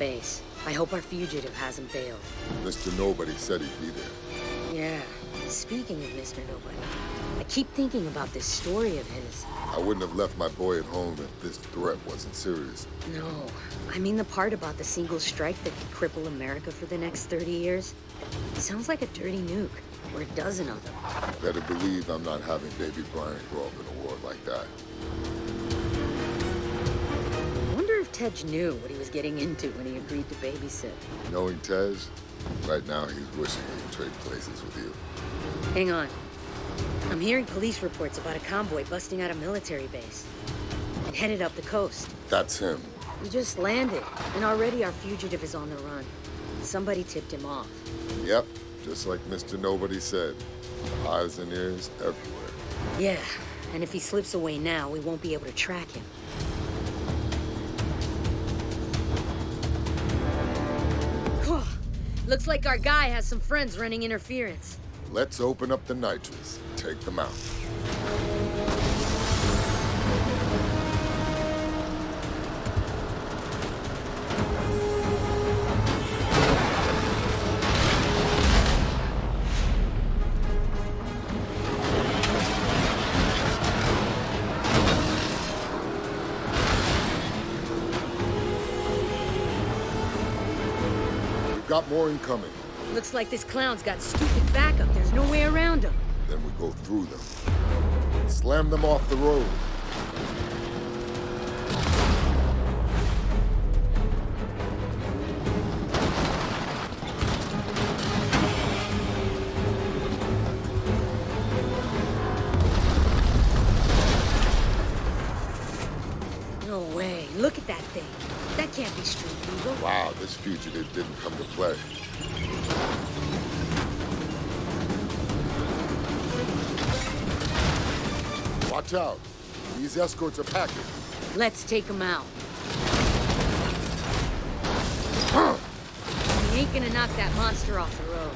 base. I hope our fugitive hasn't bailed. Mr. Nobody said he'd be there. Yeah. Speaking of Mr. Nobody, I keep thinking about this story of his. I wouldn't have left my boy at home if this threat wasn't serious. No. I mean the part about the single strike that could cripple America for the next 30 years. It sounds like a dirty nuke. Or a dozen of them. Better believe I'm not having baby Brian grow up in a war like that. I wonder if Tej knew what he was getting into when he agreed to babysit. Knowing Tej, right now he's wishing he could trade places with you. Hang on. I'm hearing police reports about a convoy busting out a military base. And headed up the coast. That's him. He just landed, and already our fugitive is on the run. Somebody tipped him off. Yep. Just like Mr. Nobody said, eyes and ears everywhere. Yeah, and if he slips away now, we won't be able to track him. Looks like our guy has some friends running interference. Let's open up the nitrous, take them out. Got more incoming. Looks like this clown's got stupid backup. There's no way around him. Then we go through them. Slam them off the road. No way. Look at that thing. That can't be street legal. Wow, this fugitive didn't come to play. Watch out. These escorts are packing. Let's take them out. Huh. We ain't gonna knock that monster off the road.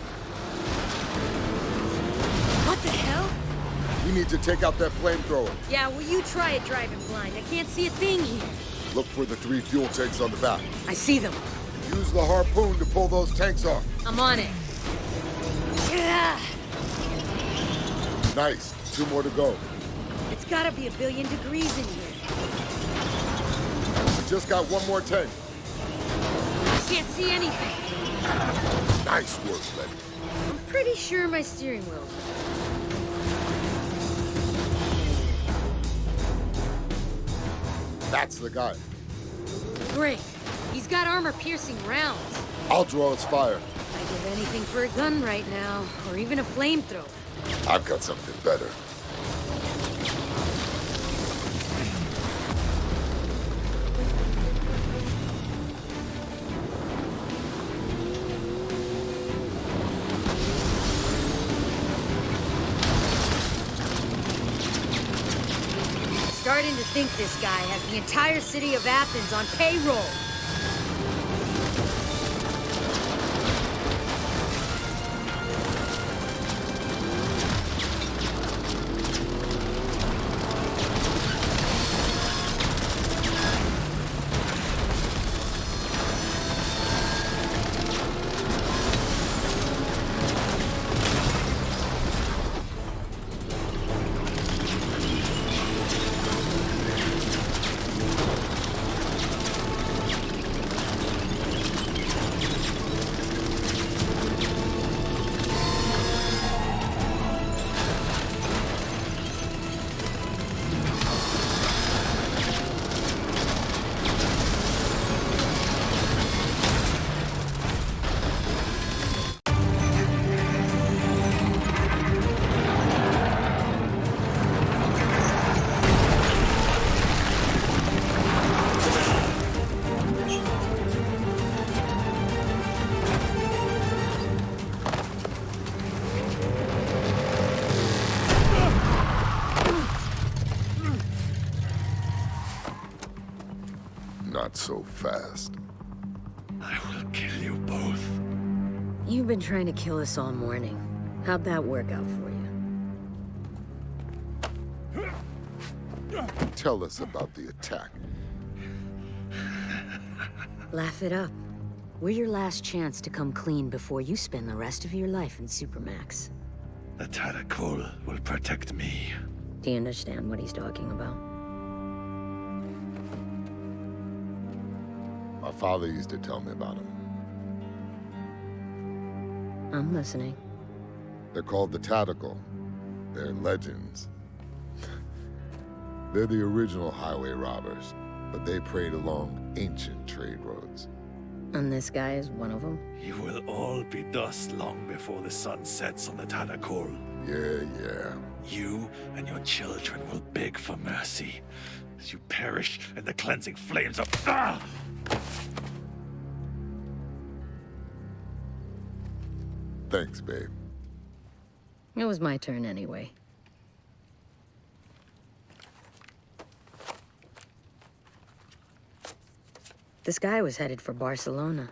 What the hell? We need to take out that flamethrower. Yeah, well, you try it driving blind. I can't see a thing here. Look for the 3 fuel tanks on the back. I see them. Use the harpoon to pull those tanks off. I'm on it. Yeah. Nice. 2 more to go. It's gotta be 1 billion degrees in here. We just got 1 more tank. I can't see anything. Nice work, Letty. I'm pretty sure my steering wheel. That's the guy. Great. He's got armor-piercing rounds. I'll draw his fire. I'd give anything for a gun right now, or even a flamethrower. I've got something better. Starting to think this guy has the entire city of Athens on payroll. Not so fast. I will kill you both. You've been trying to kill us all morning. How'd that work out for you? Tell us about the attack. Laugh it up. We're your last chance to come clean before you spend the rest of your life in Supermax. The Tadakul will protect me. Do you understand what he's talking about? My father used to tell me about them. I'm listening. They're called the Tactical. They're legends. They're the original highway robbers, but they preyed along ancient trade roads. And this guy is one of them? You will all be dust long before the sun sets on the Tadakul. Yeah. You and your children will beg for mercy as you perish in the cleansing flames of... Ah! Thanks, babe. It was my turn anyway. This guy was headed for Barcelona.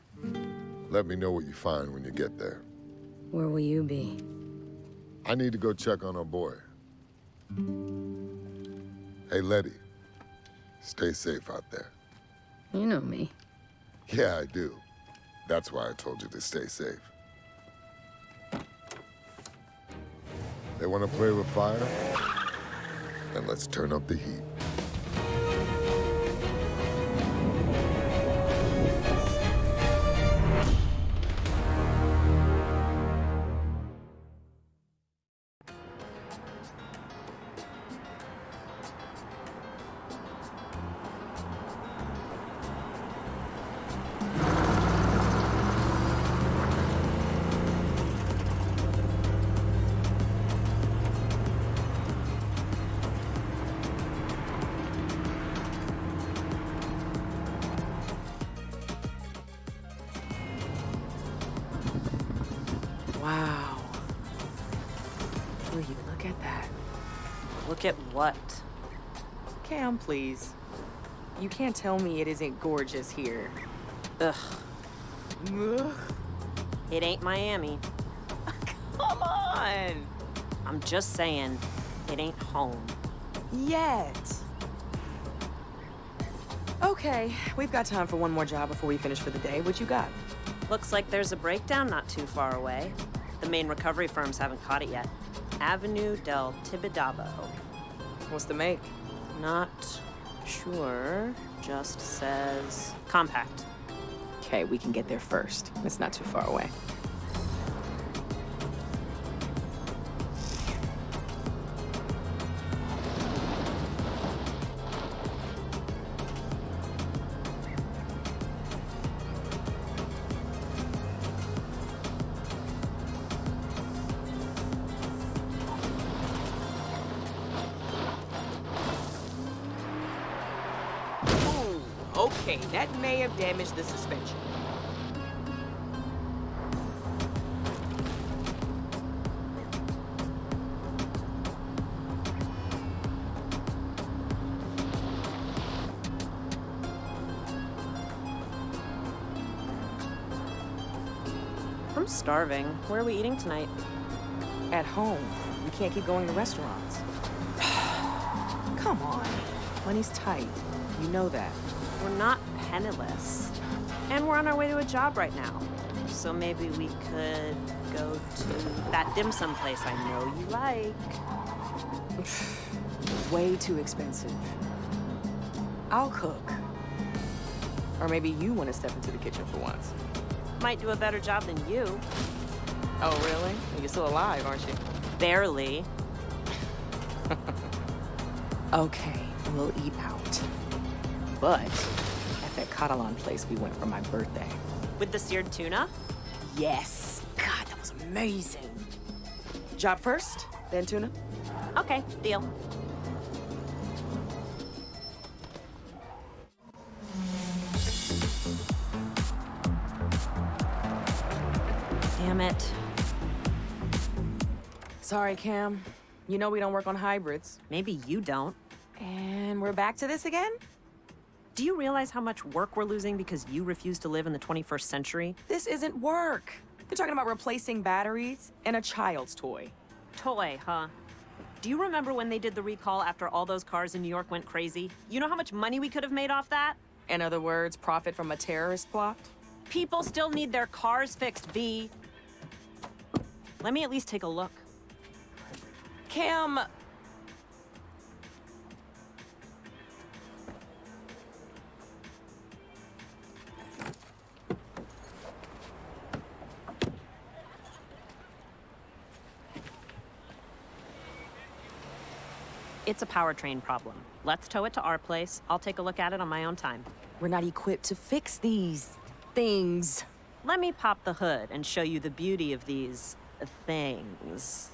Let me know what you find when you get there. Where will you be? I need to go check on our boy. Hey, Letty. Stay safe out there. You know me. Yeah, I do. That's why I told you to stay safe. They want to play with fire? Then let's turn up the heat. Wow. Will you look at that? Look at what? Cam, please. You can't tell me it isn't gorgeous here. Ugh, Ugh. it ain't Miami. Come on! I'm just saying, it ain't home. Yet. Okay, we've got time for one more job before we finish for the day. What you got? Looks like there's a breakdown not too far away. The main recovery firms haven't caught it yet. Avenue del Tibidabo. What's the make? Not sure. Just says compact. Okay, we can get there first. It's not too far away. Okay, that may have damaged the suspension. I'm starving. Where are we eating tonight? At home, we can't keep going to restaurants. Come on, money's tight. You know that. We're not penniless. And we're on our way to a job right now. So maybe we could go to that dim sum place I know you like. Way too expensive. I'll cook. Or maybe you want to step into the kitchen for once. Might do a better job than you. Oh, really? You're still alive, aren't you? Barely. Okay, we'll eat out. But at that Catalan place we went for my birthday. With the seared tuna? Yes. God, that was amazing. Job first, then tuna? Okay, deal. Damn it. Sorry, Cam. You know we don't work on hybrids. Maybe you don't. And we're back to this again? Do you realize how much work we're losing because you refuse to live in the 21st century? This isn't work. You're talking about replacing batteries and a child's toy. Toy, huh? Do you remember when they did the recall after all those cars in New York went crazy? You know how much money we could have made off that? In other words, profit from a terrorist plot? People still need their cars fixed, V. Let me at least take a look. Cam... It's a powertrain problem. Let's tow it to our place. I'll take a look at it on my own time. We're not equipped to fix these things. Let me pop the hood and show you the beauty of these things.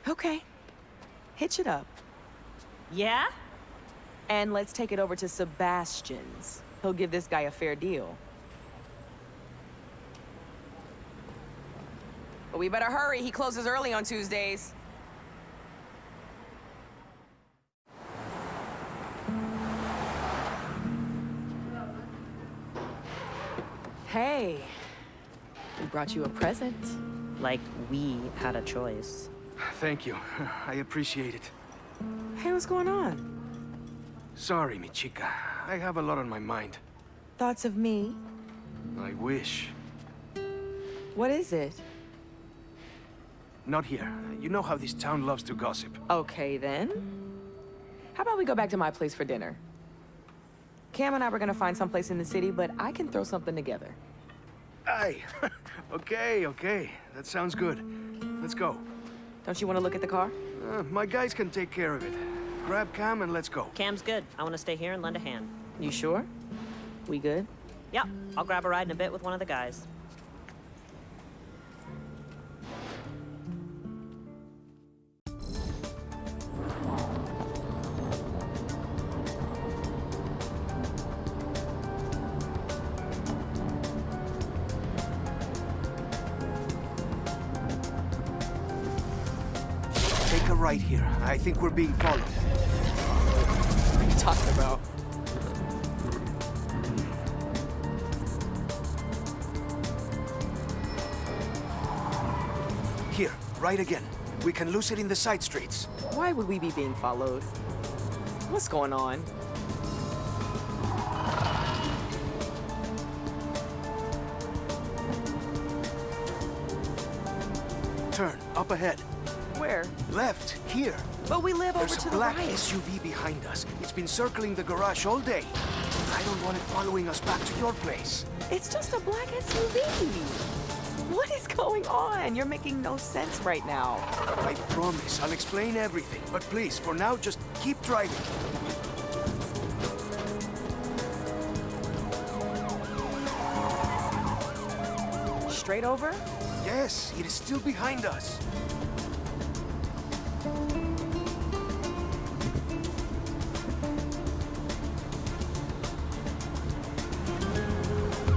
Okay. Hitch it up. Yeah? And let's take it over to Sebastian's. He'll give this guy a fair deal. But we better hurry. He closes early on Tuesdays. Hey, we brought you a present. Like we had a choice. Thank you. I appreciate it. Hey, what's going on? Sorry, mi chica. I have a lot on my mind. Thoughts of me? I wish. What is it? Not here. You know how this town loves to gossip. Okay, then. How about we go back to my place for dinner? Cam and I were gonna find someplace in the city, but I can throw something together. Aye. Okay. That sounds good. Let's go. Don't you want to look at the car? My guys can take care of it. Grab Cam and let's go. Cam's good. I want to stay here and lend a hand. You sure? We good? Yep, I'll grab a ride in a bit with one of the guys. Take a right here. I think we're being followed. What are you talking about? Here, right again. We can lose it in the side streets. Why would we be being followed? What's going on? Turn, up ahead. Where? Left, here. But we live over There's to a the black right. SUV behind us. It's been circling the garage all day. I don't want it following us back to your place. It's just a black SUV. What is going on? You're making no sense right now. I promise I'll explain everything. But please, for now, just keep driving. Straight over? Yes, it is still behind us.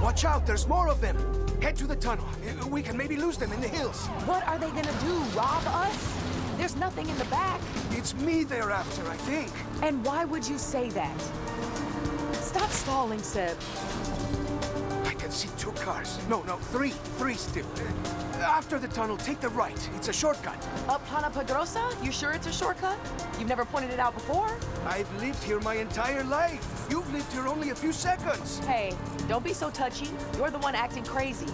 Watch out, there's more of them. Head to the tunnel. We can maybe lose them in the hills. What are they gonna do? Rob us? There's nothing in the back. It's me they're after, I think. And why would you say that? Stop stalling, Seb. I can see 2 cars. No, three. 3 still. After the tunnel, take the right. It's a shortcut. Up Plana Pedrosa? You sure it's a shortcut? You've never pointed it out before? I've lived here my entire life. You've lived here only a few seconds. Hey, don't be so touchy. You're the one acting crazy.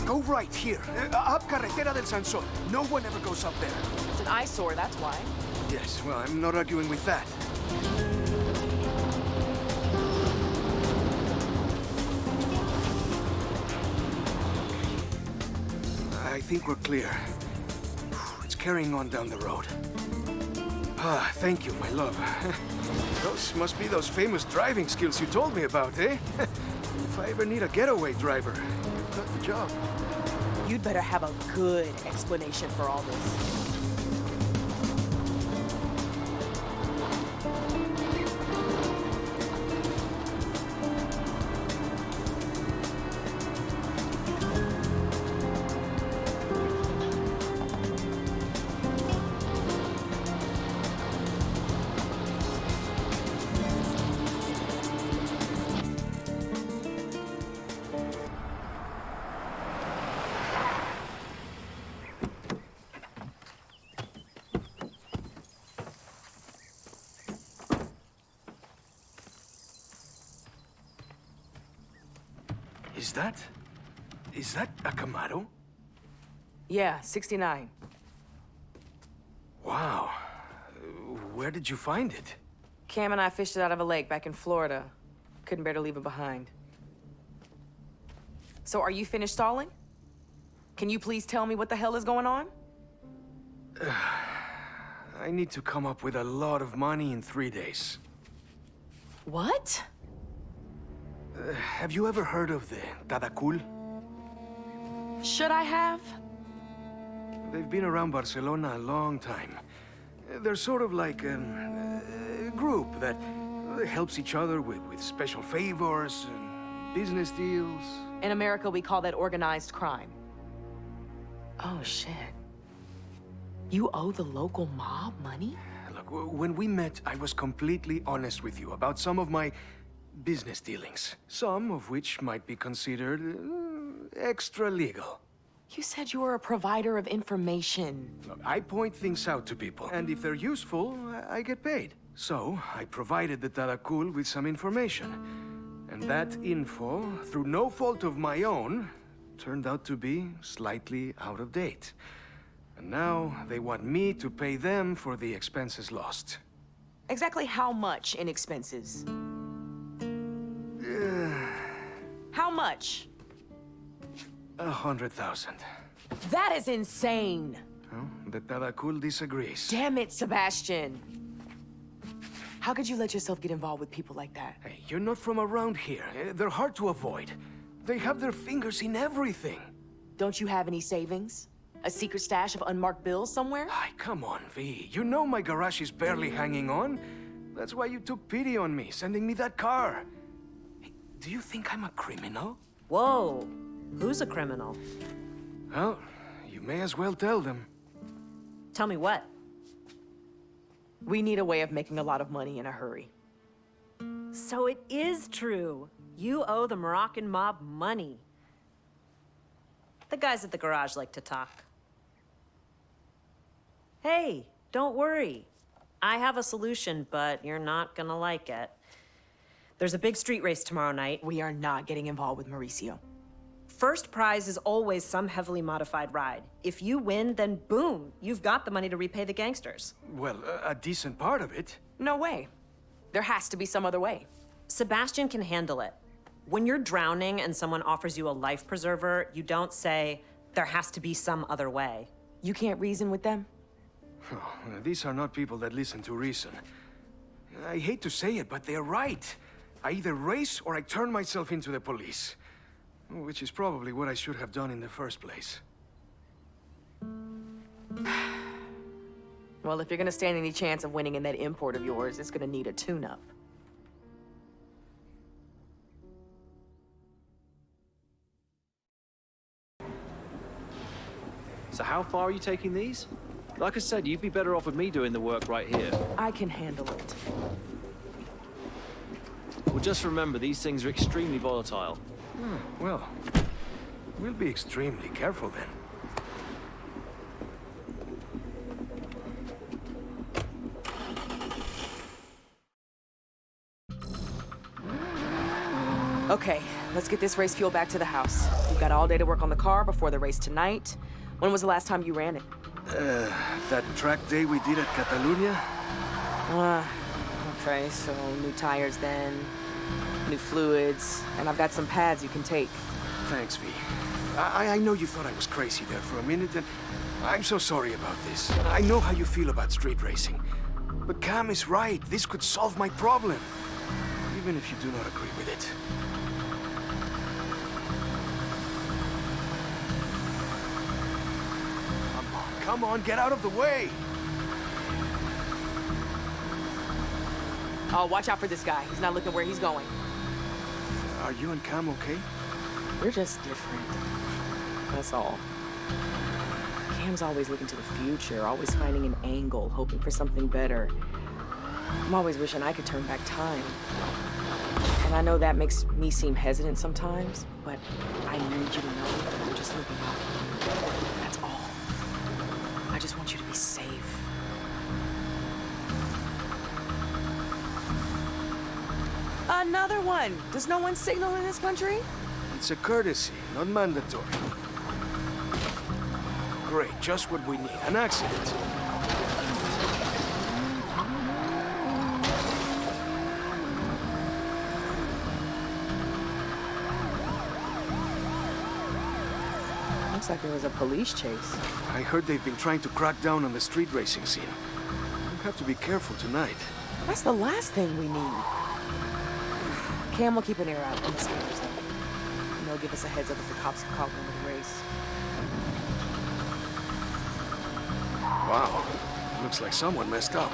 Go right here. Up Carretera del Sansón. No one ever goes up there. It's an eyesore, that's why. Yes, well, I'm not arguing with that. I think we're clear. It's carrying on down the road. Ah, thank you, my love. Those must be those famous driving skills you told me about, eh? If I ever need a getaway driver, you've got the job. You'd better have a good explanation for all this. Is that a Camaro? Yeah, 69. Wow. Where did you find it? Cam and I fished it out of a lake back in Florida. Couldn't bear to leave it behind. So are you finished stalling? Can you please tell me what the hell is going on? I need to come up with a lot of money in 3 days. What? Have you ever heard of the Tadakul? Should I have? They've been around Barcelona a long time. They're sort of like a group that helps each other with special favors and business deals. In America, we call that organized crime. Oh, shit. You owe the local mob money? Look, when we met, I was completely honest with you about some of my business dealings. Some of which might be considered extra legal. You said you were a provider of information. Look, I point things out to people, and if they're useful, I get paid. So, I provided the Tadakul with some information. And that info, through no fault of my own, turned out to be slightly out of date. And now, they want me to pay them for the expenses lost. Exactly how much in expenses? How much? 100,000. That is insane! Well, the Tadakul disagrees. Damn it, Sebastian! How could you let yourself get involved with people like that? Hey, you're not from around here. They're hard to avoid. They have their fingers in everything. Don't you have any savings? A secret stash of unmarked bills somewhere? Ay, come on, V. You know my garage is barely hanging on. That's why you took pity on me, sending me that car. Hey, do you think I'm a criminal? Whoa. Who's a criminal? Well, you may as well tell them. Tell me what? We need a way of making a lot of money in a hurry. So it is true. You owe the Moroccan mob money. The guys at the garage like to talk. Hey, don't worry. I have a solution, but you're not gonna like it. There's a big street race tomorrow night. We are not getting involved with Mauricio. First prize is always some heavily modified ride. If you win, then boom, you've got the money to repay the gangsters. Well, a decent part of it. No way. There has to be some other way. Sebastian can handle it. When you're drowning and someone offers you a life preserver, you don't say, there has to be some other way. You can't reason with them? Oh, these are not people that listen to reason. I hate to say it, but they're right. I either race or I turn myself into the police. Which is probably what I should have done in the first place. Well, if you're gonna stand any chance of winning in that import of yours, it's gonna need a tune-up. So how far are you taking these? Like I said, you'd be better off with me doing the work right here. I can handle it. Well, just remember, these things are extremely volatile. Well, we'll be extremely careful then. Okay, let's get this race fuel back to the house. We've got all day to work on the car before the race tonight. When was the last time you ran it? That track day we did at Catalunya? Okay, so new tires then, new fluids, and I've got some pads you can take. Thanks, V. I know you thought I was crazy there for a minute, and I'm so sorry about this. I know how you feel about street racing. But Cam is right. This could solve my problem. Even if you do not agree with it. Come on, get out of the way! Oh, watch out for this guy. He's not looking where he's going. Are you and Cam okay? We're just different. That's all. Cam's always looking to the future, always finding an angle, hoping for something better. I'm always wishing I could turn back time. And I know that makes me seem hesitant sometimes, but I need you to know that I'm just looking out for you. That's all. I just want you to be safe. Another one! Does no one signal in this country? It's a courtesy, not mandatory. Great, just what we need. An accident. Looks like there was a police chase. I heard they've been trying to crack down on the street racing scene. You have to be careful tonight. That's the last thing we need. Cam will keep an ear out on the scammers, though. And they'll give us a heads up if the cops are caught one of the race. Wow. Looks like someone messed up.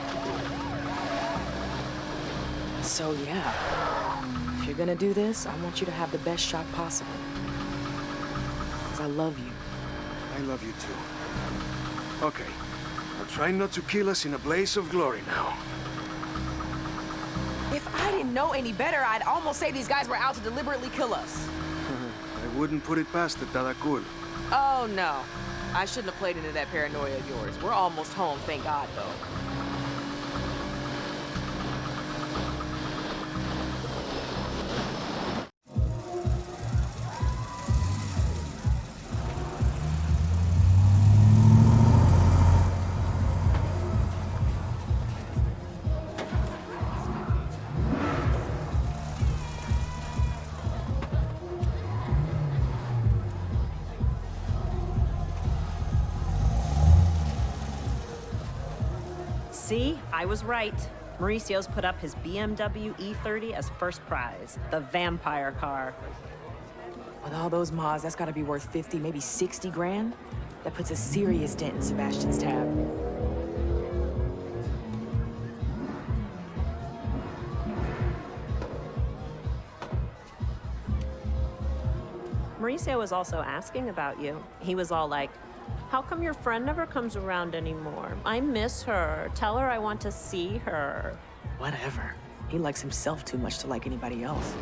So, yeah. If you're gonna do this, I want you to have the best shot possible. Because I love you. I love you too. Okay. I'll try not to kill us in a blaze of glory now. If I didn't know any better, I'd almost say these guys were out to deliberately kill us. I wouldn't put it past the Tadakul. Oh, no. I shouldn't have played into that paranoia of yours. We're almost home, thank God, though. See, I was right. Mauricio's put up his BMW E30 as first prize, the vampire car. With all those mods, that's gotta be worth 50, maybe 60 grand. That puts a serious dent in Sebastian's tab. Mauricio was also asking about you. He was all like, how come your friend never comes around anymore? I miss her. Tell her I want to see her. Whatever. He likes himself too much to like anybody else.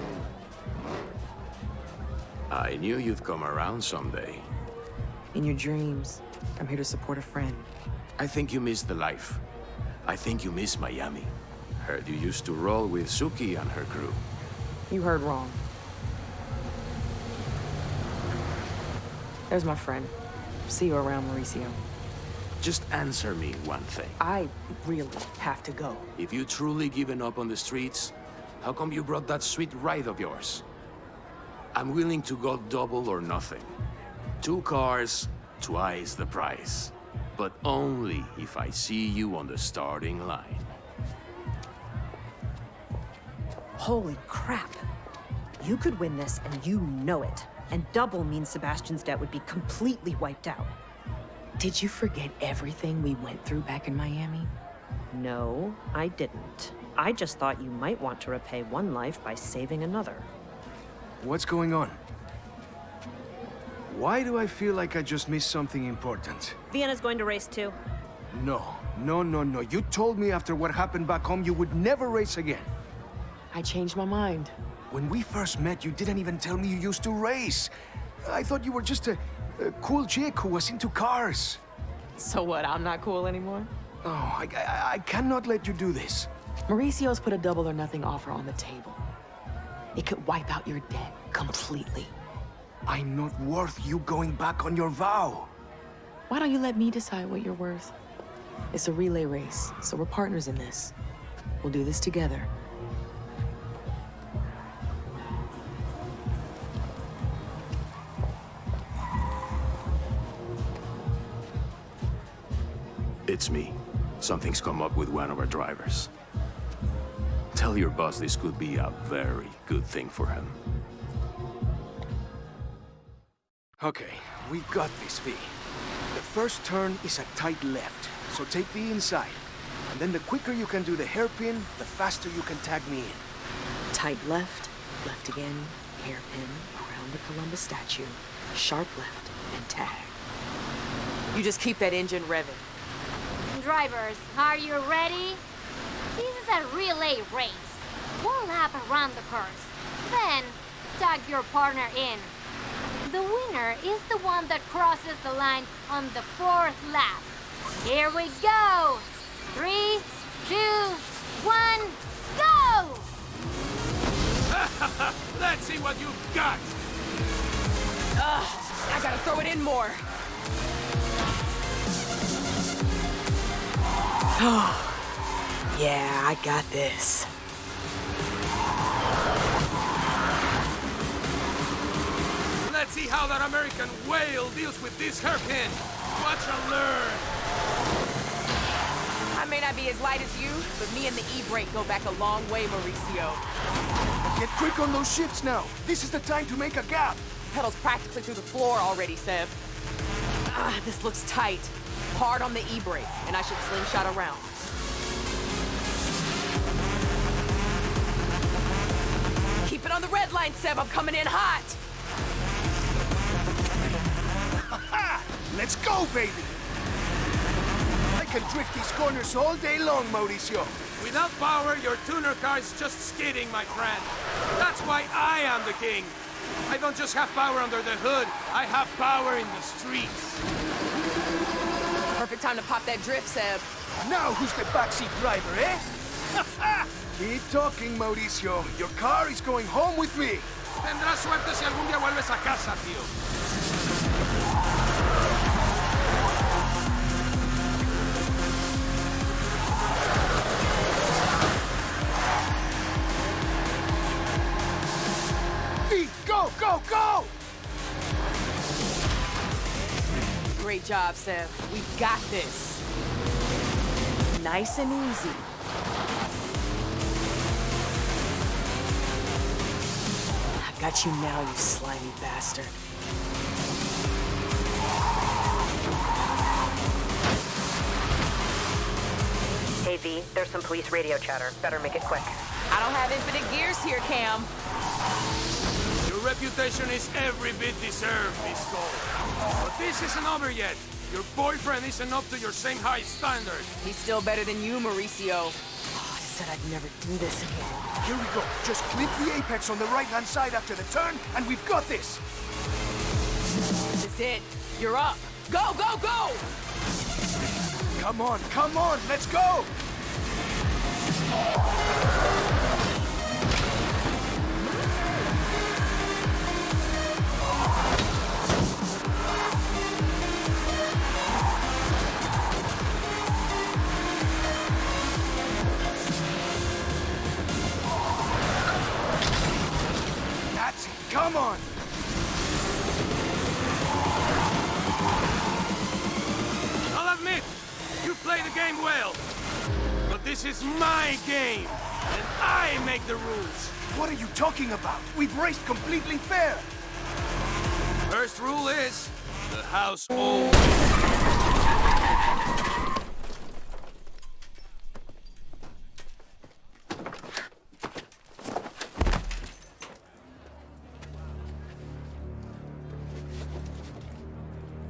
I knew you'd come around someday. In your dreams, I'm here to support a friend. I think you miss the life. I think you miss Miami. Heard you used to roll with Suki and her crew. You heard wrong. There's my friend. See you around, Mauricio. Just answer me one thing. I really have to go. If you truly given up on the streets, how come you brought that sweet ride of yours? I'm willing to go double or nothing. 2 cars, twice the price. But only if I see you on the starting line. Holy crap. You could win this, and you know it. And double means Sebastian's debt would be completely wiped out. Did you forget everything we went through back in Miami? No, I didn't. I just thought you might want to repay one life by saving another. What's going on? Why do I feel like I just missed something important? Vienna's going to race too. No. You told me after what happened back home you would never race again. I changed my mind. When we first met, you didn't even tell me you used to race. I thought you were just a cool chick who was into cars. So what, I'm not cool anymore? Oh, I cannot let you do this. Mauricio's put a double or nothing offer on the table. It could wipe out your debt completely. I'm not worth you going back on your vow. Why don't you let me decide what you're worth? It's a relay race, so we're partners in this. We'll do this together. It's me. Something's come up with one of our drivers. Tell your boss this could be a very good thing for him. Okay, we got this, V. The first turn is a tight left, so take the inside. And then the quicker you can do the hairpin, the faster you can tag me in. Tight left, left again, hairpin, around the Columbus statue, sharp left, and tag. You just keep that engine revving. Drivers, are you ready? This is a relay race. 1 lap around the course. Then, tag your partner in. The winner is the one that crosses the line on the 4th lap. Here we go! 3, 2, 1, go! Let's see what you've got! I gotta throw it in more. Oh, yeah, I got this. Let's see how that American whale deals with this hairpin. Watch and learn. I may not be as light as you, but me and the E-brake go back a long way, Mauricio. Get quick on those shifts now. This is the time to make a gap. Pedal's practically through the floor already, Seb. This looks tight. Hard on the E-brake, and I should slingshot around. Keep it on the red line, Seb. I'm coming in hot. Let's go, baby! I can drift these corners all day long, Mauricio. Without power, your tuner car is just skidding, my friend. That's why I am the king. I don't just have power under the hood, I have power in the streets. Perfect time to pop that drift, Seb. Now who's the backseat driver, eh? Keep talking, Mauricio. Your car is going home with me. Tendrás suerte si algún día vuelves a casa, tío. Go, go, go! Great job, Seb. We got this. Nice and easy. I got you now, you slimy bastard. Hey, V, there's some police radio chatter. Better make it quick. I don't have infinite gears here, Cam. Your reputation is every bit deserved, Miss Cole. But this isn't over yet. Your boyfriend isn't up to your same high standard. He's still better than you, Mauricio. Oh, I said I'd never do this again. Here we go. Just clip the apex on the right-hand side after the turn, and we've got this. This is it. You're up. Go, go, go! Come on, let's go! That's it, come on! I'll admit, you play the game well. But this is my game, and I make the rules. What are you talking about? We've raced completely fair. First rule is, the house owns.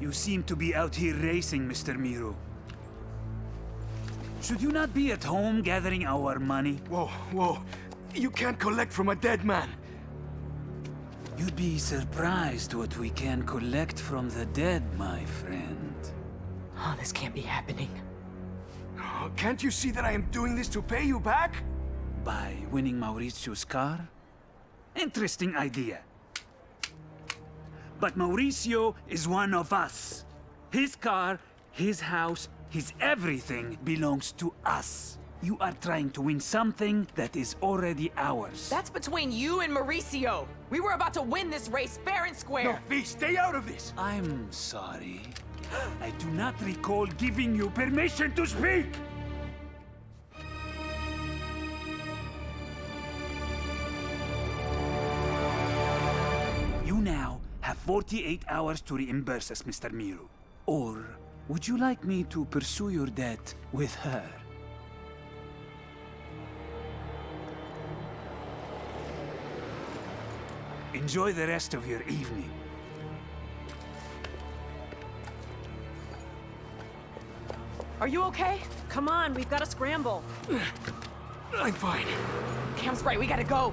You seem to be out here racing, Mr. Miro. Should you not be at home gathering our money? Whoa. You can't collect from a dead man. You'd be surprised what we can collect from the dead, my friend. Oh, this can't be happening. Oh, can't you see that I am doing this to pay you back? By winning Mauricio's car? Interesting idea. But Mauricio is one of us. His car, his house, his everything belongs to us. You are trying to win something that is already ours. That's between you and Mauricio. We were about to win this race fair and square. No, V, stay out of this. I'm sorry. I do not recall giving you permission to speak. You now have 48 hours to reimburse us, Mr. Miro. Or would you like me to pursue your debt with her? Enjoy the rest of your evening. Are you okay? Come on, we've got to scramble. I'm fine. Cam's right, we gotta go.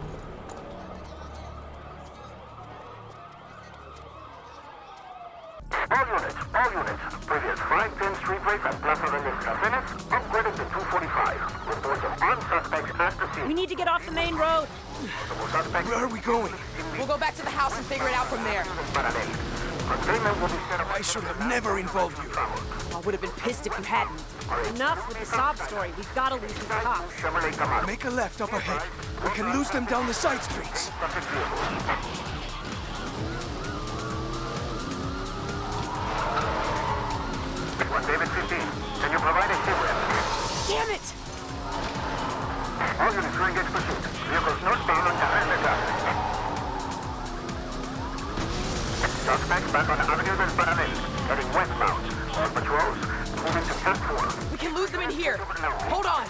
All units. Previous 5-pin street race at Plaza de las Casenas, upgraded to 245. Reports of armed suspects at the scene. We need to get off the main road. Where are we going? We'll go back to the house and figure it out from there. Parallel. Containment will be set up. I should have never involved you. I would have been pissed if you hadn't. Enough with the sob story. We've got to lose these cops. Chevrolet Camaro. Make a left up ahead. We can lose them down the side streets. Subject vehicle. David 15, can you provide a SIM? Damn it! All units re-engage pursuit. Vehicles northbound on Carrera Drive. Suspects back on Avenue del Paranel, heading westbound. All patrols moving to Camp 4. We can lose them in here. Hold on.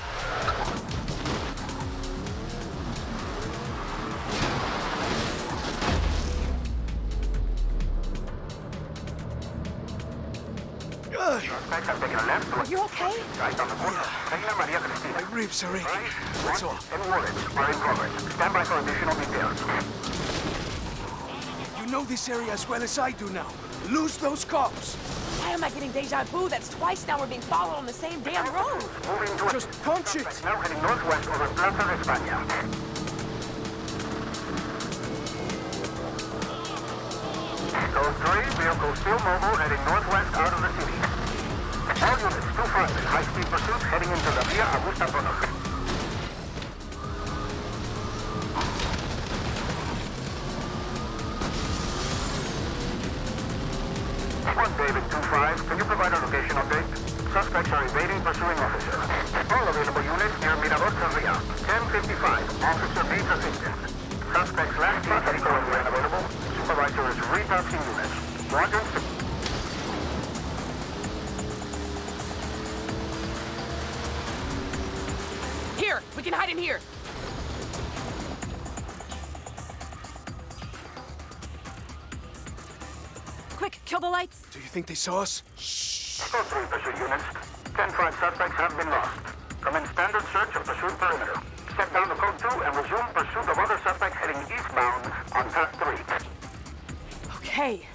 Suspects have taken a left Are you okay? right on the corner. Reina Maria Cristina. My ribs are aching. That's all. And wallets are in progress. Stand by for additional details. You know this area as well as I do now. Lose those cops. Why am I getting deja vu? That's twice now we're being followed on the same damn road. Moving to Just punch it. Now heading northwest over Plaza de España. Code 3, vehicle still mobile, heading northwest out of the city. All units, 2-5 in high-speed pursuit, heading into the Via Augusta Tunnel. David 2-5, can you provide a location update? Suspects are evading pursuing officer. All available units near Mirador Via. 1055, officer needs assistance. Suspects last seen are currently unavailable. Supervisor is retasking units. Quadrants to... Here, we can hide in here. Quick, kill the lights. Do you think they saw us? Code 3 pursuit units. 10-5 suspects have been lost. Commence standard search of pursuit perimeter. Step down to code 2 and resume pursuit of other suspects heading eastbound on path 3. Okay.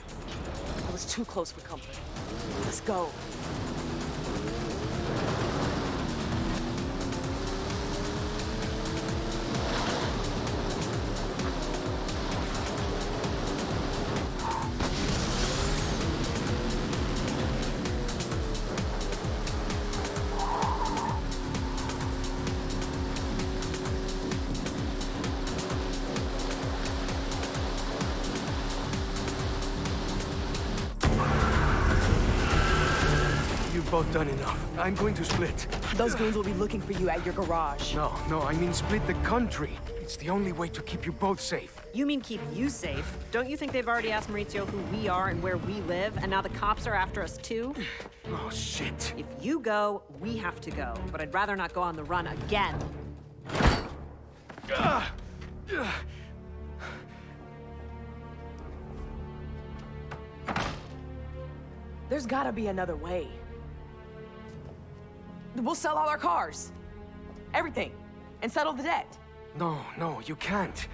I was too close for comfort. Let's go. Both done enough. I'm going to split. Those goons will be looking for you at your garage. No, I mean split the country. It's the only way to keep you both safe. You mean keep you safe? Don't you think they've already asked Maurizio who we are and where we live, and now the cops are after us too? Oh, shit. If you go, we have to go. But I'd rather not go on the run again. There's gotta be another way. We'll sell all our cars. Everything. And settle the debt. No, you can't.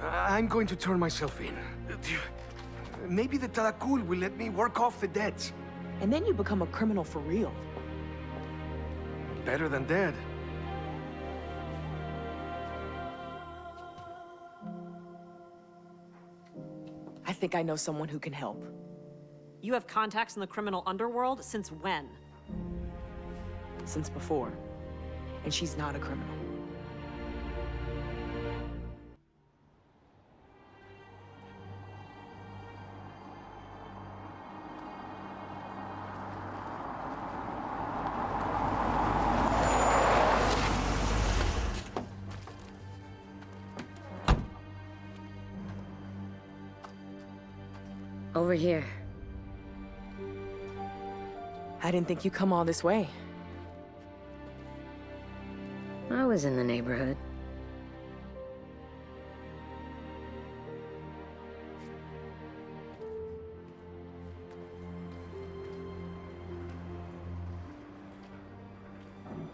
I'm going to turn myself in. Maybe the Taracul will let me work off the debts. And then you become a criminal for real. Better than dead. I think I know someone who can help. You have contacts in the criminal underworld? Since when? Since before. And she's not a criminal. Over here. I didn't think you'd come all this way. I was in the neighborhood.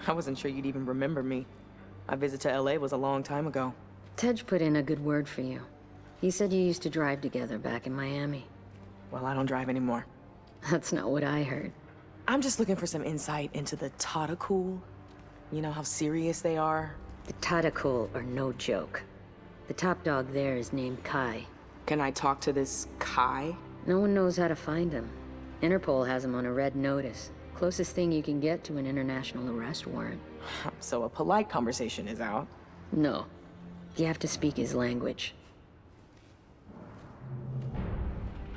I wasn't sure you'd even remember me. My visit to LA was a long time ago. Tej put in a good word for you. He said you used to drive together back in Miami. Well, I don't drive anymore. That's not what I heard. I'm just looking for some insight into the Taracul. You know how serious they are? The Taracul are no joke. The top dog there is named Kai. Can I talk to this Kai? No one knows how to find him. Interpol has him on a red notice. Closest thing you can get to an international arrest warrant. So a polite conversation is out. No. You have to speak his language.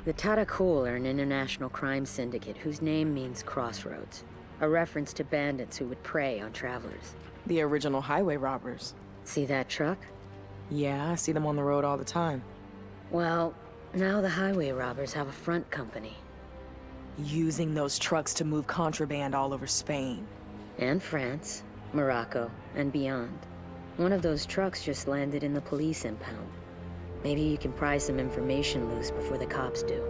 The Tarakul are an international crime syndicate whose name means Crossroads. A reference to bandits who would prey on travelers. The original highway robbers. See that truck? Yeah, I see them on the road all the time. Well, now the highway robbers have a front company. Using those trucks to move contraband all over Spain. And France, Morocco, and beyond. One of those trucks just landed in the police impound. Maybe you can pry some information loose before the cops do.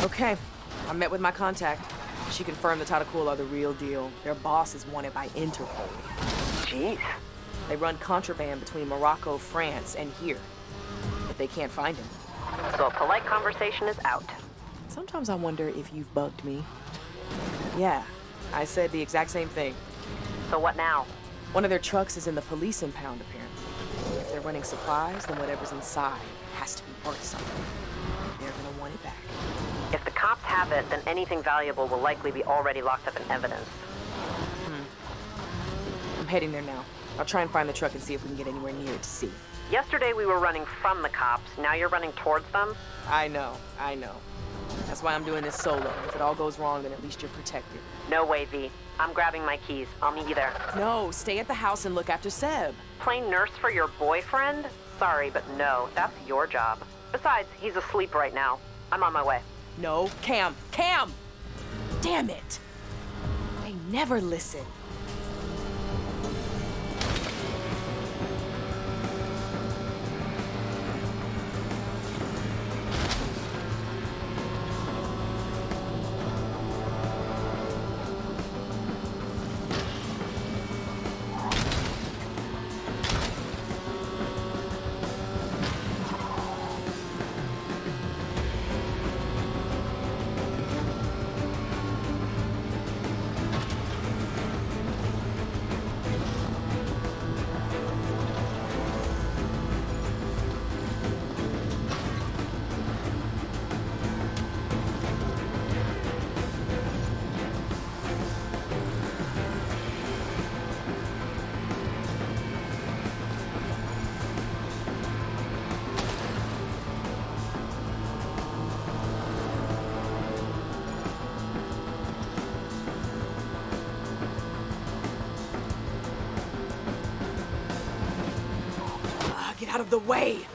Okay, I met with my contact. She confirmed the Tarakul are the real deal. Their boss is wanted by Interpol. Jeez. They run contraband between Morocco, France, and here. But they can't find him. So a polite conversation is out. Sometimes I wonder if you've bugged me. Yeah, I said the exact same thing. So what now? One of their trucks is in the police impound, apparently. If they're running supplies, then whatever's inside has to be worth something. They're gonna want it back. If the cops have it, then anything valuable will likely be already locked up in evidence. I'm heading there now. I'll try and find the truck and see if we can get anywhere near it to see. Yesterday we were running from the cops. Now you're running towards them? I know. That's why I'm doing this solo. If it all goes wrong, then at least you're protected. No way, V. I'm grabbing my keys. I'll meet you there. No, stay at the house and look after Seb. Playing nurse for your boyfriend? Sorry, but no, that's your job. Besides, he's asleep right now. I'm on my way. No, Cam! Damn it! They never listen. Get out of the way!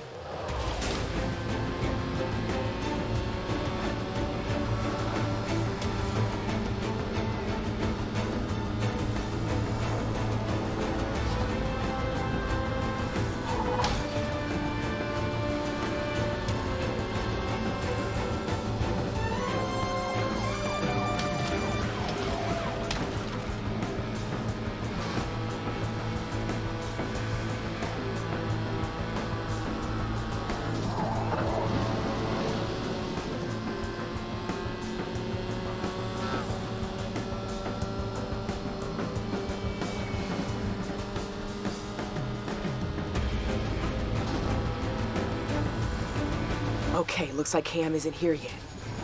Okay, looks like Cam isn't here yet.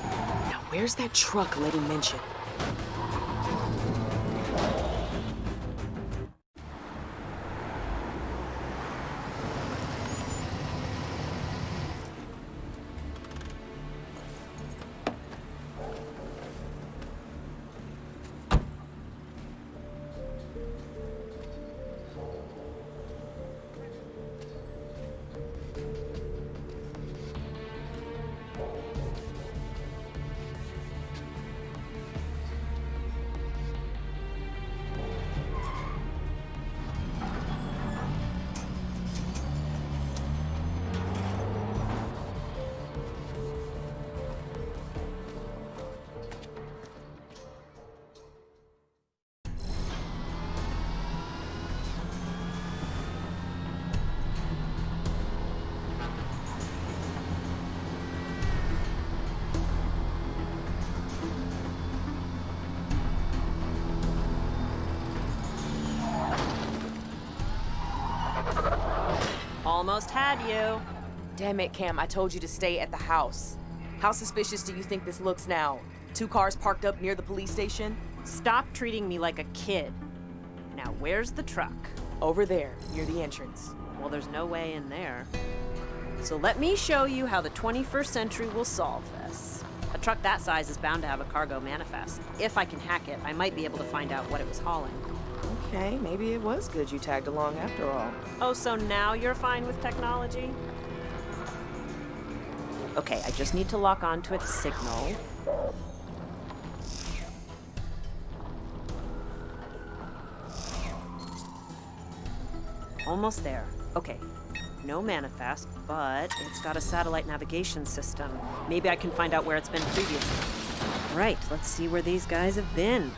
Now, where's that truck Letty mentioned? Almost had you. Damn it, Cam, I told you to stay at the house. How suspicious do you think this looks now? 2 cars parked up near the police station? Stop treating me like a kid. Now, where's the truck? Over there, near the entrance. Well, there's no way in there. So let me show you how the 21st century will solve this. A truck that size is bound to have a cargo manifest. If I can hack it, I might be able to find out what it was hauling. Okay, maybe it was good you tagged along after all. Oh, so now you're fine with technology? Okay, I just need to lock on to its signal. Almost there. Okay. No manifest, but it's got a satellite navigation system. Maybe I can find out where it's been previously. Right, let's see where these guys have been.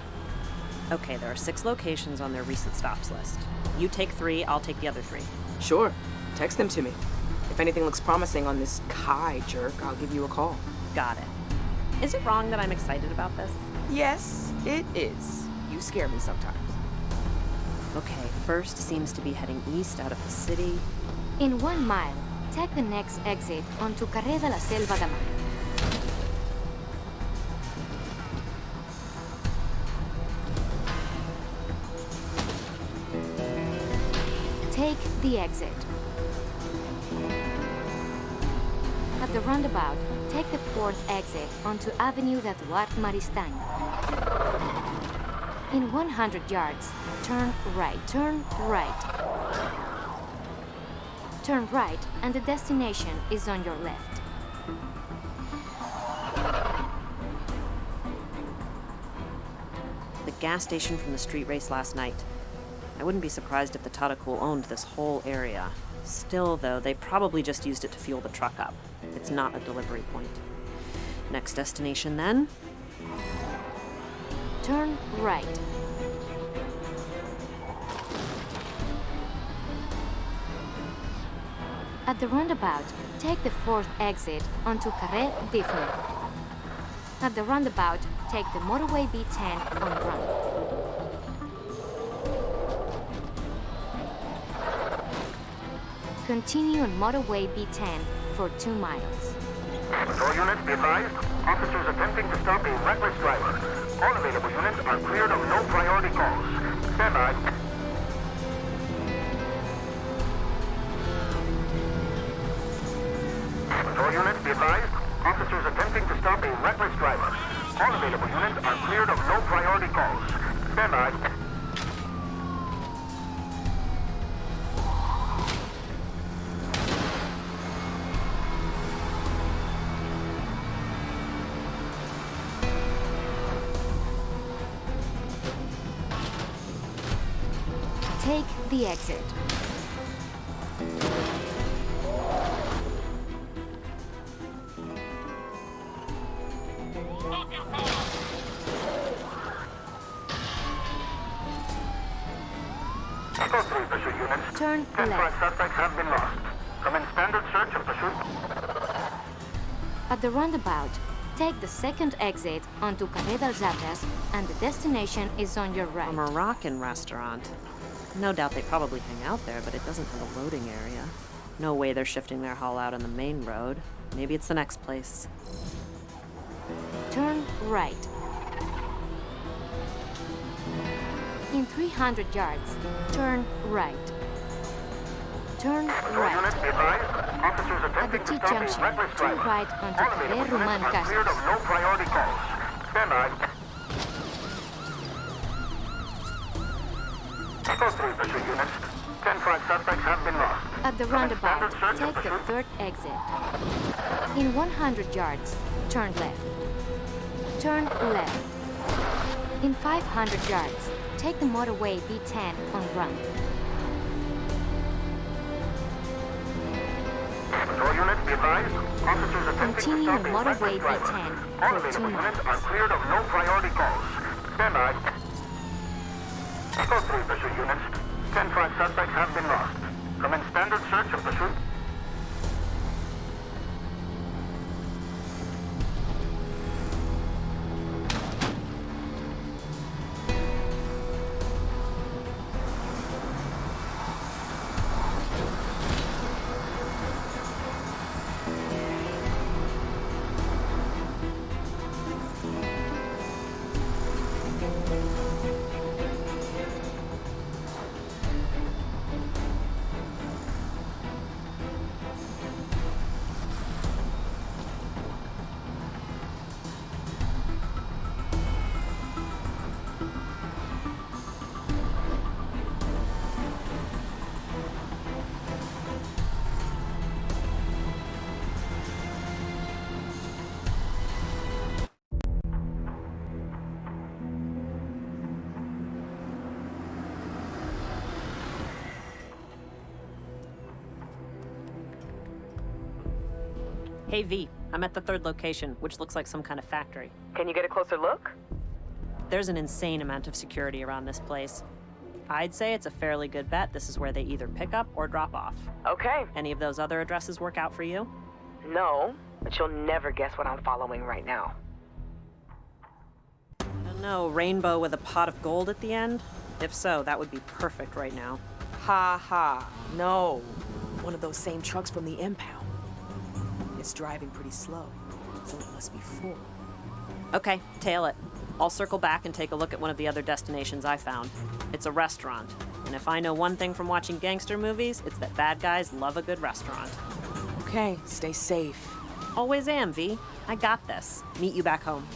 Okay, there are 6 locations on their recent stops list. You take 3, I'll take the other 3. Sure. Text them to me. If anything looks promising on this Kai jerk, I'll give you a call. Got it. Is it wrong that I'm excited about this? Yes, it is. You scare me sometimes. Okay, first seems to be heading east out of the city. In 1 mile, take the next exit onto Carré de la Selva de Mar. Take the exit. At the roundabout, take the 4th exit onto Avenue d'Eduard Maristany. In 100 yards, turn right. Turn right. Turn right, and the destination is on your left. The gas station from the street race last night. I wouldn't be surprised if the Tadakul owned this whole area. Still, though, they probably just used it to fuel the truck up. It's not a delivery point. Next destination, then? Turn right. At the roundabout, take the 4th exit onto Carré d'Ifni. At the roundabout, take the motorway B10 on run. Continue on motorway B10 for 2 miles. All units be advised. Officers attempting to stop a reckless driver. All available units are cleared of no priority calls. Stand by. All units be advised. Officers attempting to stop a reckless driver. All available units are cleared of no priority calls. Stand by. Take the exit. Turn left. Suspects have been lost. Commence standard search and pursuit. At the roundabout, take the 2nd exit onto Carré dels Arbres, and the destination is on your right. A Moroccan restaurant. No doubt they probably hang out there, but it doesn't have a loading area. No way they're shifting their haul out on the main road. Maybe it's the next place. Turn right. In 300 yards, turn right. Turn right. At the T-junction, turn right onto Carré Roman Casas. No priority calls. Stand by. Code 3 pursuit units. 10-5 suspects have been lost. At the roundabout, take the 3rd exit. In 100 yards, turn left. Turn left. In 500 yards, take the motorway B10 on run. All units be advised. Officers attempting to Continue stop a motorway reckless driver. B10 All for 2 available units miles. are cleared of no priority calls. Stand by. Code 3 pursuit units. 10-5 suspects have been lost. Commence standard search and pursuit. Hey, V. I'm at the third location, which looks like some kind of factory. Can you get a closer look? There's an insane amount of security around this place. I'd say it's a fairly good bet this is where they either pick up or drop off. Okay. Any of those other addresses work out for you? No, but you'll never guess what I'm following right now. I don't know, rainbow with a pot of gold at the end? If so, that would be perfect right now. Ha ha. No. One of those same trucks from the impound. It's driving pretty slow, so it must be full. Okay, tail it. I'll circle back and take a look at one of the other destinations I found. It's a restaurant. And if I know one thing from watching gangster movies, it's that bad guys love a good restaurant. Okay, stay safe. Always am, V. I got this. Meet you back home.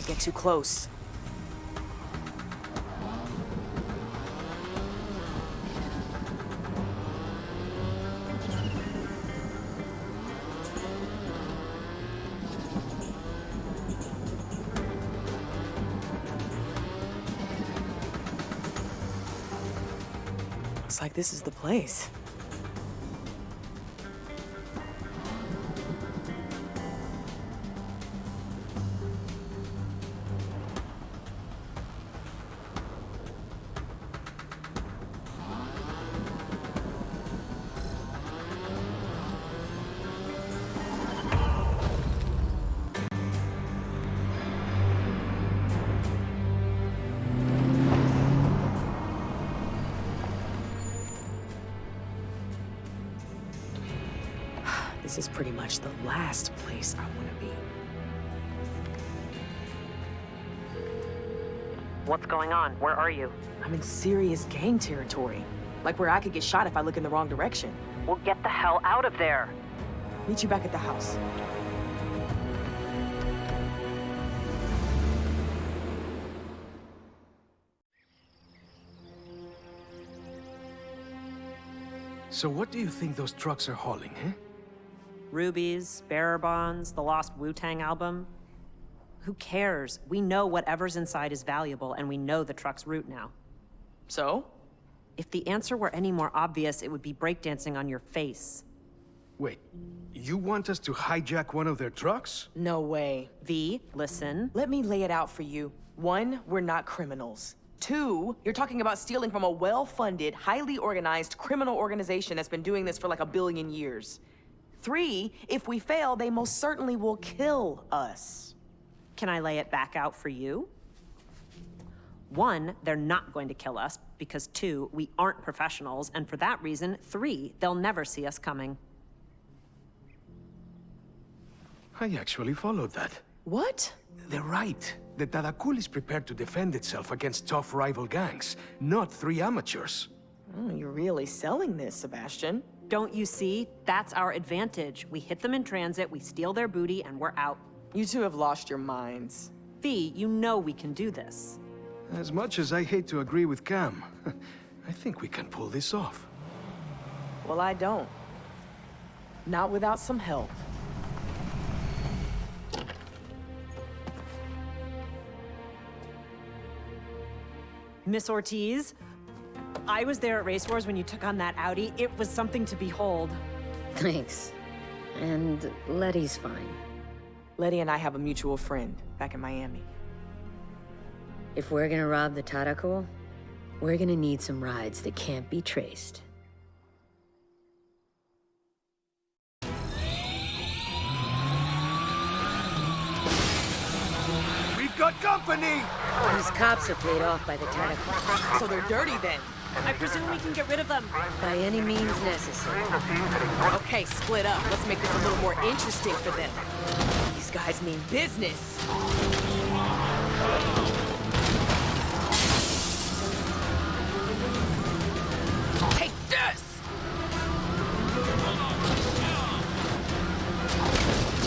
Get too close. Looks like this is the place. This is pretty much the last place I want to be. What's going on? Where are you? I'm in serious gang territory. Like where I could get shot if I look in the wrong direction. Well, get the hell out of there. Meet you back at the house. So what do you think those trucks are hauling, eh? Rubies, bearer bonds, the lost Wu-Tang album. Who cares? We know whatever's inside is valuable, and we know the truck's route now. So? If the answer were any more obvious, it would be breakdancing on your face. Wait, you want us to hijack one of their trucks? No way. V, listen. Let me lay it out for you. 1, we're not criminals. 2, you're talking about stealing from a well-funded, highly organized criminal organization that's been doing this for like 1 billion years. 3, if we fail, they most certainly will kill us. Can I lay it back out for you? 1, they're not going to kill us, because 2, we aren't professionals, and for that reason, 3, they'll never see us coming. I actually followed that. What? They're right. The Tadakul is prepared to defend itself against tough rival gangs, not 3 amateurs. Oh, you're really selling this, Sebastian. Don't you see? That's our advantage. We hit them in transit, we steal their booty, and we're out. You two have lost your minds. V, you know we can do this. As much as I hate to agree with Cam, I think we can pull this off. Well, I don't. Not without some help. Miss Ortiz, I was there at Race Wars when you took on that Audi. It was something to behold. Thanks. And Letty's fine. Letty and I have a mutual friend back in Miami. If we're gonna rob the Tadakul, we're gonna need some rides that can't be traced. We've got company! These cops are paid off by the tentacle. So they're dirty then. I presume we can get rid of them. By any means necessary. Okay, split up. Let's make this a little more interesting for them. These guys mean business. Take this!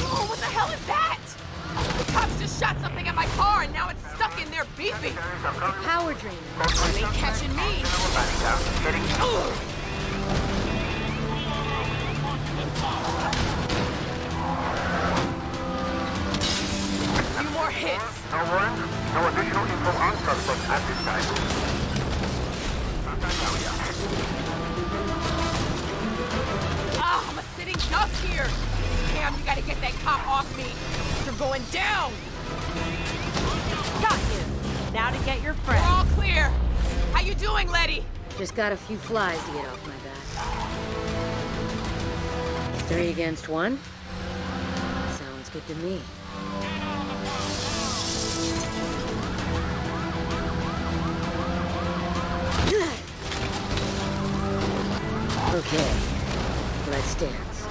Oh, what the hell is that? The cops just shot something at my car and now it's stuck in there beeping. It's a power drain. They ain't catching me. Ugh. A few more hits. No warrant, no additional info on suspect at this time. Ah, I'm a sitting duck here. Damn, you gotta get that cop off me. You're going down. Got you. Now to get your We're friend. all clear. How you doing, Letty? Just got a few flies to get off my back. 3 against 1? Sounds good to me. Okay, let's dance.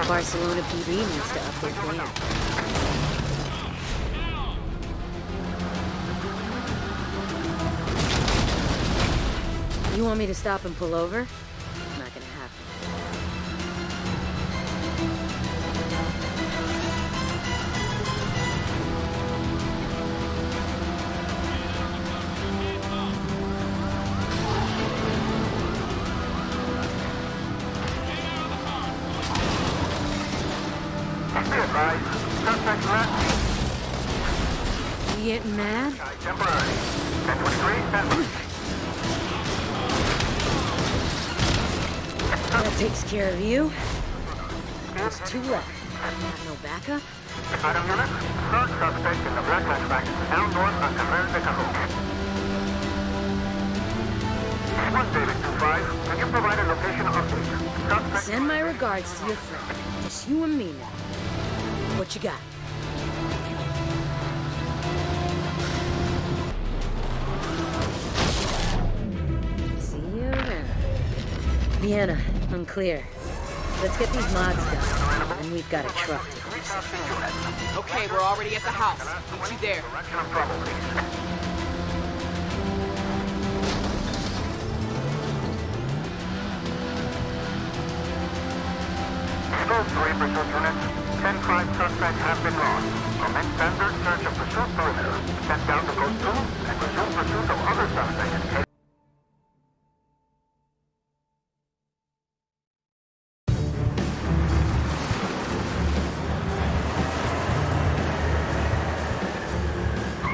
Barcelona PD needs to up their game. You want me to stop and pull over? Not gonna happen. Be advised, suspect left. You getting mad? Temporary. 1023, stand That takes care of you. There's 2 left. Have no backup? Item unit, third suspect in the black hatchback, down north on Camargue de Cahoon. 1 David 25, can you provide a location update? Suspect... Send my regards to your friend. Just you and me now. What you got? See you around. Vienna, I'm clear. Let's get these mods done, and we've got a truck to use. Okay, we're already at the house. Meet you there. Direction of trouble, please. Scope 3 pursuit units. 10-5 suspects have been lost. Commence standard search of pursuit perimeter. Send down to Coast 2 and resume pursuit of other suspects.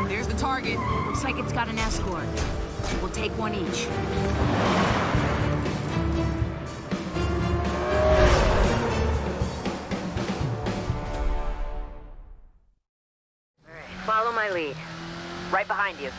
There's the target. Looks like it's got an escort. We'll take one each. Follow my lead. Right behind you.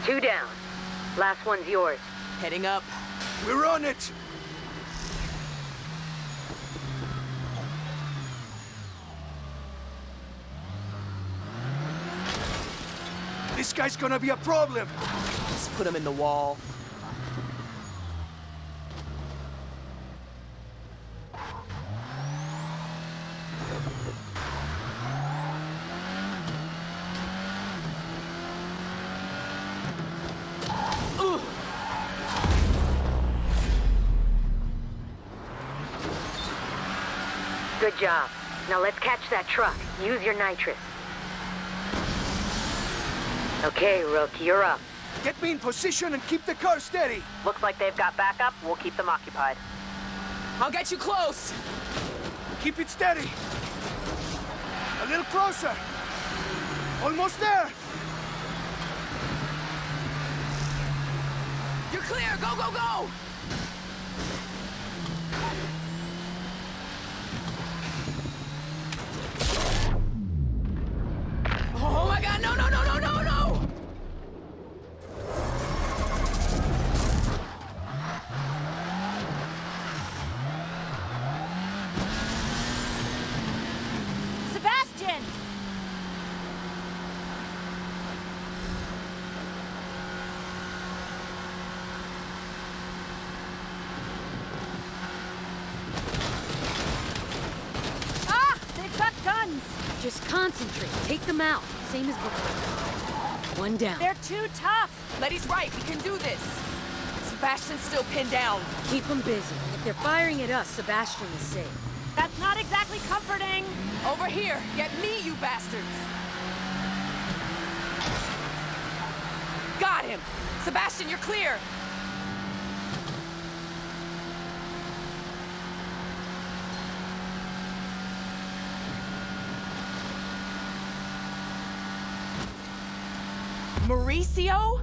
Two down. Last one's yours. Heading up. We're on it! This guy's gonna be a problem! Let's put him in the wall. Good job. Now let's catch that truck. Use your nitrous. Okay, Rook, you're up. Get me in position and keep the car steady. Looks like they've got backup. We'll keep them occupied. I'll get you close. Keep it steady. A little closer. Almost there. You're clear. Go, go, go. Oh my God, no, no, no, no, no, no! Sebastian! Ah! They've got guns! Just concentrate. Take them out. Same as before. One down. They're too tough! Letty's right, we can do this. Sebastian's still pinned down. Keep them busy. If they're firing at us, Sebastian is safe. That's not exactly comforting! Over here, get me, you bastards! Got him! Sebastian, you're clear! Mauricio?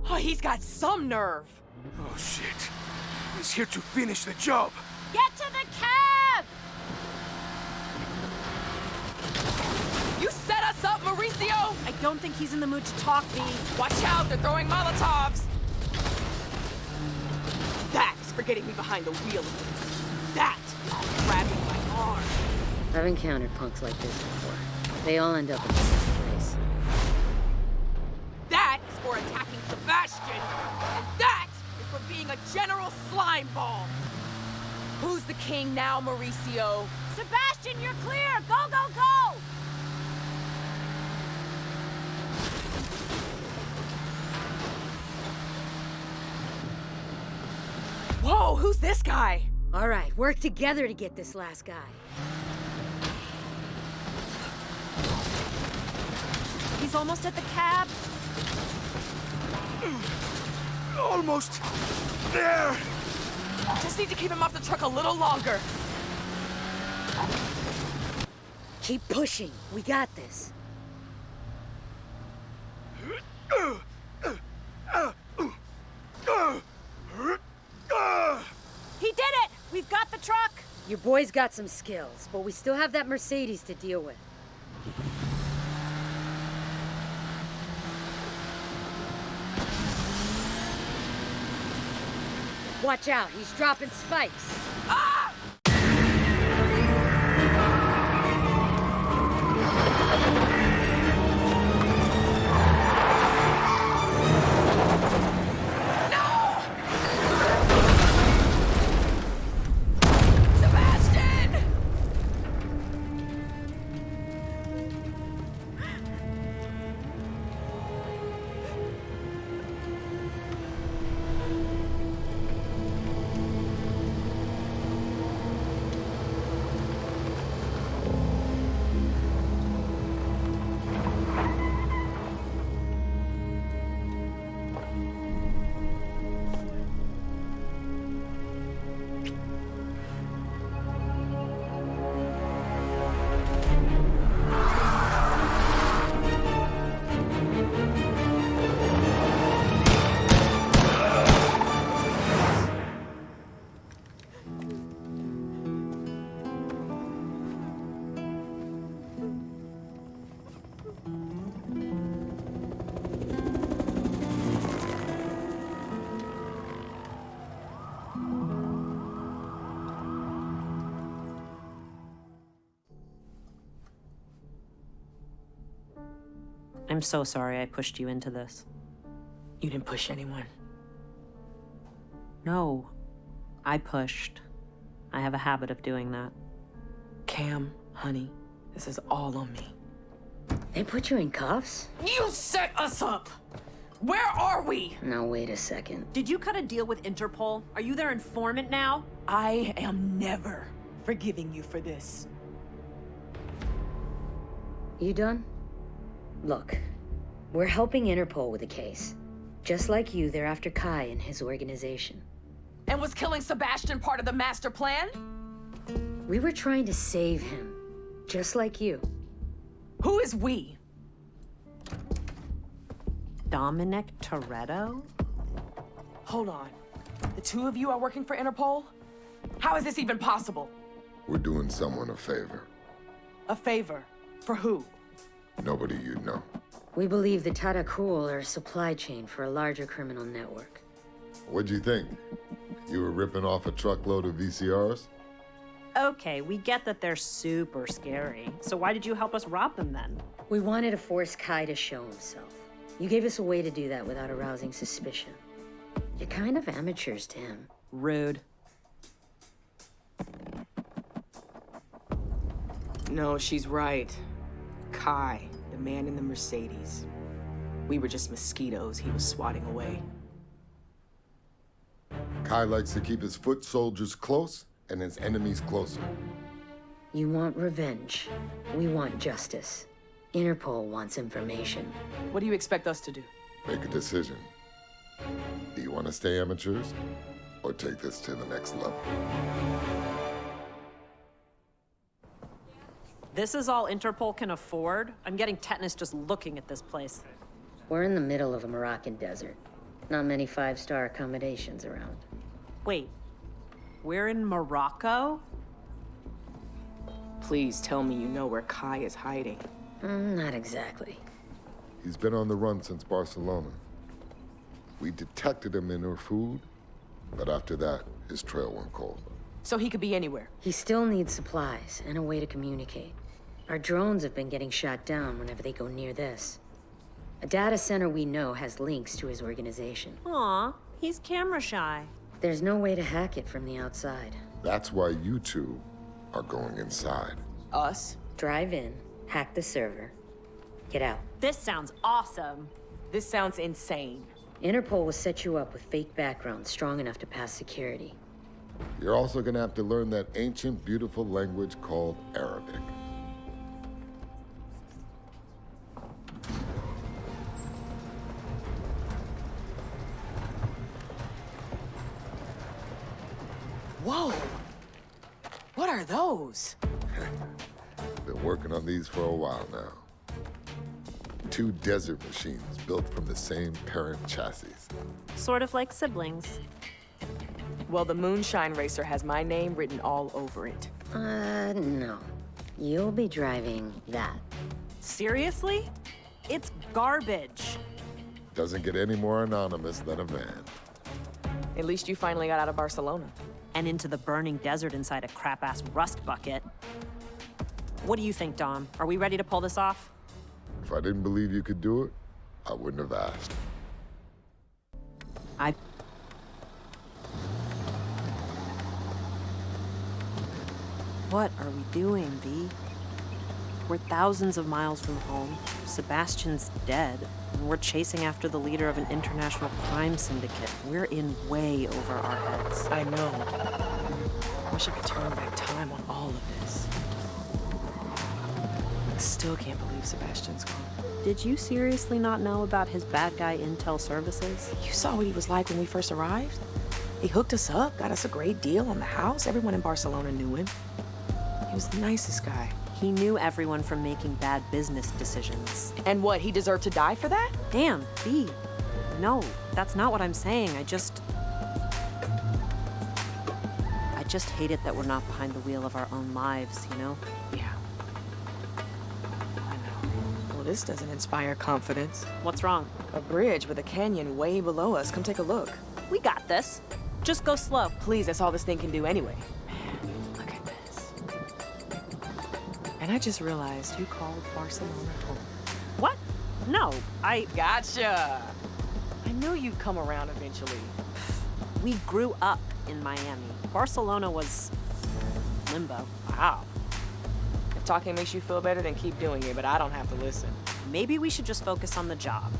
Oh, he's got some nerve. Oh, shit. He's here to finish the job. Get to the cab! You set us up, Mauricio! I don't think he's in the mood to talk, V. Watch out, they're throwing Molotovs! That is for getting me behind the wheel of it. That is grabbing my arm. I've encountered punks like this before. They all end up in the same place. That is for attacking Sebastian! And that is for being a general slime ball! Who's the king now, Mauricio? Sebastian, you're clear! Go, go, go! Whoa, who's this guy? All right, work together to get this last guy. He's almost at the cab. Almost there. Just need to keep him off the truck a little longer. Keep pushing. We got this. He did it! We've got the truck! Your boy's got some skills, but we still have that Mercedes to deal with. Watch out, he's dropping spikes. Ah! I'm so sorry I pushed you into this. You didn't push anyone. No, I pushed. I have a habit of doing that. Cam, honey, this is all on me. They put you in cuffs? You set us up! Where are we? Now, wait a second. Did you cut a deal with Interpol? Are you their informant now? I am never forgiving you for this. You done? Look, we're helping Interpol with the case. Just like you, they're after Kai and his organization. And was killing Sebastian part of the master plan? We were trying to save him, just like you. Who is we? Dominic Toretto? Hold on. The two of you are working for Interpol? How is this even possible? We're doing someone a favor. A favor? For who? Nobody you know. We believe the Tarakul are a supply chain for a larger criminal network. What'd you think? You were ripping off a truckload of VCRs? Okay, we get that they're super scary. So why did you help us rob them then? We wanted to force Kai to show himself. You gave us a way to do that without arousing suspicion. You're kind of amateurs to him. Rude. No, she's right. Kai, the man in the Mercedes. We were just mosquitoes he was swatting away. Kai likes to keep his foot soldiers close and his enemies closer. You want revenge. We want justice. Interpol wants information. What do you expect us to do? Make a decision. Do you want to stay amateurs or take this to the next level? This is all Interpol can afford? I'm getting tetanus just looking at this place. We're in the middle of a Moroccan desert. Not many five-star accommodations around. Wait, we're in Morocco? Please tell me you know where Kai is hiding. Not exactly. He's been on the run since Barcelona. We detected him in Urfood, but after that, his trail went cold. So he could be anywhere? He still needs supplies and a way to communicate. Our drones have been getting shot down whenever they go near this. A data center we know has links to his organization. Aw, he's camera shy. There's no way to hack it from the outside. That's why you two are going inside. Us? Drive in, hack the server, get out. This sounds awesome. This sounds insane. Interpol will set you up with fake backgrounds strong enough to pass security. You're also gonna have to learn that ancient, beautiful language called Arabic. Whoa! What are those? Been working on these for a while now. 2 desert machines built from the same parent chassis. Sort of like siblings. Well, the Moonshine Racer has my name written all over it. No. You'll be driving that. Seriously? It's garbage. Doesn't get any more anonymous than a van. At least you finally got out of Barcelona. And into the burning desert inside a crap-ass rust bucket. What do you think, Dom? Are we ready to pull this off? If I didn't believe you could do it, I wouldn't have asked. What are we doing, V? We're thousands of miles from home. Sebastian's dead, and we're chasing after the leader of an international crime syndicate. We're in way over our heads. I know. Wish I could turn back time on all of this. I still can't believe Sebastian's gone. Did you seriously not know about his bad guy intel services? You saw what he was like when we first arrived? He hooked us up, got us a great deal on the house. Everyone in Barcelona knew him. He was the nicest guy. He knew everyone from making bad business decisions. And what, he deserved to die for that? Damn, V. No, that's not what I'm saying. I just hate it that we're not behind the wheel of our own lives, you know? Yeah. I know. Well, this doesn't inspire confidence. What's wrong? A bridge with a canyon way below us. Come take a look. We got this. Just go slow. Please, that's all this thing can do anyway. Man, look at this. And I just realized you called Barcelona home. What? No, I... Gotcha! I knew you'd come around eventually. We grew up in Miami. Barcelona was limbo. Wow. If talking makes you feel better, then keep doing it, but I don't have to listen. Maybe we should just focus on the job.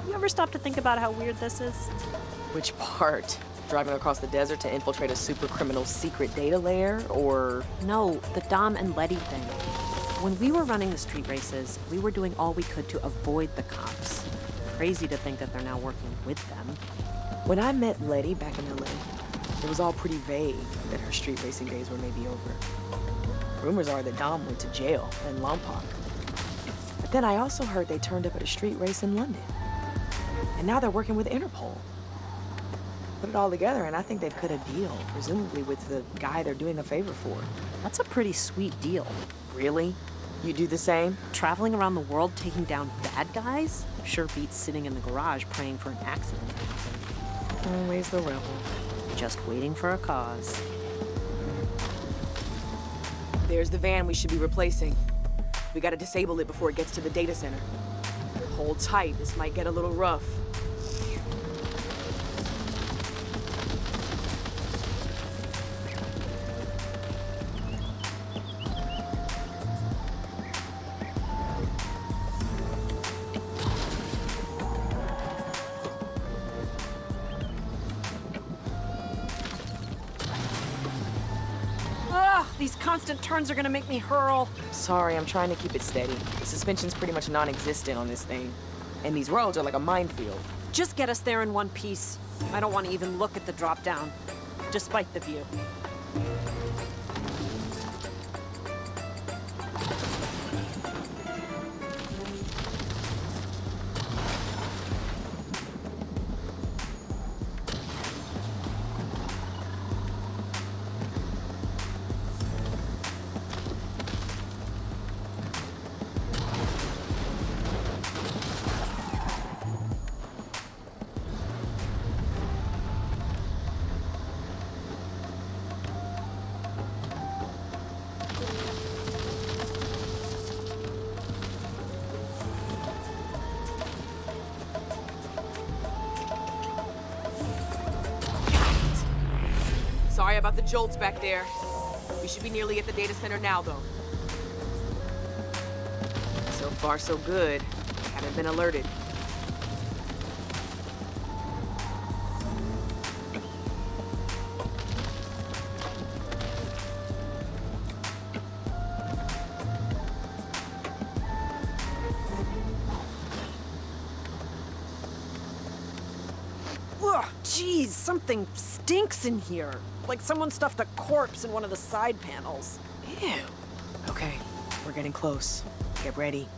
You ever stop to think about how weird this is? Which part? Driving across the desert to infiltrate a super criminal's secret data lair, or...? No, the Dom and Letty thing. When we were running the street races, we were doing all we could to avoid the cops. Crazy to think that they're now working with them. When I met Letty back in LA, it was all pretty vague that her street racing days were maybe over. Rumors are that Dom went to jail in Lompoc. But then I also heard they turned up at a street race in London. And now they're working with Interpol. Put it all together, and I think they've cut a deal, presumably with the guy they're doing a favor for. That's a pretty sweet deal. Really? You do the same? Traveling around the world taking down bad guys? Sure beats sitting in the garage praying for an accident to happen. Always the rebel. Just waiting for a cause. There's the van we should be replacing. We gotta disable it before it gets to the data center. Hold tight, this might get a little rough. These constant turns are gonna make me hurl. Sorry, I'm trying to keep it steady. The suspension's pretty much non-existent on this thing. And these roads are like a minefield. Just get us there in one piece. I don't want to even look at the drop-down, despite the view. Sorry about the jolts back there. We should be nearly at the data center now, though. So far, so good. Haven't been alerted. Ugh, geez, something stinks in here. Like someone stuffed a corpse in one of the side panels. Ew. Okay, we're getting close. Get ready.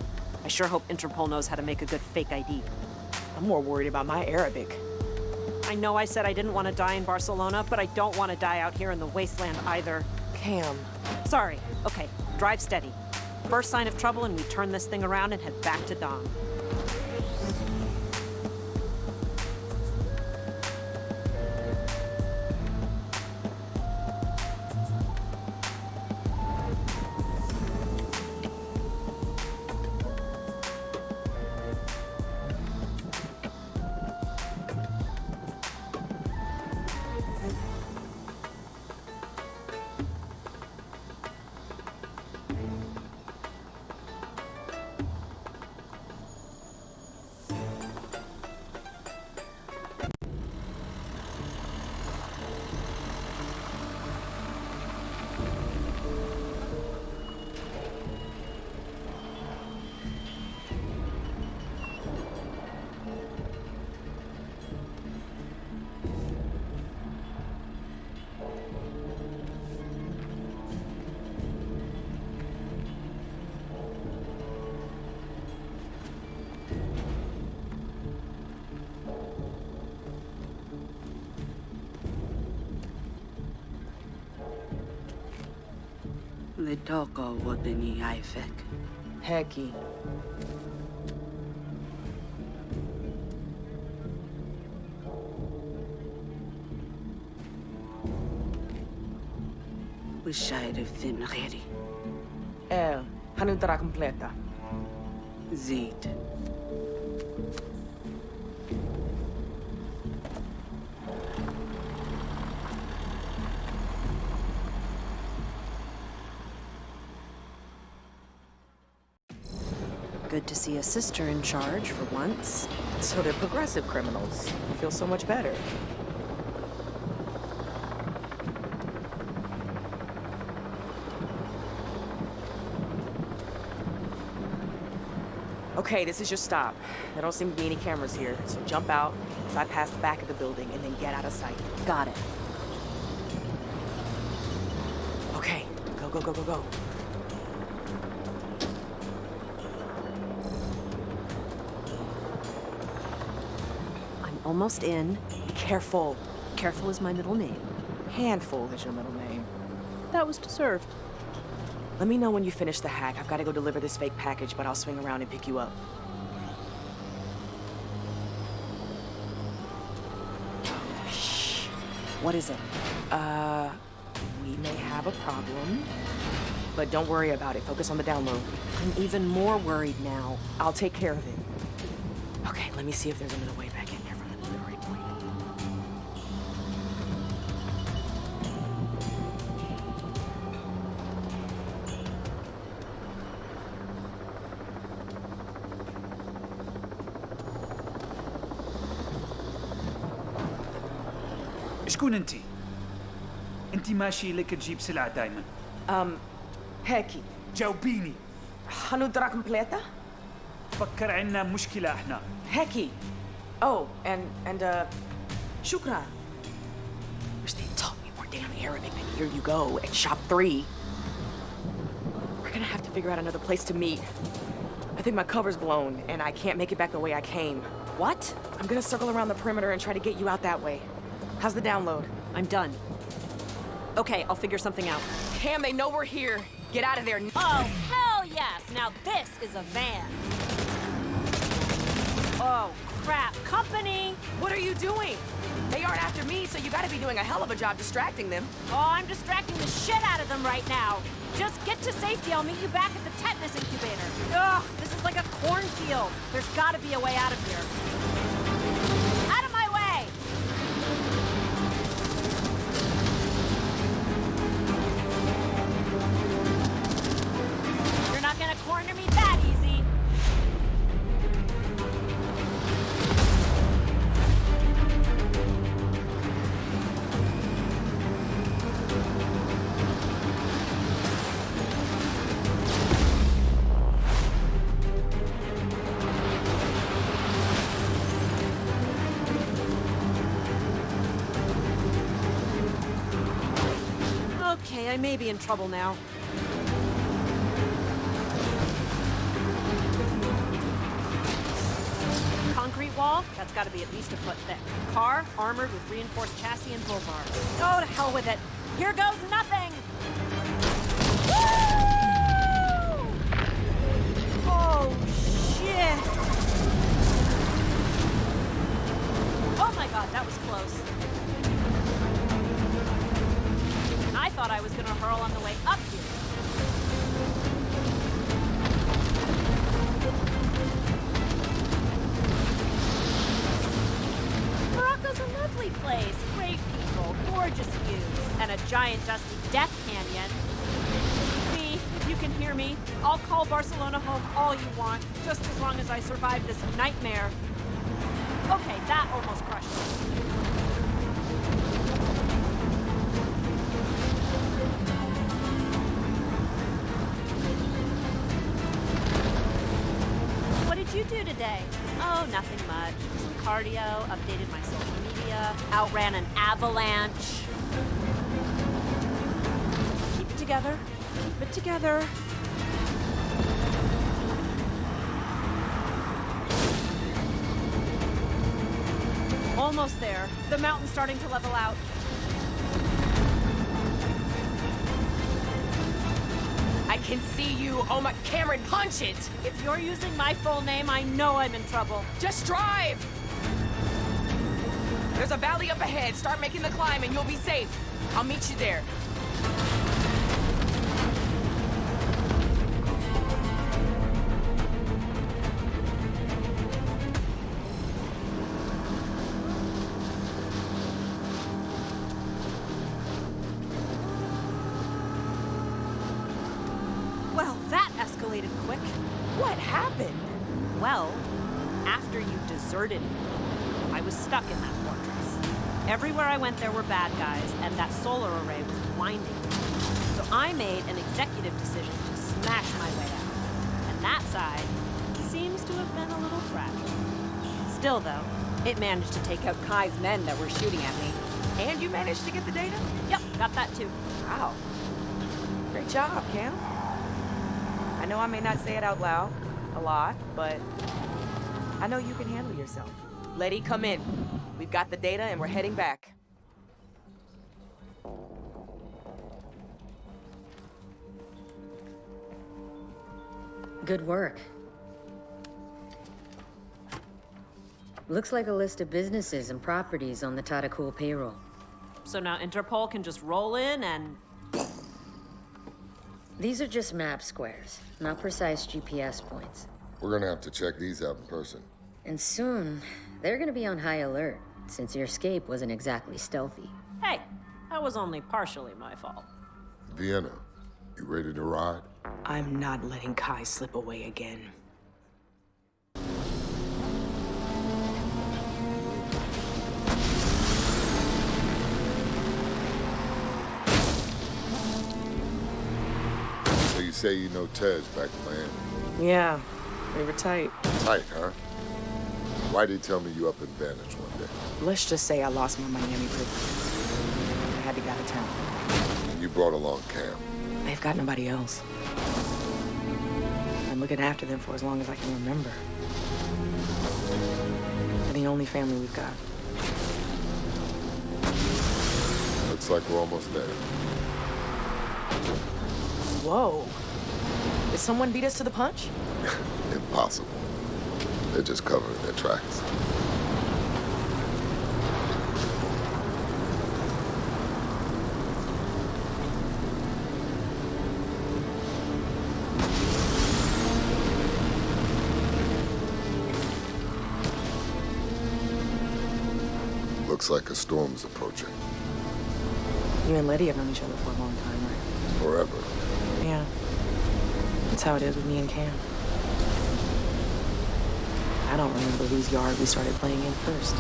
I sure hope Interpol knows how to make a good fake ID. I'm more worried about my Arabic. I know I said I didn't want to die in Barcelona, but I don't want to die out here in the wasteland either. Cam. Sorry. Okay, drive steady. First sign of trouble and we turn this thing around and head back to Dom. Litoko wodeni Ifek. Hecky. Wishayre thin reri. Hanutra completa. Zid. Good to see a sister in charge for once. So they're progressive criminals. I feel so much better. Okay, this is your stop. There don't seem to be any cameras here, so jump out, slide past the back of the building, and then get out of sight. Got it. Okay, go, go, go, go, go. I'm almost in. Be careful. Careful is my middle name. Handful is your middle name. That was deserved. Let me know when you finish the hack. I've got to go deliver this fake package, but I'll swing around and pick you up. Shh. What is it? We may have a problem, but don't worry about it. Focus on the download. I'm even more worried now. I'll take care of it. Okay, let me see if there's another way back in here from the delivery point. شكون انتي؟ انتي ماشي لك تجيب سلعة دايما. هاكي. جاوبيني. هنودرا كومبليتا؟ فكر عنا مشكلة احنا. هاكي. Oh, and شكرا. Wish they taught me more damn Arabic than here you go at shop 3. We're gonna have to figure out another place to meet. I think my cover's blown, and I can't make it back the way I came. What? I'm gonna circle around the perimeter and try to get you out that way. How's the download? I'm done. Okay, I'll figure something out. Cam, they know we're here. Get out of there. Oh, hell yes! Now this is a van. Oh, crap. Company! What are you doing? They aren't after me, so you gotta be doing a hell of a job distracting them. Oh, I'm distracting the shit out of them right now. Just get to safety. I'll meet you back at the tetanus incubator. Ugh, this is like a cornfield. There's gotta be a way out of here. Out of my way! You're not gonna corner me that easy. Okay, I may be in trouble now. Concrete wall? That's got to be at least a foot thick. Car, armored with reinforced chassis and bull bars. Oh, to hell with it. Here goes nothing! Woo! Oh, shit! Oh my god, that was close. I thought I was gonna hurl on the way up here. Morocco's a lovely place. Great people, gorgeous views, and a giant dusty death canyon. Me, if you can hear me, I'll call Barcelona home all you want, just as long as I survive this nightmare. Okay, that almost crushed me. What did you do today? Oh, nothing much. Some cardio, updated my social media, outran an avalanche. Keep it together. Keep it together. Almost there. The mountain's starting to level out. I can see you. Oh my, Cameron, punch it! If you're using my full name, I know I'm in trouble. Just drive! There's a valley up ahead. Start making the climb and you'll be safe. I'll meet you there. Well, that escalated quick. What happened? Well, after you deserve deserted me. I was stuck in that fortress. Everywhere I went, there were bad guys, and that solar array was blinding me. So I made an executive decision to smash my way out. And that side seems to have been a little fragile. Still, though, it managed to take out Kai's men that were shooting at me. And you managed to get the data? Yep, got that too. Wow. Great job, Cam. I know I may not say it out loud a lot, but I know you can handle yourself. Letty, come in. We've got the data and we're heading back. Good work. Looks like a list of businesses and properties on the Tadakul payroll. So now Interpol can just roll in and... These are just map squares, not precise GPS points. We're gonna have to check these out in person. And soon, they're gonna be on high alert, since your escape wasn't exactly stealthy. Hey, that was only partially my fault. Vienna, you ready to ride? I'm not letting Kai slip away again. So you say you know Tej back in Miami? Yeah, we were tight. Tight, huh? Why did he tell me you up in Vantage one day? Let's just say I lost my Miami privilege. I had to get out of town. And you brought along Cam. They've got nobody else. Been looking after them for as long as I can remember. They're the only family we've got. Looks like we're almost there. Whoa. Did someone beat us to the punch? Impossible. They're just covering their tracks. Looks like a storm's approaching. You and Letty have known each other for a long time, right? Forever. Yeah. That's how it is with me and Cam. I don't remember whose yard we started playing in first.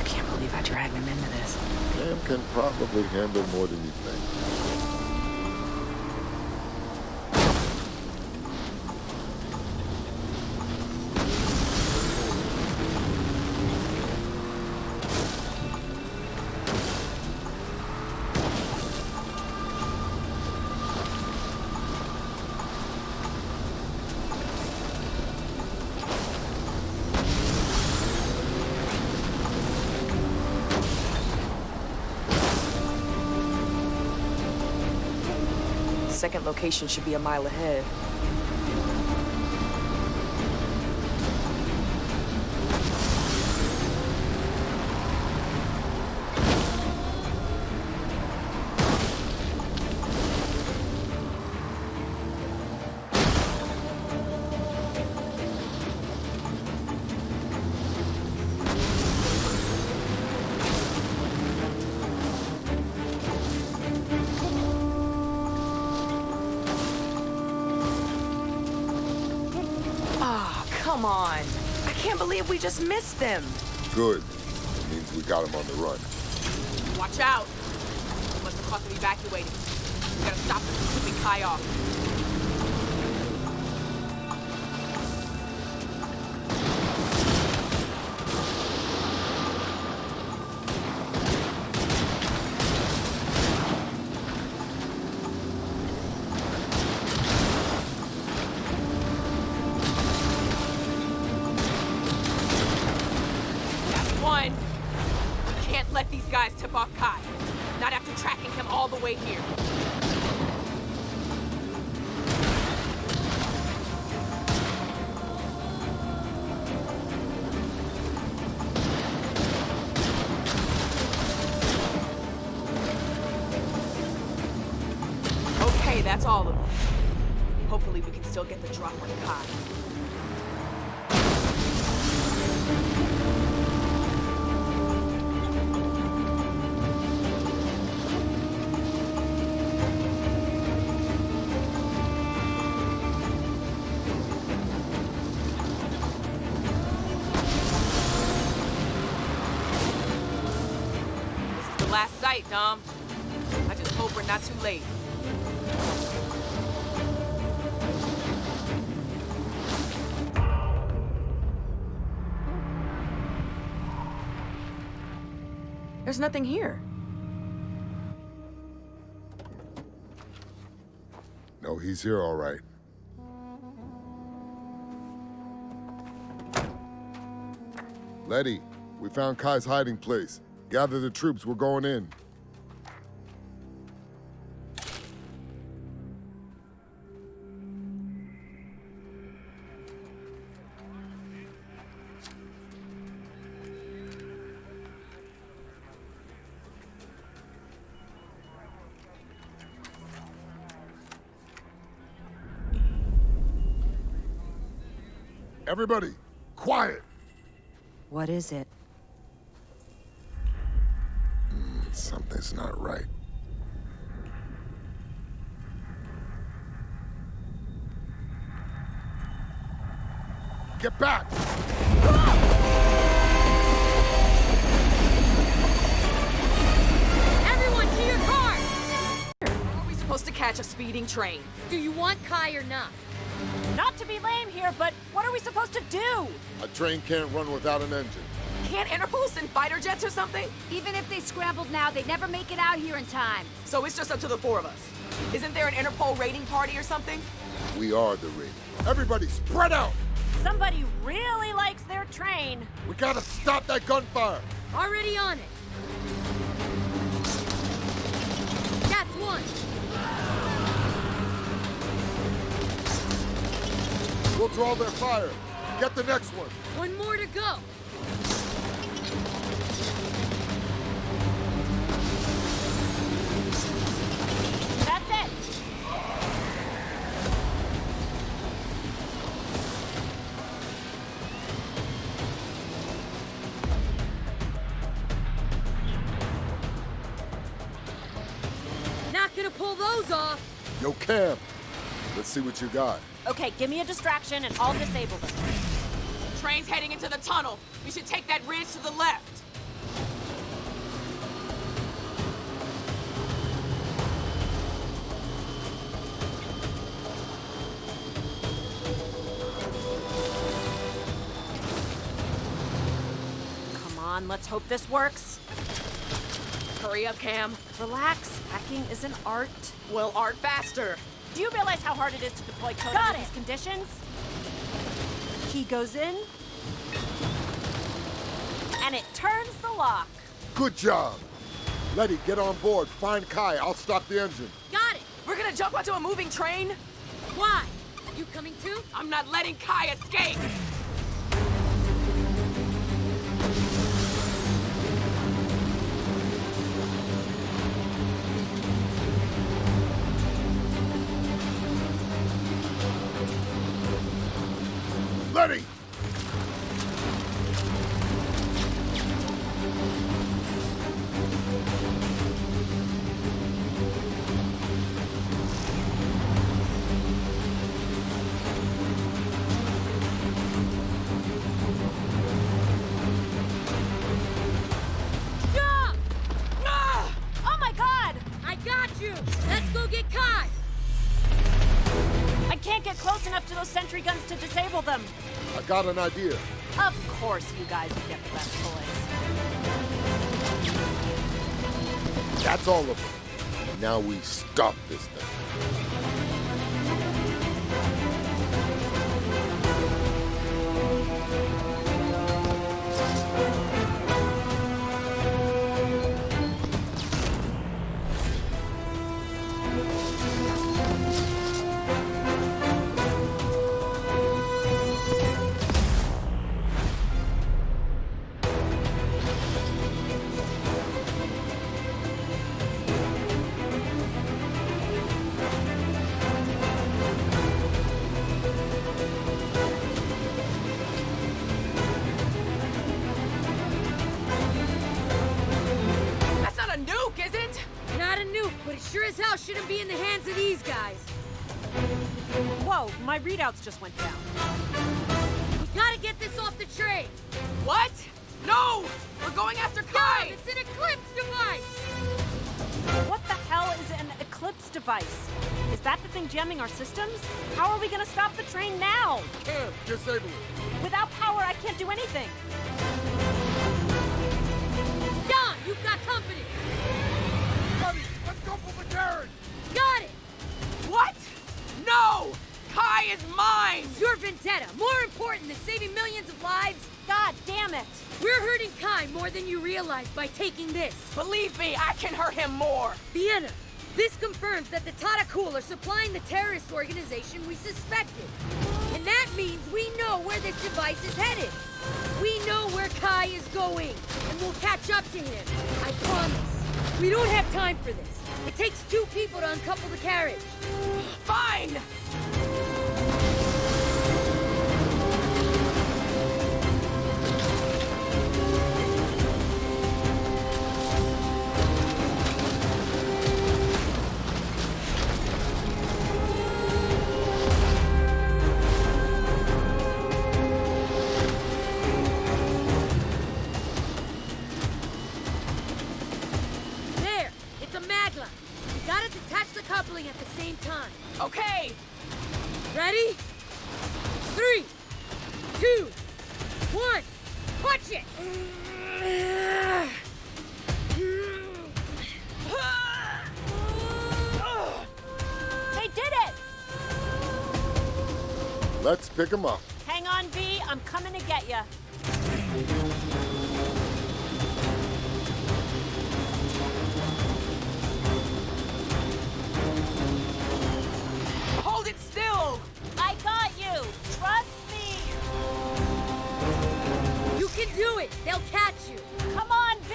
I can't believe I dragged him into this. Cam can probably handle more than you think. Second location should be a mile ahead. Come on. I can't believe we just missed them. Good. It means we got him on the run. Watch out. What's the cost of evacuating? We gotta stop them from tipping Kai off. Let these guys tip off Kai. Not after tracking him all the way here. Okay, that's all of them. Hopefully we can still get the drop on Kai. sight, Dom. I just hope we're not too late. There's nothing here. No, he's here all right. Letty, we found Kai's hiding place. Gather the troops, we're going in. Everybody, quiet! What is it? Something's not right. Get back! Everyone to your cars! How are we supposed to catch a speeding train? Do you want Kai or not? Not to be lame here, but what are we supposed to do? A train can't run without an engine. Can't Interpol send fighter jets or something? Even if they scrambled now, they'd never make it out here in time. So it's just up to the four of us. Isn't there an Interpol raiding party or something? We are the raid. Everybody spread out! Somebody really likes their train. We gotta stop that gunfire! Already on it. That's one. We'll draw their fire. Get the next one. One more to go. That's it. Not gonna pull those off. Yo, Cam. Let's see what you got. Okay, give me a distraction and I'll disable them. Train's heading into the tunnel. We should take that ridge to the left. Come on, let's hope this works. Hurry up, Cam. Relax, hacking is an art. Well, art faster. Do you realize how hard it is to deploy code under these conditions? Key goes in, and it turns the lock. Good job. Letty, get on board. Find Kai. I'll stop the engine. Got it. We're gonna jump onto a moving train? Why? You coming too? I'm not letting Kai escape! Letty! Jump! Ah! Oh my god! I got you. Let's go get Kai. I can't get close enough to those sentry guns to disable them. I got an idea. Of course you guys would get the best toys. That's all of them. Now we stop this thing. That's not a nuke, is it? Not a nuke, but it sure as hell shouldn't be in the hands of these guys. Whoa, my readouts just went down. We gotta get this off the train. What? No! We're going after Kai! It's an eclipse device! What the hell is an eclipse device? Is that the thing jamming our systems? How are we gonna stop the train now? Can't disable it. Without power, I can't do anything. Don, you've got company! Buddy, let's go for the carriage! Got it! What? No! Kai is mine! It's your vendetta, more important than saving millions of lives. God damn it! We're hurting Kai more than you realize by taking this. Believe me, I can hurt him more! Vienna, this confirms that the Tarakul are supplying the terrorist organization we suspected. And that means we know where this device is headed. We know where Kai is going, and we'll catch up to him. I promise. We don't have time for this. It takes 2 people to uncouple the carriage. Fine! There! It's a magla. We gotta detach the coupling at the same time. Okay! Ready? 3, 2, 1, punch it! They did it! Let's pick him up. Hang on, V. I'm coming to get ya. Hold it still! I got you! Trust me! You can do it! They'll catch you! Come on, V!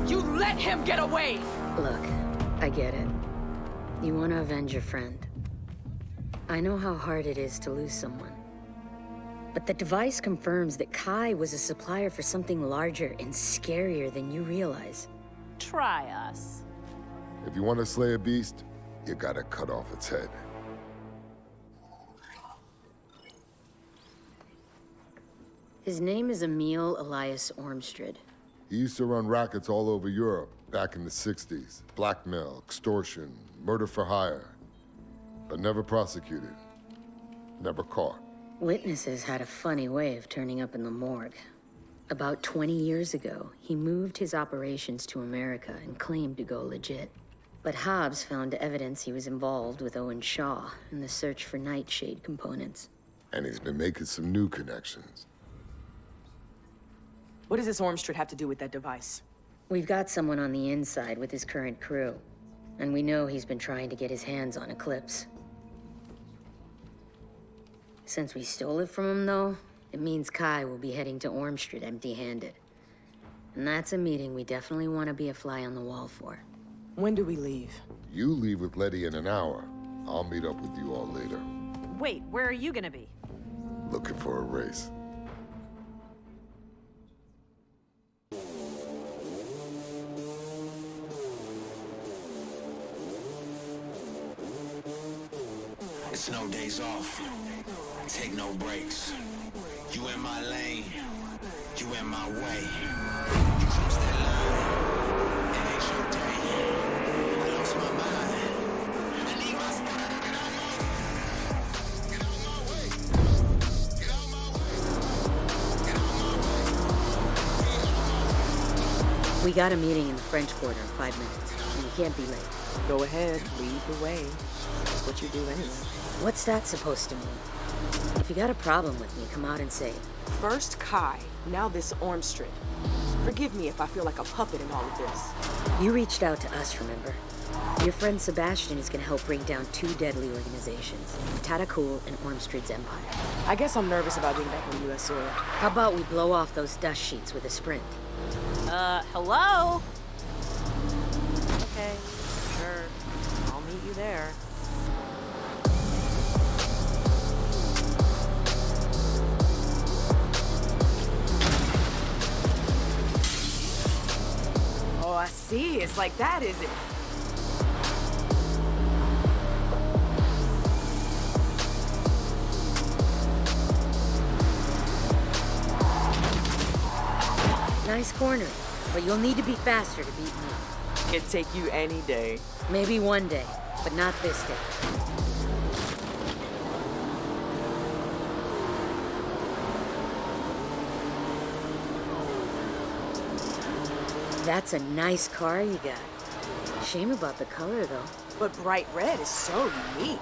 You let him get away! Look, I get it. You want to avenge your friend. I know how hard it is to lose someone. But the device confirms that Kai was a supplier for something larger and scarier than you realize. Try us. If you want to slay a beast, you gotta cut off its head. His name is Emil Elias Ormstrad. He used to run rackets all over Europe back in the 60s. Blackmail, extortion, murder for hire. But never prosecuted. Never caught. Witnesses had a funny way of turning up in the morgue. About 20 years ago, he moved his operations to America and claimed to go legit. But Hobbs found evidence he was involved with Owen Shaw in the search for Nightshade components. And he's been making some new connections. What does this Ormstrad have to do with that device? We've got someone on the inside with his current crew. And we know he's been trying to get his hands on Eclipse. Since we stole it from him, though, it means Kai will be heading to Ormstrad empty-handed. And that's a meeting we definitely want to be a fly on the wall for. When do we leave? You leave with Letty in an hour. I'll meet up with you all later. Wait, where are you gonna be? Looking for a race. It's no days off. Take no breaks. You in my lane. You in my way. You cross that line. It ain't your day. I lost my mind. I need my spot. Get out my way. Get out my way. Get out my way. We got a meeting in the French Quarter in 5 minutes. And you can't be late. Go ahead, lead the way. That's what you do anyway. What's that supposed to mean? If you got a problem with me, come out and say it. First Kai, now this Ormstrad. Forgive me if I feel like a puppet in all of this. You reached out to us, remember? Your friend Sebastian is going to help bring down 2 deadly organizations, Tarakul and Ormstrad's empire. I guess I'm nervous about being back on U.S. soil. How about we blow off those dust sheets with a sprint? Hello? Okay, sure. I'll meet you there. Oh, I see. serious like that, is it? Nice corner, but you'll need to be faster to beat me. It'd take you any day. Maybe one day, but not this day. That's a nice car you got. Shame about the color, though. But bright red is so unique.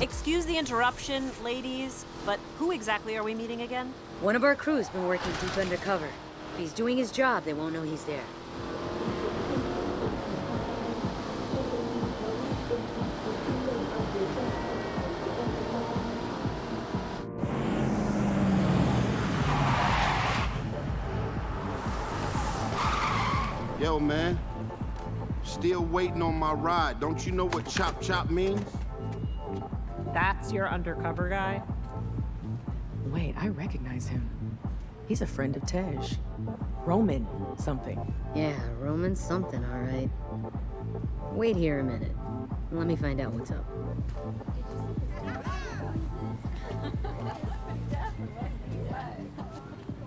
Excuse the interruption, ladies, but who exactly are we meeting again? One of our crew's been working deep undercover. If he's doing his job, they won't know he's there. Yo, man. Still waiting on my ride. Don't you know what chop chop means? That's your undercover guy? Wait, I recognize him. He's a friend of Tej. Roman something. Yeah, Roman something, all right. Wait here a minute. Let me find out what's up.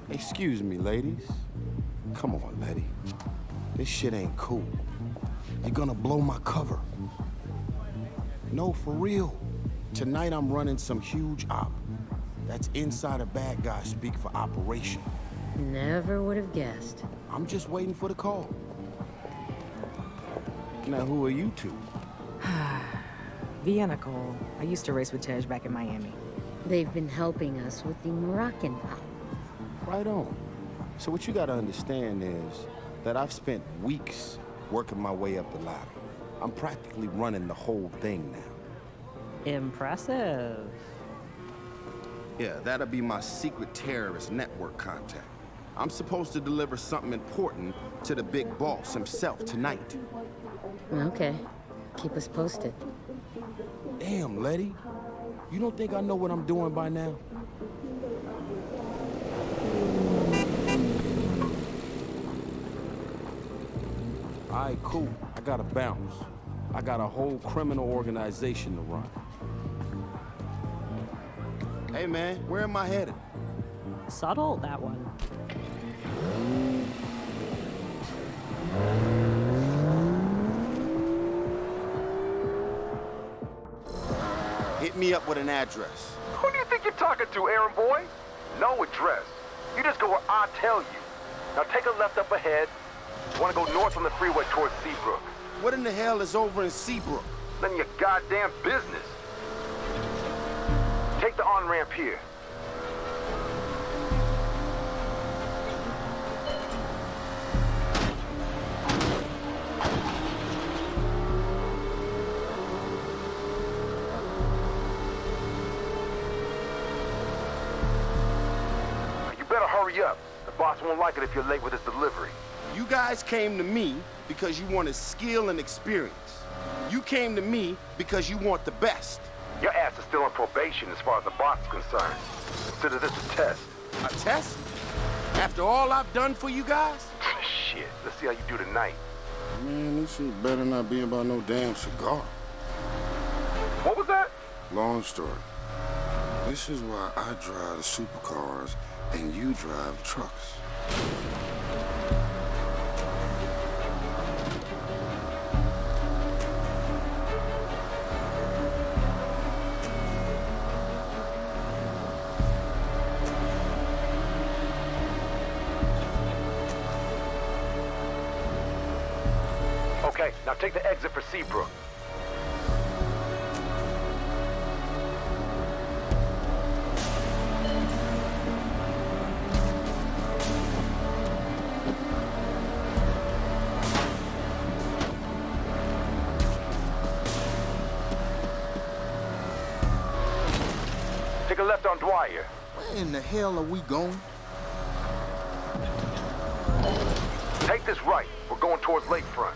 Excuse me, ladies. Come on, Letty. This shit ain't cool. You're gonna blow my cover. No, for real. Tonight I'm running some huge op. That's insider bad guys speak for operation. Never would have guessed. I'm just waiting for the call. Now, who are you two? Via Nicole. I used to race with Tej back in Miami. They've been helping us with the Moroccan pop. Right on. So what you gotta understand is that I've spent weeks working my way up the ladder. I'm practically running the whole thing now. Impressive. Yeah, that'll be my secret terrorist network contact. I'm supposed to deliver something important to the big boss himself tonight. Okay. Keep us posted. Damn, Letty. You don't think I know what I'm doing by now? All right, cool. I gotta bounce. I got a whole criminal organization to run. Hey, man, where am I headed? Subtle, that one. Hit me up with an address. Who do you think you're talking to, Aaron boy? No address. You just go where I tell you. Now take a left up ahead. You want to go north on the freeway towards Seabrook. What in the hell is over in Seabrook? None of your goddamn business. Take the on-ramp here. You better hurry up. The boss won't like it if you're late with his delivery. You guys came to me because you wanted skill and experience. You came to me because you want the best. Your ass is still on probation as far as the boss is concerned. Consider this a test. A test? After all I've done for you guys? Shit, let's see how you do tonight. Man, this shit better not be about no damn cigar. What was that? Long story. This is why I drive the supercars and you drive the trucks. Okay, now take the exit for Seabrook. Take a left on Dwyer. Where in the hell are we going? Take this right. We're going towards Lakefront.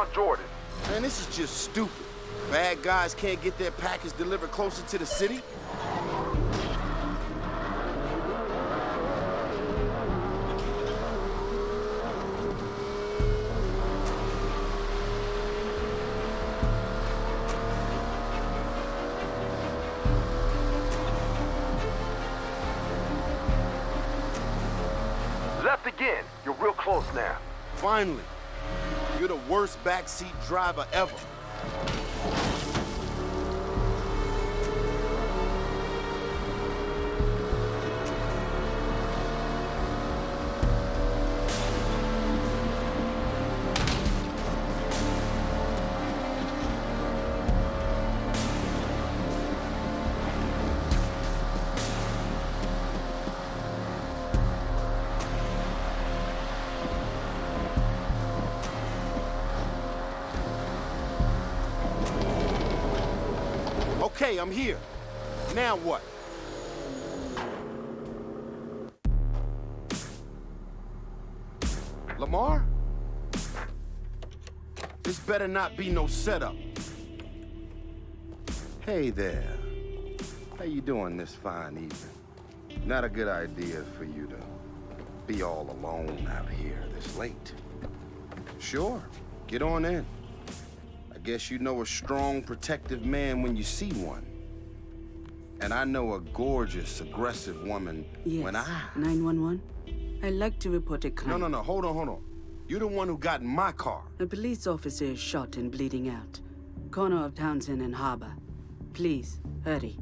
on Jordan. Man, this is just stupid. Bad guys can't get their package delivered closer to the city? Left again. You're real close now. Finally. You're the worst backseat driver ever. Okay, I'm here. Now what? Lamar? This better not be no setup. Hey there. How you doing this fine evening? Not a good idea for you to be all alone out here this late. Sure, get on in. I guess you know a strong, protective man when you see one. And I know a gorgeous, aggressive woman when I... 911? I'd like to report a crime. No, hold on. You're the one who got in my car. A police officer is shot and bleeding out. Corner of Townsend and Harbor. Please, hurry.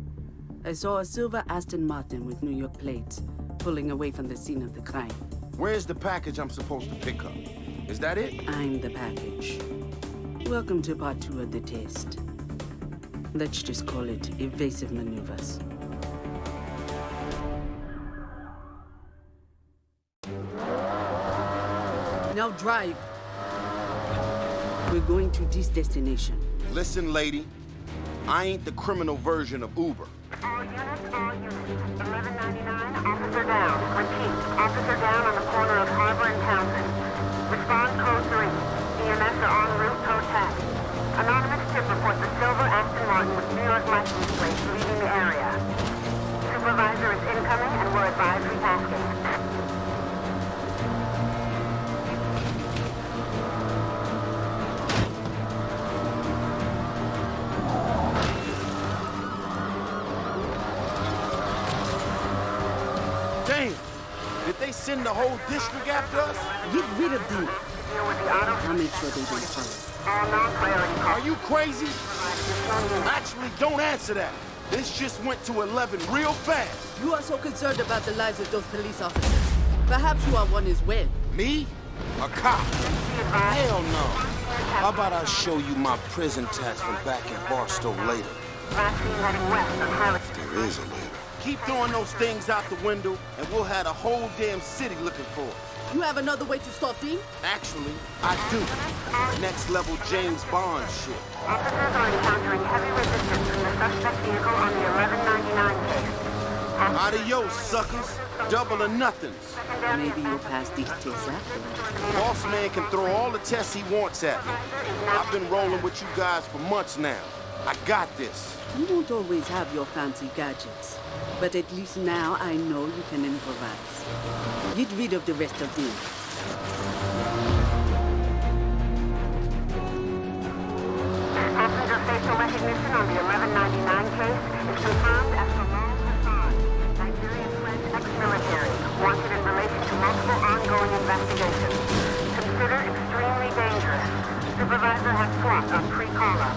I saw a silver Aston Martin with New York plates, pulling away from the scene of the crime. Where's the package I'm supposed to pick up? Is that it? I'm the package. Welcome to part 2 of the test. Let's just call it evasive maneuvers. Now drive. We're going to this destination. Listen, lady. I ain't the criminal version of Uber. All units. 1199, officer down. Repeat, officer down on the corner of Harbor and Townsend. Respond code 3. EMS are en route to attack. Anonymous tip reports a silver Aston Martin with New York license plate leaving the area. Supervisor is incoming and will advise retasking. Damn! Did they send the whole district after us? Get rid of them. I'll make sure they don't fall. Are you crazy? Actually, don't answer that. This just went to 11 real fast. You are so concerned about the lives of those police officers. Perhaps you are one as well. Me? A cop? Hell no. How about I show you my prison tats from back in Barstow later? If there is a later. Keep throwing those things out the window, and we'll have the whole damn city looking for it. You have another way to stop things? Actually, I do. Next level James Bond shit. Officers are encountering heavy resistance from the suspect vehicle on the 1199 case. Adios, suckers. Double or nothings. Maybe you'll pass these tests afterwards. Boss man can throw all the tests he wants at me. I've been rolling with you guys for months now. I got this. You won't always have your fancy gadgets. But at least now I know you can improvise. Get rid of the rest of them. Passenger facial recognition on the 1199 case is confirmed as Salman Hassan, Nigerian-French ex-military, wanted in relation to multiple ongoing investigations. Considered extremely dangerous. Supervisor has swapped on pre-call-up.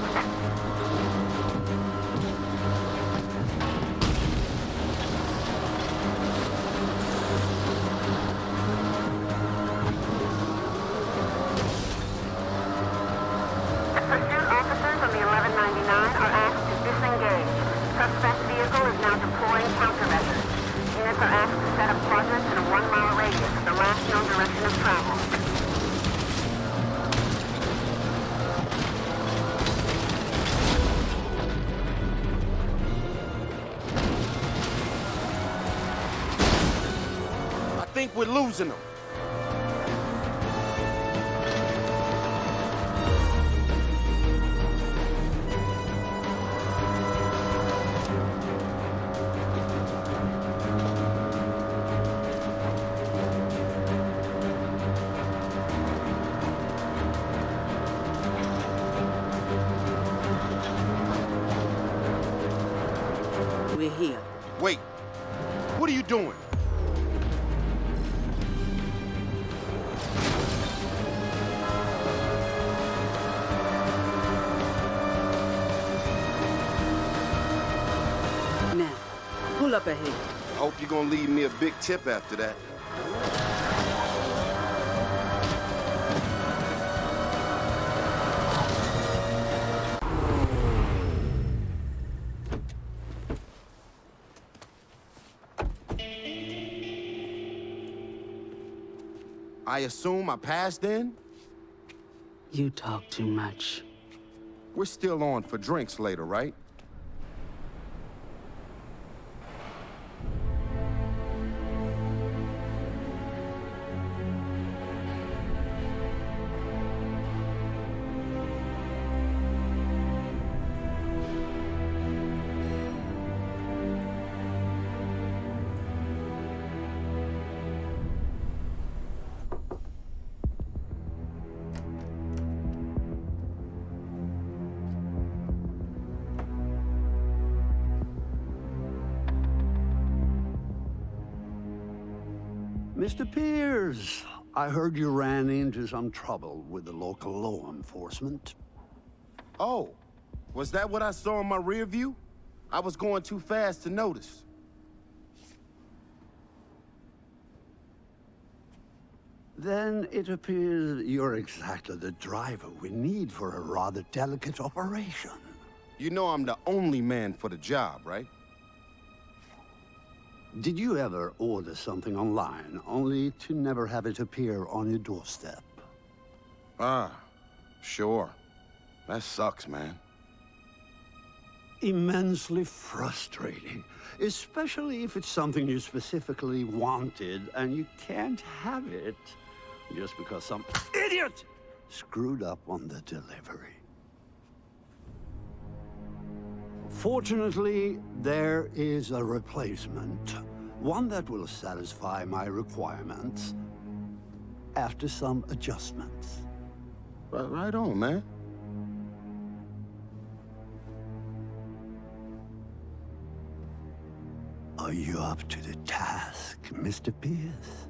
Suspect vehicle is now deploying countermeasures. Units are asked to set up quadrants in a 1-mile radius, the last known direction of travel. I think we're losing them. over here. Wait. What are you doing? Now, pull up ahead. I hope you're gonna leave me a big tip after that. I assume I passed in? You talk too much. We're still on for drinks later, right? Mr. Pierce, I heard you ran into some trouble with the local law enforcement. Oh, was that what I saw in my rear view? I was going too fast to notice. Then it appears you're exactly the driver we need for a rather delicate operation. You know I'm the only man for the job, right? Did you ever order something online, only to never have it appear on your doorstep? Ah, sure. That sucks, man. Immensely frustrating, especially if it's something you specifically wanted and you can't have it just because some idiot screwed up on the delivery. Fortunately, there is a replacement. One that will satisfy my requirements after some adjustments. Right on, man. Are you up to the task, Mr. Pierce?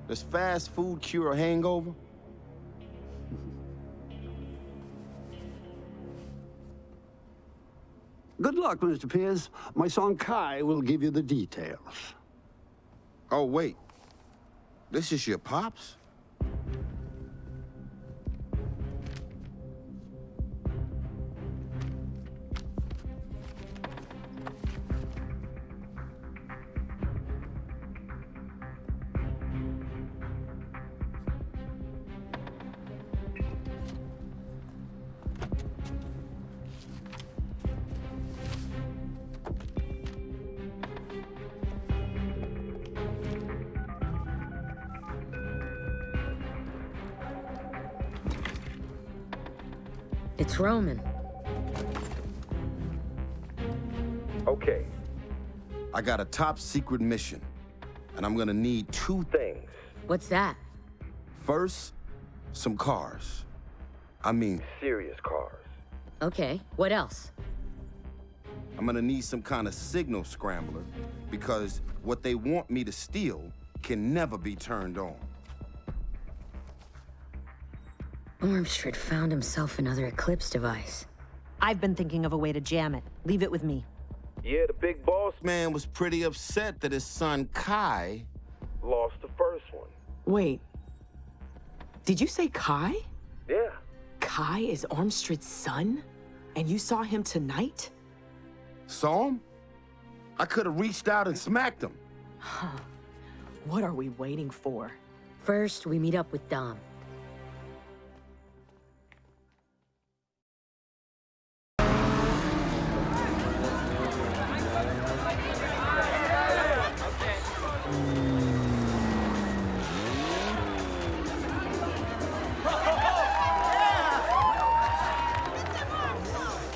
Does fast food cure a hangover? Good luck, Mr. Pierce. My son Kai will give you the details. Oh, wait. This is your pops? It's Roman. Okay. I got a top secret mission, and I'm gonna need two things. What's that? First, some cars. I mean, serious cars. Okay, what else? I'm gonna need some kind of signal scrambler, because what they want me to steal can never be turned on. Ormstrad found himself another Eclipse device. I've been thinking of a way to jam it. Leave it with me. Yeah, the big boss man was pretty upset that his son Kai lost the first one. Wait. Did you say Kai? Yeah. Kai is Ormstrad's son? And you saw him tonight? Saw him? I could have reached out and smacked him. Huh. What are we waiting for? First, we meet up with Dom.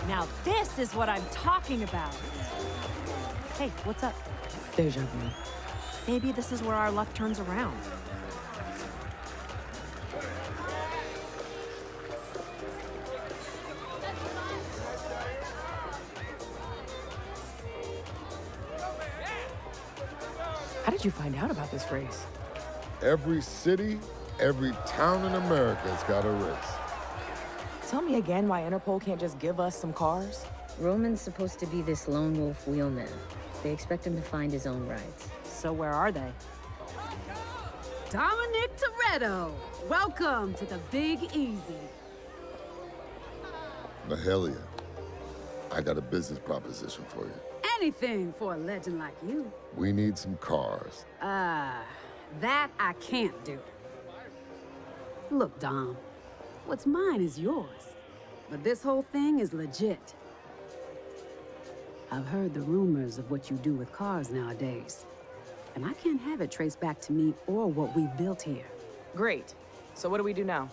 Now this is what I'm talking about. Hey, what's up? Deja vu. Maybe this is where our luck turns around. How did you find out about this race? Every city, every town in America's got a race. Tell me again why Interpol can't just give us some cars? Roman's supposed to be this lone wolf wheelman. They expect him to find his own rides. So where are they? Dominic Toretto, welcome to the Big Easy. Mahalia, I got a business proposition for you. Anything for a legend like you. We need some cars. That I can't do. Look, Dom, what's mine is yours. But this whole thing is legit. I've heard the rumors of what you do with cars nowadays. And I can't have it traced back to me or what we've built here. Great. So what do we do now?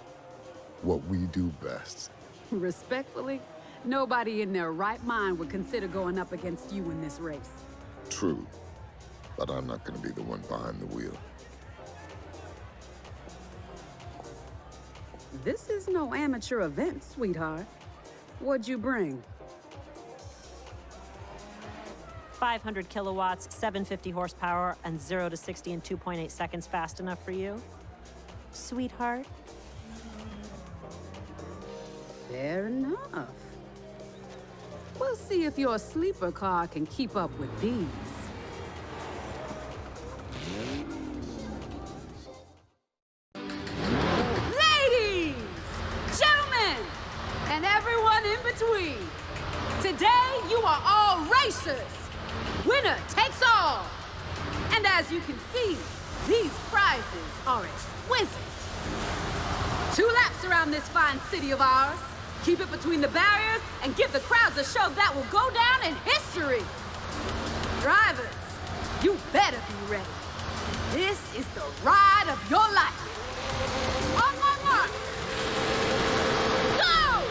What we do best. Respectfully, nobody in their right mind would consider going up against you in this race. True. But I'm not gonna be the one behind the wheel. This is no amateur event, sweetheart. What'd you bring? 500 kilowatts, 750 horsepower, and 0 to 60 in 2.8 seconds. Fast enough for you, sweetheart? Fair enough. We'll see if your sleeper car can keep up with these. Ladies, gentlemen, and everyone in between, today you are all racers. Winner takes all. And as you can see, these prizes are exquisite. 2 laps around this fine city of ours. Keep it between the barriers and give the crowds a show that will go down in history. Drivers, you better be ready. This is the ride of your life. On my mark. Go!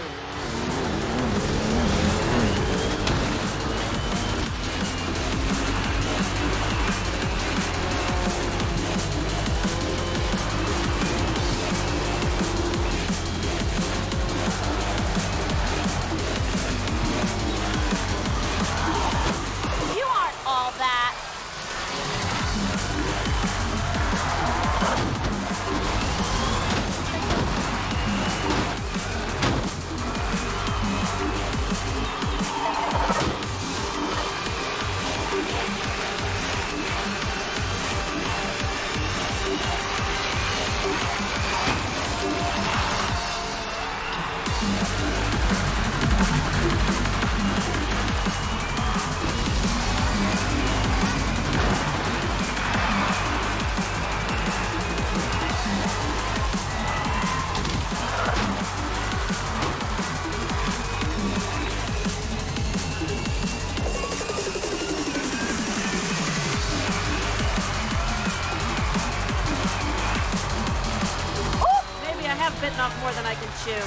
You aren't all that. Bitten off more than I can chew.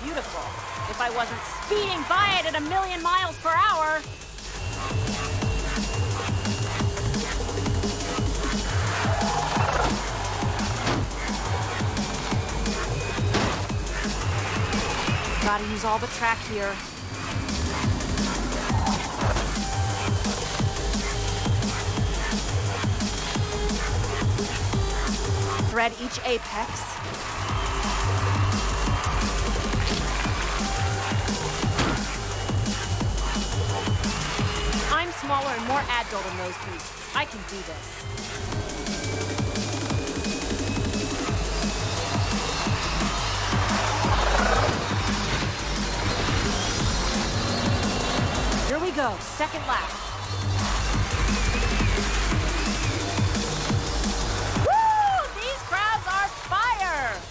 Beautiful. If I wasn't speeding by it at 1,000,000 miles per hour. Gotta use all the track here. Thread each apex. I'm smaller and more agile than those beasts. I can do this. Here we go, second lap. Woo! These crowds are fire!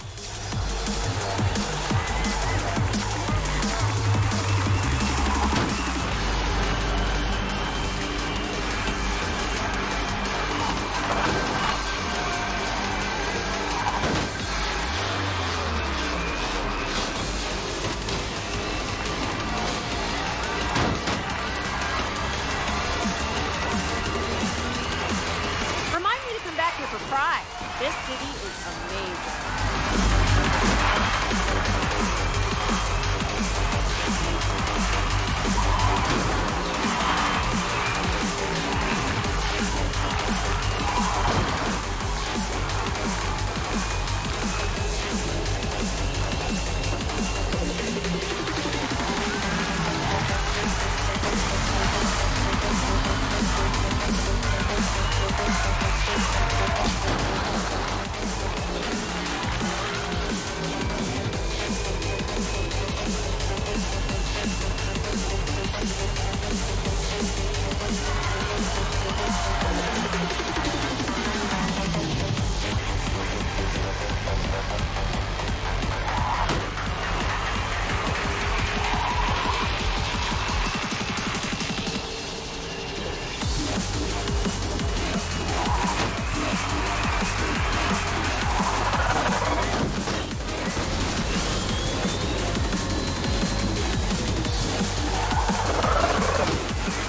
try. This city is amazing.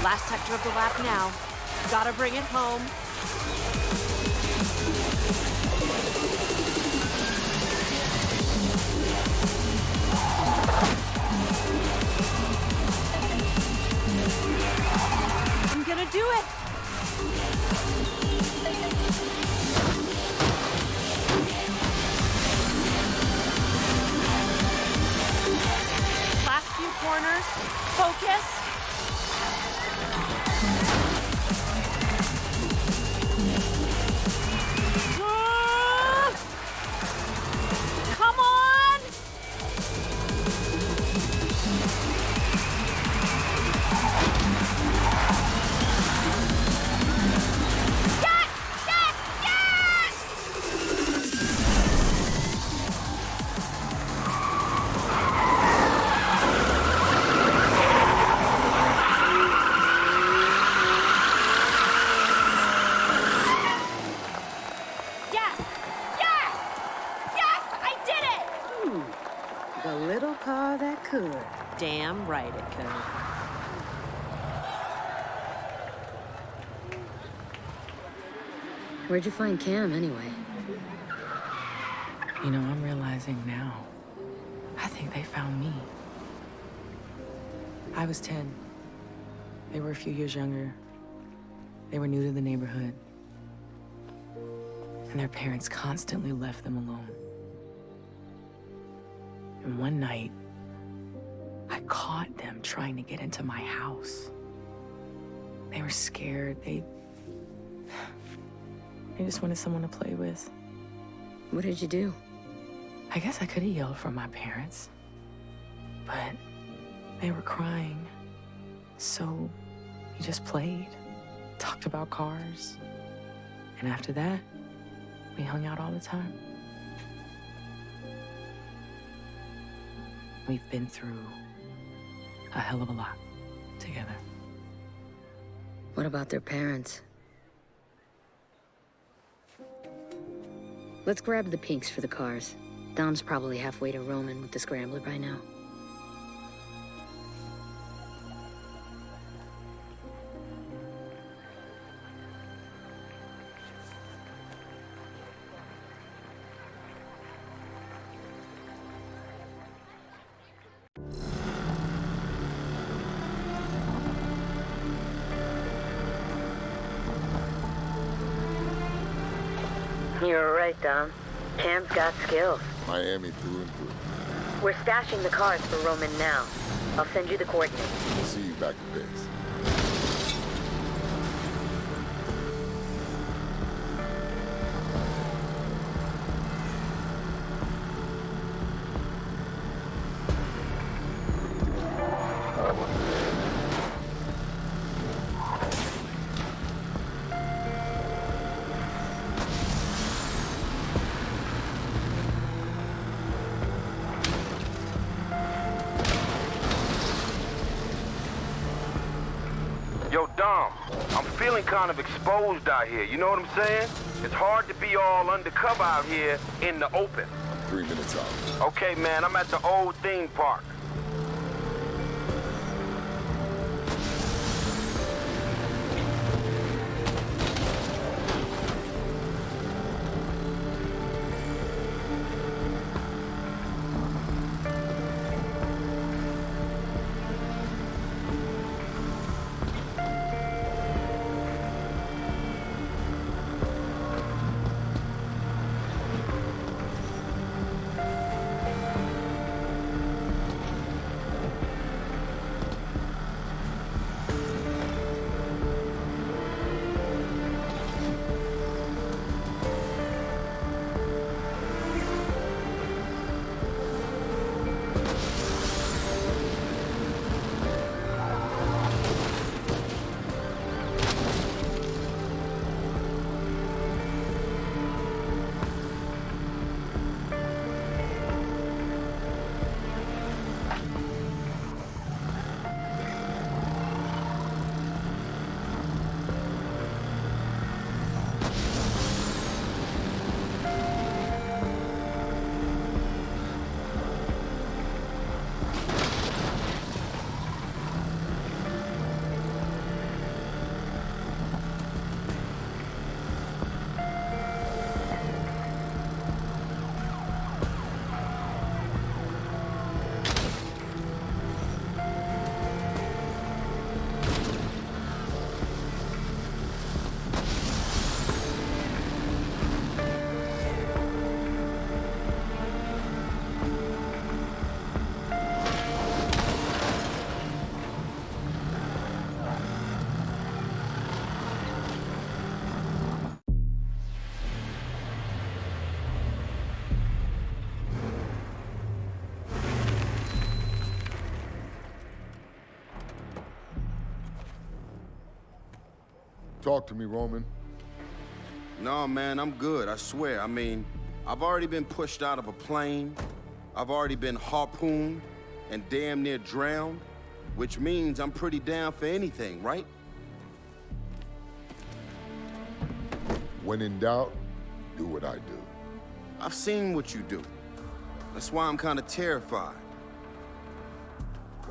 Last sector of the lap now. Gotta bring it home. I'm gonna do it. Last few corners. Focus. Come on! Yes! Yes! Yes! Yes! Yes! Yes! I did it! The little car that could. Damn right it could. Where'd you find Cam, anyway? You know, I'm realizing now. I think they found me. I was 10. They were a few years younger. They were new to the neighborhood. And their parents constantly left them alone. And one night, I caught them trying to get into my house. They were scared. They just wanted someone to play with. What did you do? I guess I could have yelled for my parents, but they were crying. So we just played, talked about cars. And after that, we hung out all the time. We've been through a hell of a lot together. What about their parents? Let's grab the pinks for the cars. Dom's probably halfway to Roman with the scrambler by now. You're right, Dom. Cam's got skills. Miami through and through. We're stashing the cars for Roman now. I'll send you the coordinates. I'll see you back at base. Yo, Dom, I'm feeling kind of exposed out here, you know what I'm saying? It's hard to be all undercover out here in the open. I'm 3 minutes out. Okay, man, I'm at the old theme park. Talk to me, Roman. No, man, I'm good, I swear. I mean, I've already been pushed out of a plane. I've already been harpooned and damn near drowned, which means I'm pretty down for anything, right? When in doubt, do what I do. I've seen what you do. That's why I'm kind of terrified.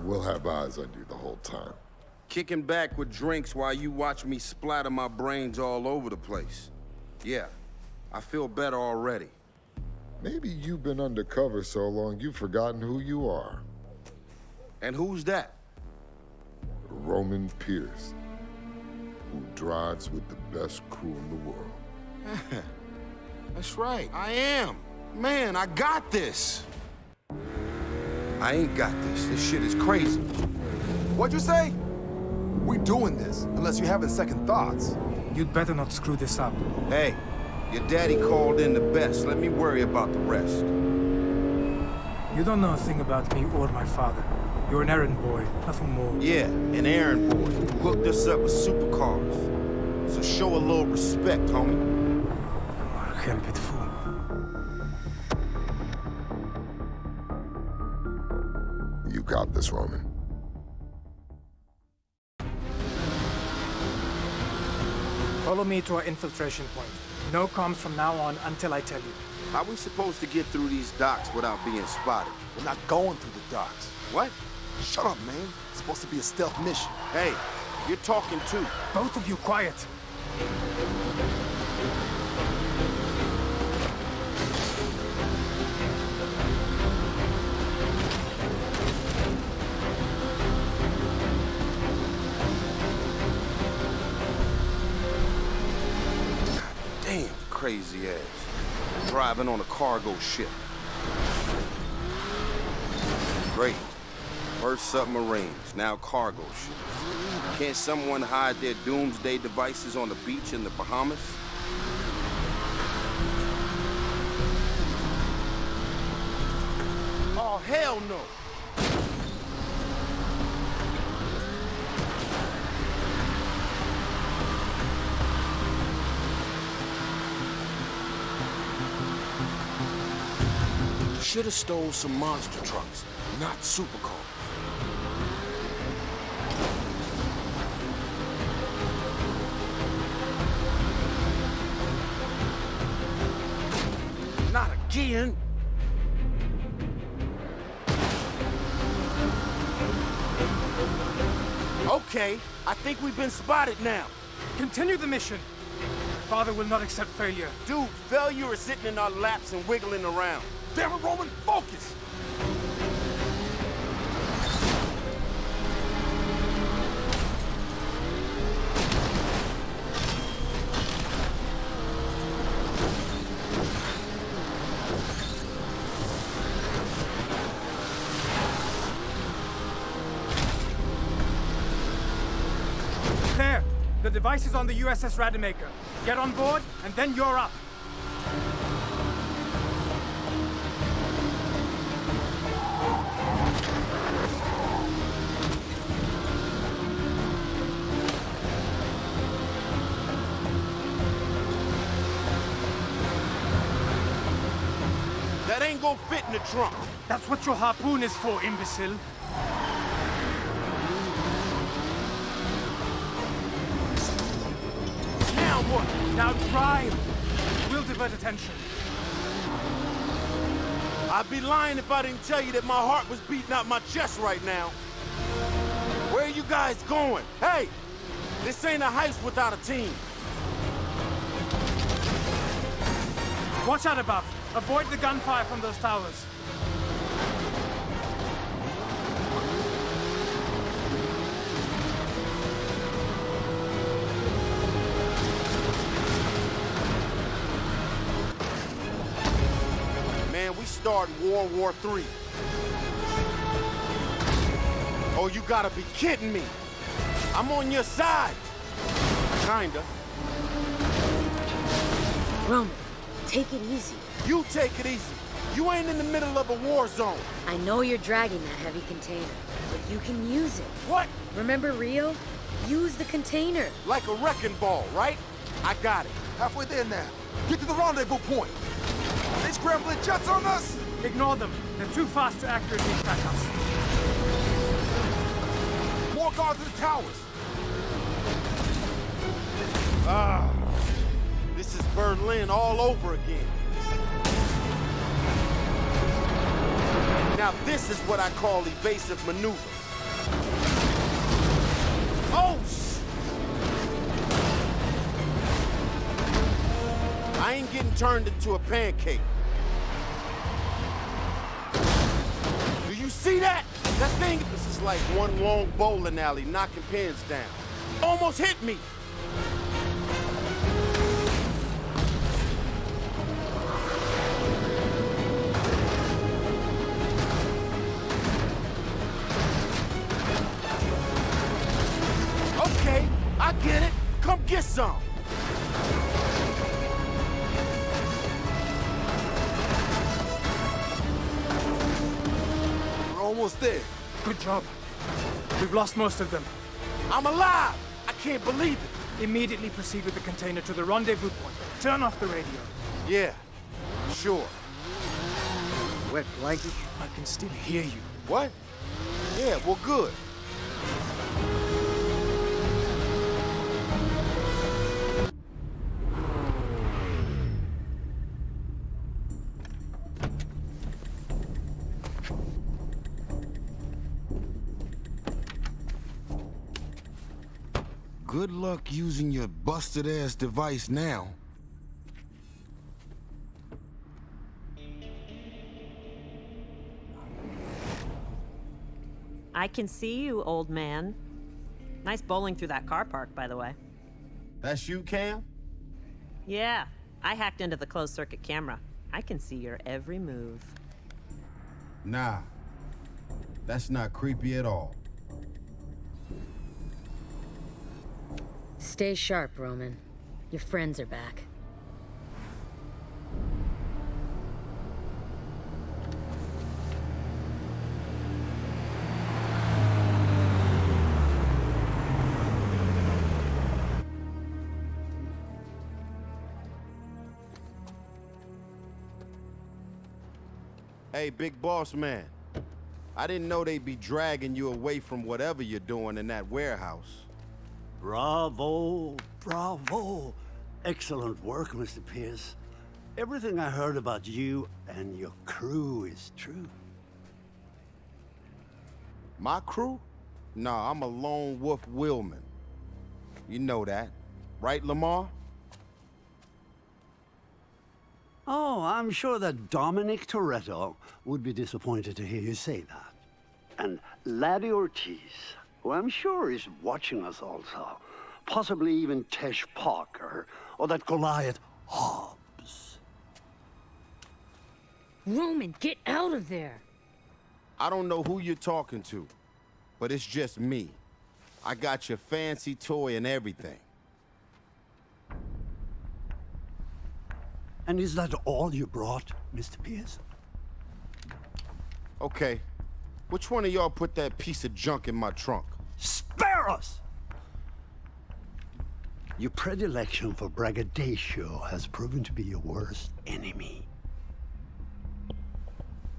We'll have eyes on you the whole time. Kicking back with drinks while you watch me splatter my brains all over the place. Yeah, I feel better already. Maybe you've been undercover so long you've forgotten who you are. And who's that? Roman Pierce, who drives with the best crew in the world. That's right, I am. Man, I got this. I ain't got this. This shit is crazy. What'd you say? We doing this, unless you're having second thoughts. You'd better not screw this up. Hey, your daddy called in the best. Let me worry about the rest. You don't know a thing about me or my father. You're an errand boy, nothing more. Yeah, an errand boy who hooked us up with supercars. So show a little respect, homie. Help it, fool. You got this, Roman. Follow me to our infiltration point. No comms from now on until I tell you. How are we supposed to get through these docks without being spotted? We're not going through the docks. What? Shut up, man. It's supposed to be a stealth mission. Hey, you're talking too. Both of you quiet. Damn, crazy ass. Driving on a cargo ship. Great. First submarines, now cargo ships. Can't someone hide their doomsday devices on the beach in the Bahamas? Oh, hell no! Should have stole some monster trucks, not supercars. Not again! Okay, I think we've been spotted now. Continue the mission. Father will not accept failure. Dude, failure is sitting in our laps and wiggling around. Damn it, Roman, focus! There! The device is on the USS Rademacher. Get on board, and then you're up. That ain't gonna fit in the trunk. That's what your harpoon is for, imbecile. Now what? Now drive. We'll divert attention. I'd be lying if I didn't tell you that my heart was beating out my chest right now. Where are you guys going? Hey, this ain't a heist without a team. Watch out above. Avoid the gunfire from those towers. Man, we started World War III. Oh, you gotta be kidding me. I'm on your side. Kinda. Roman, take it easy. You take it easy. You ain't in the middle of a war zone. I know you're dragging that heavy container, but you can use it. What? Remember Rio? Use the container. Like a wrecking ball, right? I got it. Halfway there now. Get to the rendezvous point. Are they scrambling jets on us? Ignore them. They're too fast to accurately track us. More guards in the towers. This is Berlin all over again. Now this is what I call evasive maneuvers. Oh, I ain't getting turned into a pancake. Do you see that? That thing, this is like one long bowling alley knocking pins down. Almost hit me. Okay, I get it. Come get some. We're almost there. Good job. We've lost most of them. I'm alive! I can't believe it. Immediately proceed with the container to the rendezvous point. Turn off the radio. Yeah, sure. Wet blanket? I can still hear you. What? Yeah, well, good. Good luck using your busted-ass device now. I can see you, old man. Nice bowling through that car park, by the way. That's you, Cam? Yeah, I hacked into the closed-circuit camera. I can see your every move. Nah, that's not creepy at all. Stay sharp, Roman. Your friends are back. Hey, big boss man. I didn't know they'd be dragging you away from whatever you're doing in that warehouse. Bravo, bravo. Excellent work, Mr. Pierce. Everything I heard about you and your crew is true. My crew? Nah, I'm a lone wolf wheelman. You know that, right, Lamar? Oh, I'm sure that Dominic Toretto would be disappointed to hear you say that. And Laddie Ortiz, who I'm sure is watching us also. Possibly even Tesh Parker, or that Goliath Hobbs. Roman, get out of there! I don't know who you're talking to, but it's just me. I got your fancy toy and everything. And is that all you brought, Mr. Pierce? Okay. Which one of y'all put that piece of junk in my trunk? Spare us! Your predilection for braggadocio has proven to be your worst enemy.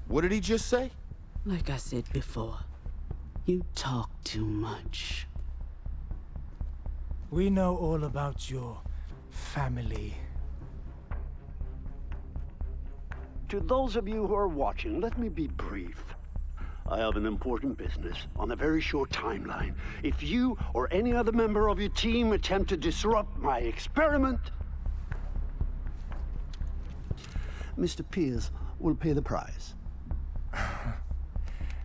What did he just say? Like I said before, you talk too much. We know all about your family. To those of you who are watching, let me be brief. I have an important business on a very short timeline. If you or any other member of your team attempt to disrupt my experiment, Mr. Pierce will pay the price.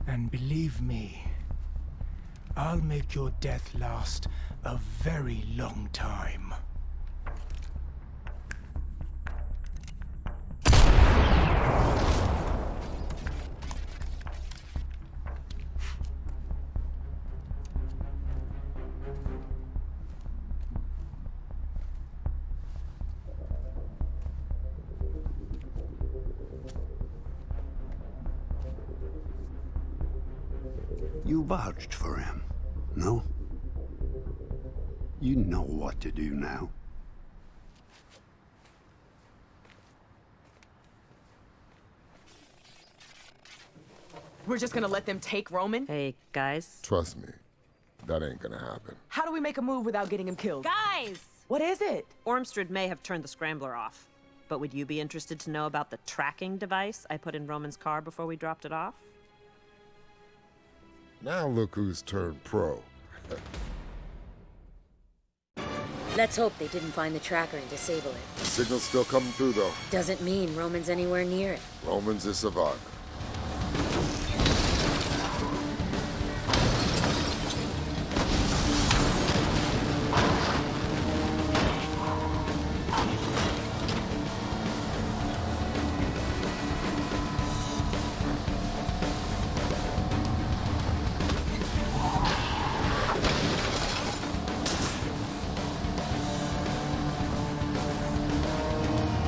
And believe me, I'll make your death last a very long time. You vouched for him, no? You know what to do now. We're just gonna let them take Roman? Hey, guys. Trust me, that ain't gonna happen. How do we make a move without getting him killed? Guys! What is it? Ormstrad may have turned the scrambler off, but would you be interested to know about the tracking device I put in Roman's car before we dropped it off? Now look who's turned pro. Let's hope they didn't find the tracker and disable it. The signal's still coming through, though. Doesn't mean Roman's anywhere near it. Roman's a survivor.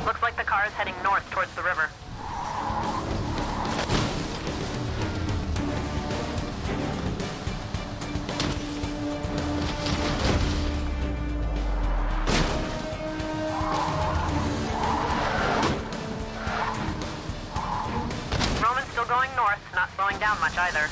Looks like the car is heading north towards the river. Roman's still going north, not slowing down much either.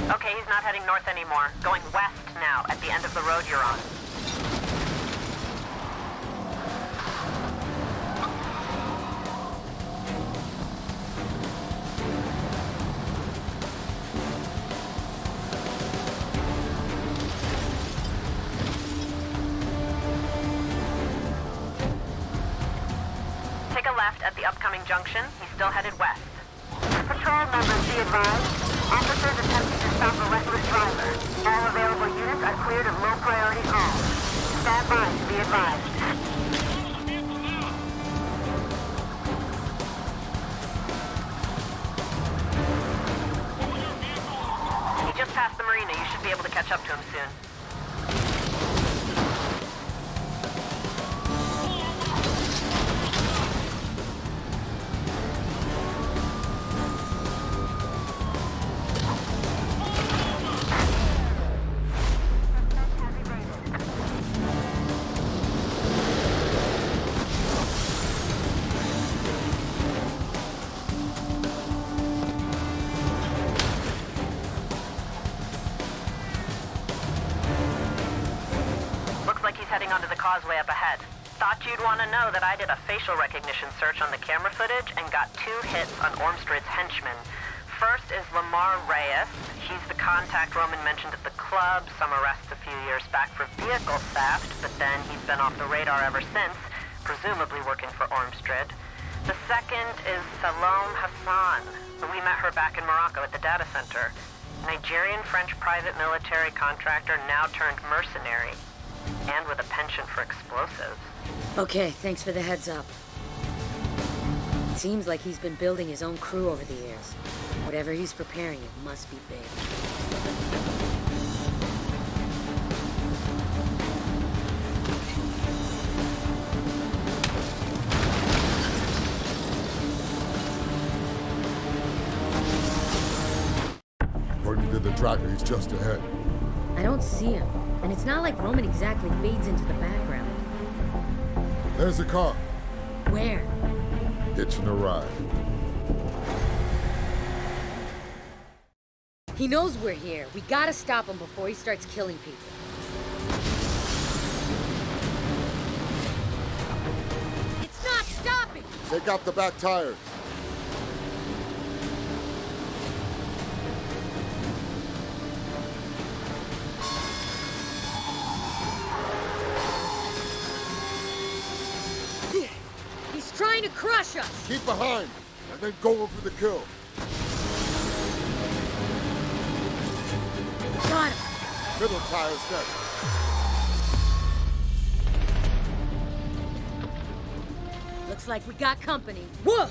Okay, he's not heading north anymore. Going west now, at the end of the road you're on. Take a left at the upcoming junction. He's still headed west. Patrol members, be advised. Officers attempting to stop a reckless driver. All available units are cleared of low-priority calls. Stand by to be advised. He just passed the marina. You should be able to catch up to him soon. Heading onto the causeway up ahead. Thought you'd want to know that I did a facial recognition search on the camera footage and got 2 hits on Ormstrad's henchmen. First is Lamar Reyes. He's the contact Roman mentioned at the club, some arrests a few years back for vehicle theft, but then he's been off the radar ever since, presumably working for Ormstrad. The second is Salome Hassan. We met her back in Morocco at the data center. Nigerian-French private military contractor, now turned mercenary. And with a penchant for explosives. Okay, thanks for the heads up. Seems like he's been building his own crew over the years. Whatever he's preparing, it must be big. According to the tracker, he's just ahead. I don't see him. And it's not like Roman exactly fades into the background. There's a car. Where? Hitching a ride. He knows we're here. We gotta stop him before he starts killing people. It's not stopping! Take out the back tires. Trying to crush us! Keep behind, and then go over the kill. Got him! Middle tire's next. Looks like we got company. Whoa!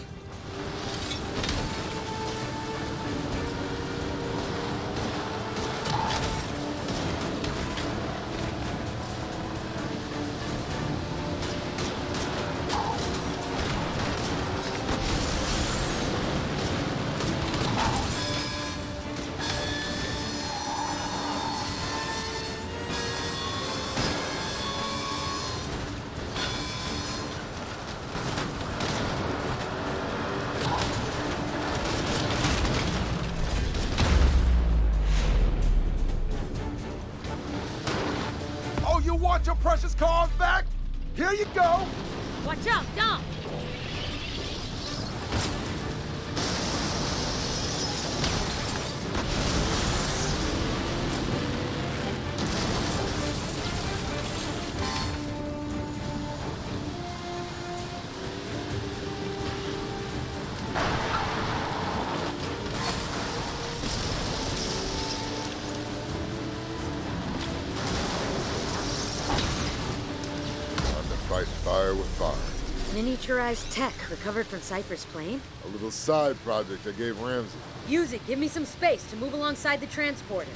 want your precious cars back? Here you go! Watch out, Dom! Fight fire with fire. Miniaturized tech recovered from Cypher's plane? A little side project I gave Ramsey. Use it. Give me some space to move alongside the transporter.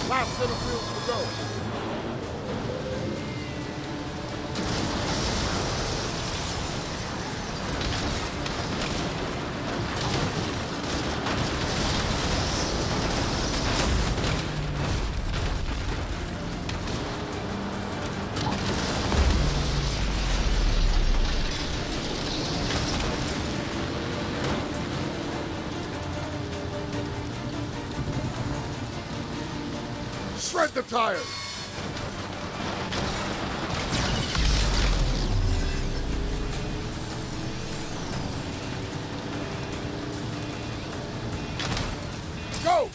Last set of wheels to go. Shred the tires! Go!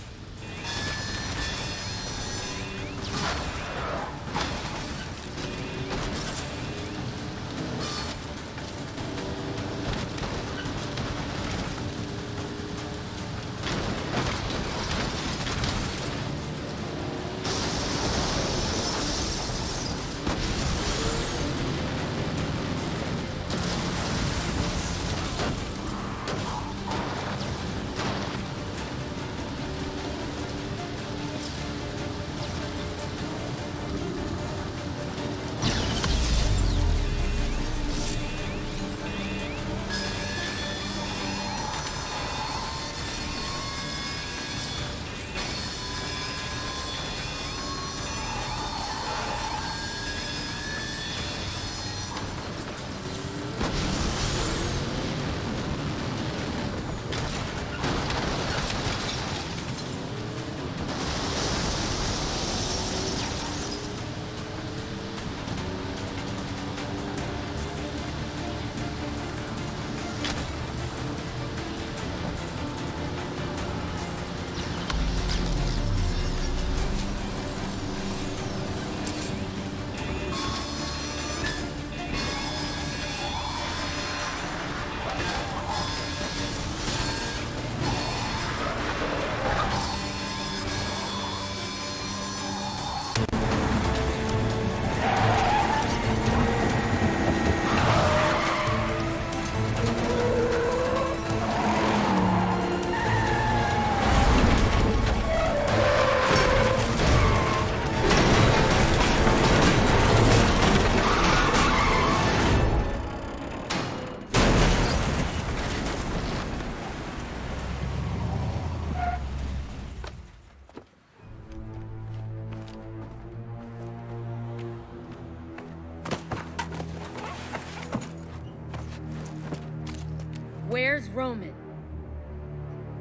Where's Roman?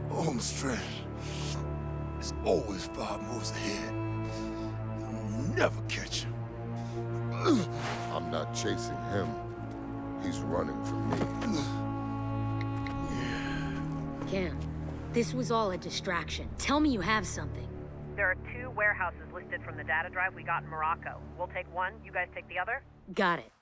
Home stretch. It's always 5 moves ahead. You'll never catch him. I'm not chasing him. He's running from me. Cam, this was all a distraction. Tell me you have something. There are 2 warehouses listed from the data drive we got in Morocco. We'll take one, you guys take the other? Got it.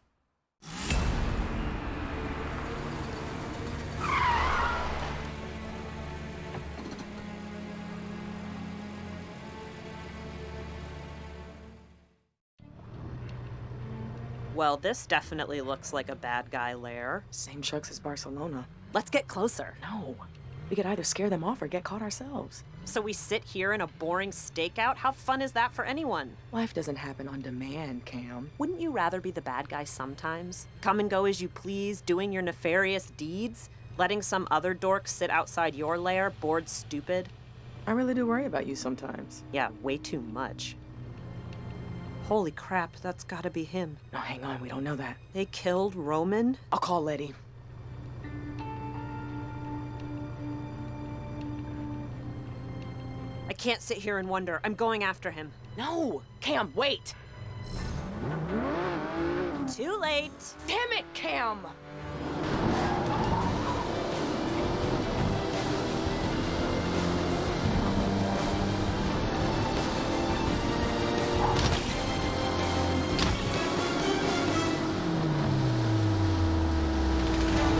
Well, this definitely looks like a bad guy lair. Same trucks as Barcelona. Let's get closer. No. We could either scare them off or get caught ourselves. So we sit here in a boring stakeout? How fun is that for anyone? Life doesn't happen on demand, Cam. Wouldn't you rather be the bad guy sometimes? Come and go as you please, doing your nefarious deeds? Letting some other dork sit outside your lair, bored stupid? I really do worry about you sometimes. Yeah, way too much. Holy crap, that's gotta be him. No, hang on, we don't know that. They killed Roman? I'll call Letty. can't sit here and wonder. I'm going after him. No! Cam, wait! Too late. Damn it, Cam!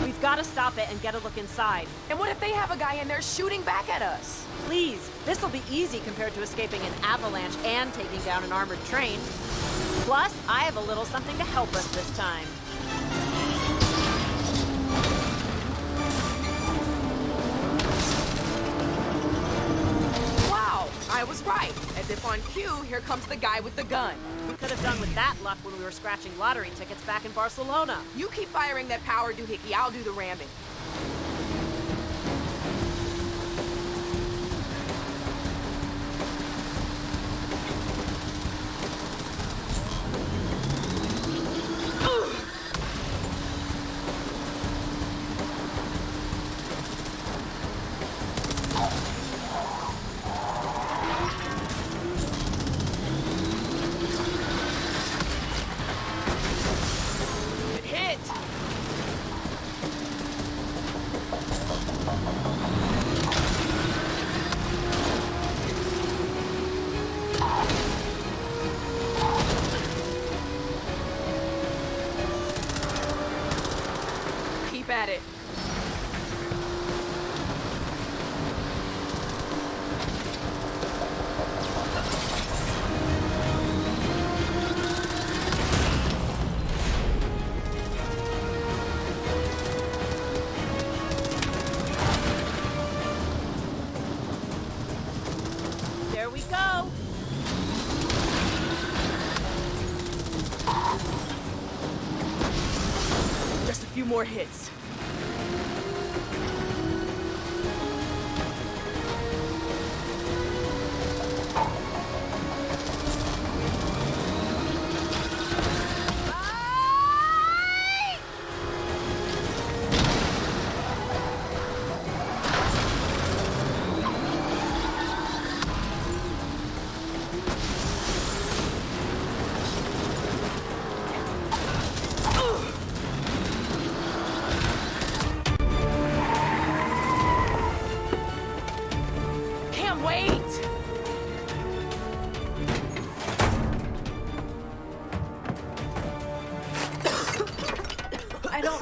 We've got to stop it and get a look inside. And what if they have a guy in there shooting back at us? Please, this'll be easy compared to escaping an avalanche and taking down an armored train. Plus, I have a little something to help us this time. Wow, I was right. As if on cue, here comes the guy with the gun. We could have done with that luck when we were scratching lottery tickets back in Barcelona. You keep firing that power doohickey, I'll do the ramming. At it. There we go. Just a few more hits.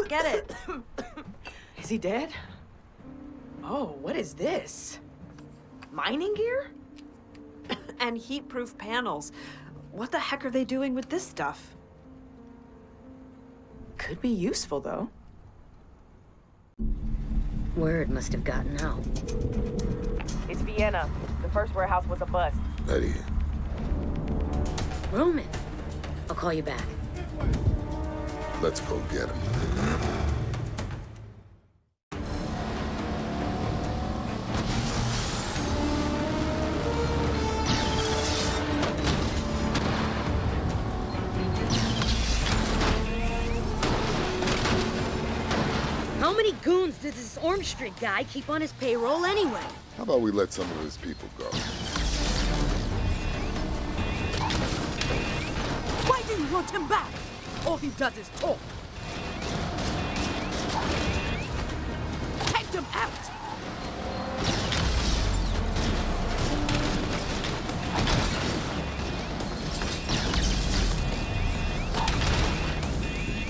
Get it. Is he dead? Oh, what is this? Mining gear? And heat-proof panels. What the heck are they doing with this stuff? Could be useful, though. Word must have gotten out. It's Vienna. The first warehouse was a bust. Eddie. Roman. I'll call you back. Let's go get him. How many goons does this Ormstrand guy keep on his payroll anyway? How about we let some of his people go? Why do you want him back? All he does is talk. Take them out!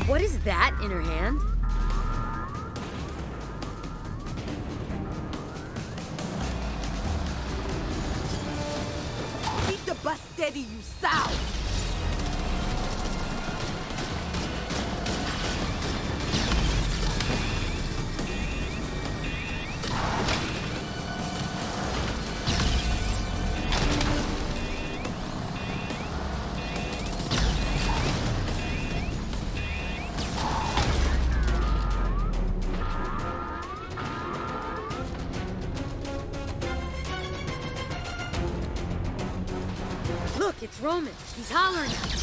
What is that in her hand? Keep the bus steady, you sow! Look, it's Roman. He's hollering at us.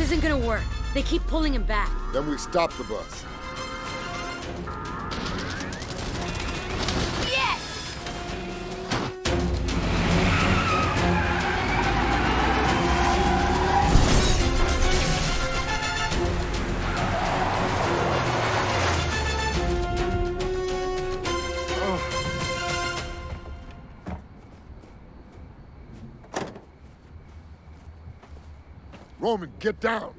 isn't gonna work. They keep pulling him back. Then we stop the bus. Roman, get down!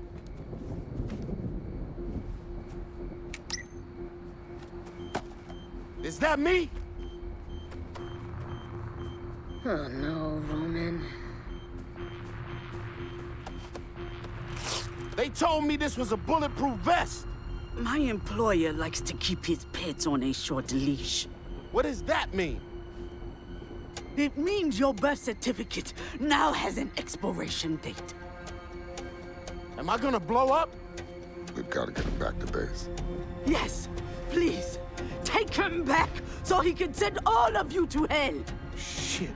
Is that me? Oh no, Roman. They told me this was a bulletproof vest. My employer likes to keep his pets on a short leash. What does that mean? It means your birth certificate now has an expiration date. Am I gonna blow up? We've got to get him back to base. Yes, please. Take him back so he can send all of you to hell. Shit.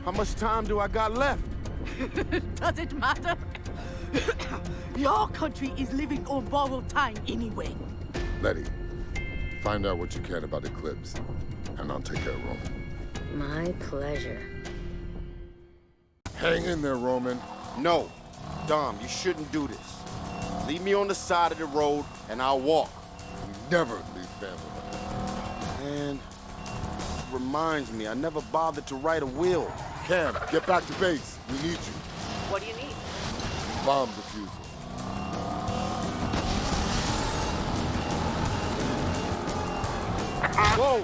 How much time do I got left? Does it matter? Your country is living on borrowed time anyway. Letty, find out what you can about Eclipse, and I'll take care of Roman. My pleasure. Hang in there, Roman. No. Dom, you shouldn't do this. Leave me on the side of the road, and I'll walk. You never leave family. And reminds me, I never bothered to write a will. Cam, get back to base. We need you. What do you need? Bomb defusal. Whoa!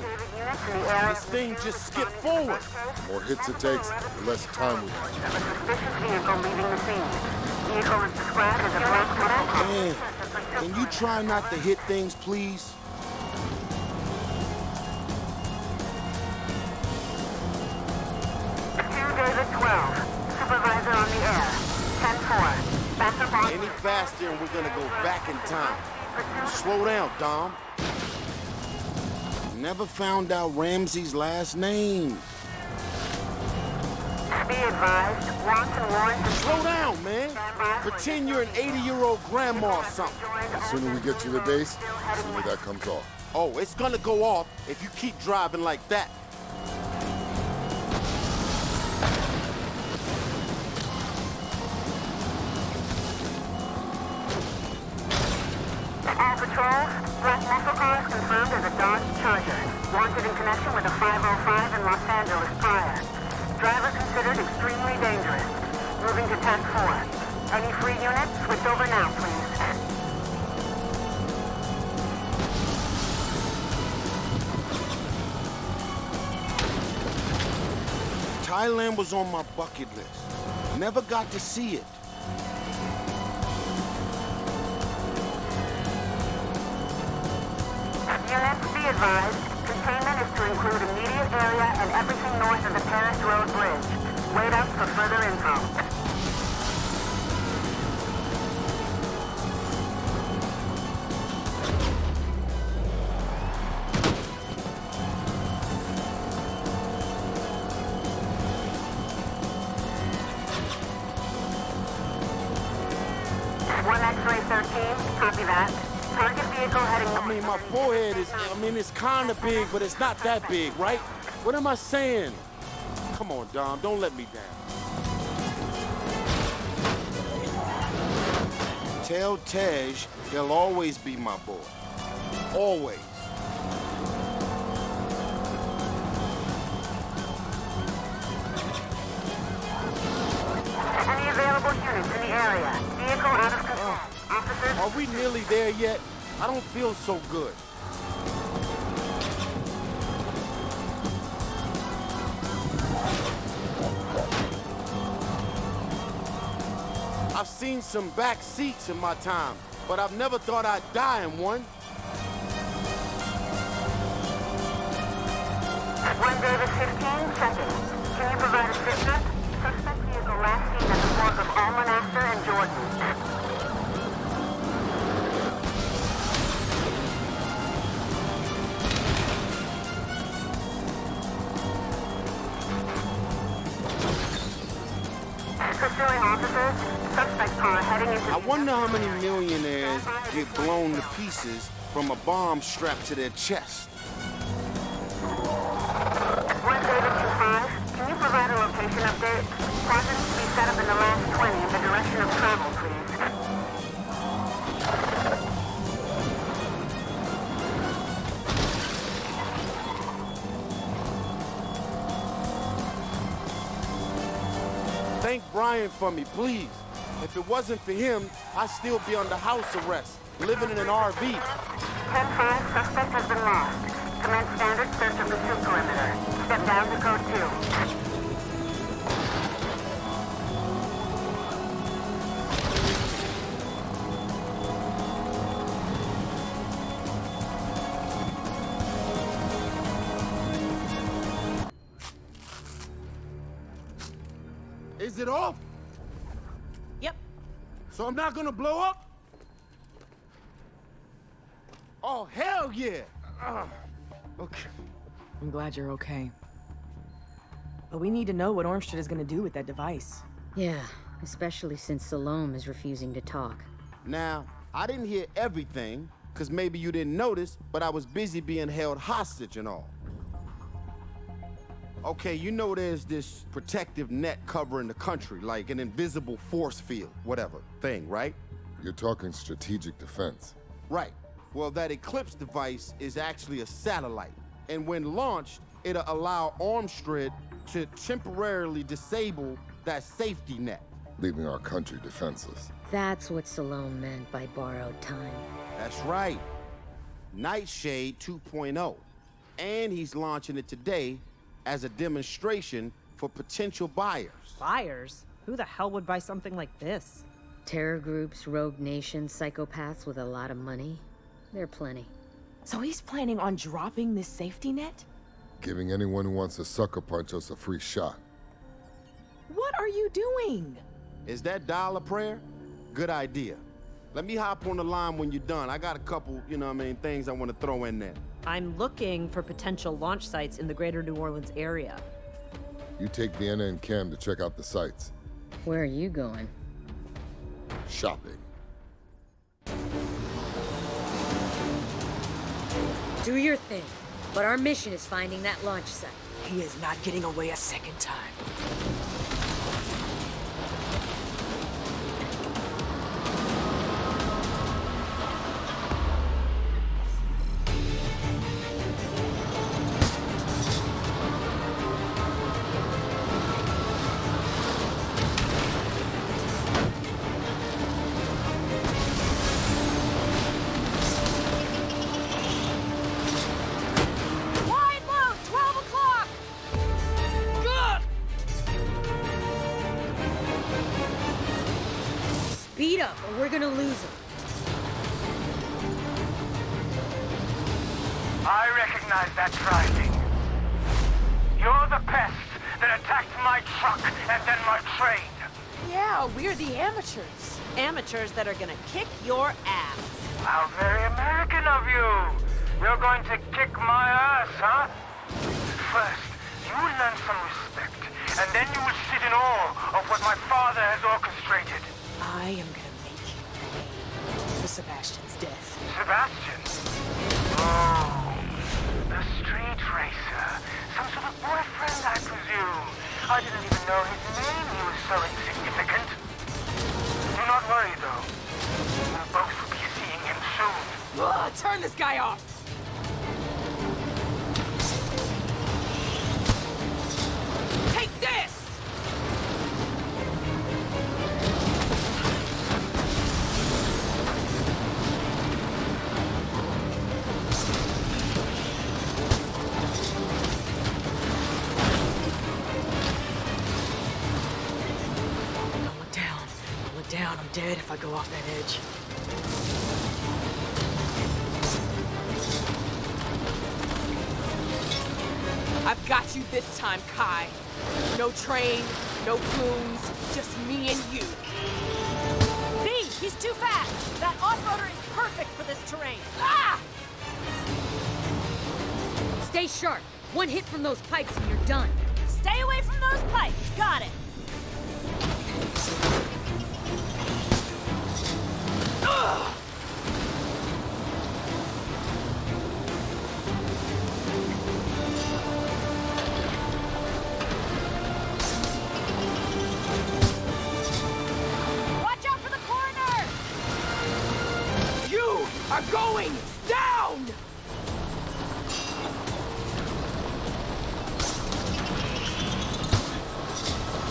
This thing just skipped forward. The more hits it takes, the less time we have. A suspicious vehicle leaving the scene. Vehicle is described as a black metal. Man, can you try not to hit things, please? David 12. Supervisor on the air. 10-4. Backup on... Any faster and we're gonna go back in time. Slow down, Dom. Never found out Ramsey's last name. Be advised, wants and warrants... Slow down, man. Pretend you're an 80-year-old grandma or something. The sooner we get you to base, the sooner that comes off. Oh, it's gonna go off if you keep driving like that. All patrols, black muscle car is confirmed as a Dodge Charger. Wanted in connection with a 505 in Los Angeles prior. Driver considered extremely dangerous. Moving to 10-4. Any free units, switch over now, please. Thailand was on my bucket list. Never got to see it. Units, be advised, containment is to include immediate area and everything north of the Paris Road Bridge. Wait up for further info. One X-ray 13, copy that. Target vehicle heading north. I mean, my forehead is, it's kind of big, but it's not that big, right? What am I saying? Come on, Dom, don't let me down. Tell Tej he'll always be my boy. Always. Any available units in the area? Vehicle out of control. Officers... Are we nearly there yet? I don't feel so good. I've seen some back seats in my time, but I've never thought I'd die in one. One Davis 15, checking. Can you provide assistance? Suspect vehicle last seen at the fork of Almanaster and Jordan. pursuing officers. Suspect car heading into... I wonder how many millionaires get blown to pieces from a bomb strapped to their chest. David 2-5, can you provide a location update? Project to be set up in the last 20 in the direction of travel, please. Thank Brian for me, please. If it wasn't for him, I'd still be under house arrest, living in an RV. 10-5, suspect has been lost. Commence standard search of the 2 perimeter. Step down to code 2. Is it off? Yep. So I'm not gonna blow up? Oh, hell yeah! Okay. I'm glad you're okay. But we need to know what Ormstrad is gonna do with that device. Yeah, especially since Salome is refusing to talk. Now, I didn't hear everything, because maybe you didn't notice, but I was busy being held hostage and all. Okay, you know there's this protective net covering the country, like an invisible force field, whatever, thing, right? You're talking strategic defense. Right. Well, that Eclipse device is actually a satellite. And when launched, it'll allow Ormstrad to temporarily disable that safety net. Leaving our country defenseless. That's what Salome meant by borrowed time. That's right. Nightshade 2.0. And he's launching it today as a demonstration for potential buyers. Buyers? Who the hell would buy something like this? Terror groups, rogue nations, psychopaths with a lot of money. There are plenty. So he's planning on dropping this safety net? Giving anyone who wants to sucker punch us a free shot. What are you doing? Is that dial a prayer? Good idea. Let me hop on the line when you're done. I got a couple, things I want to throw in there. I'm looking for potential launch sites in the greater New Orleans area. You take Vienna and Cam to check out the sites. Where are you going? Shopping. Do your thing, but our mission is finding that launch site. He is not getting away a second time. Speed up, or we're gonna lose him. I recognize that driving. You're the pest that attacked my truck and then my train. Yeah, we're the amateurs. Amateurs that are gonna kick your ass. How very American of you. You're going to kick my ass, huh? First, you will learn some respect, and then you will sit in awe of what my father has orchestrated. I am gonna make you pay for Sebastian's death. Sebastian? Oh, the street racer. Some sort of boyfriend, I presume. I didn't even know his name. He was so insignificant. Do not worry, though. We'll both be seeing him soon. Ugh, turn this guy off! Take this! Down, I'm dead if I go off that edge. I've got you this time, Kai. No train, no goons, just me and you. V, he's too fast! That off-roader is perfect for this terrain. Ah! Stay sharp. One hit from those pipes and you're done. Stay away from those pipes. Got it. Watch out for the corner! You are going down!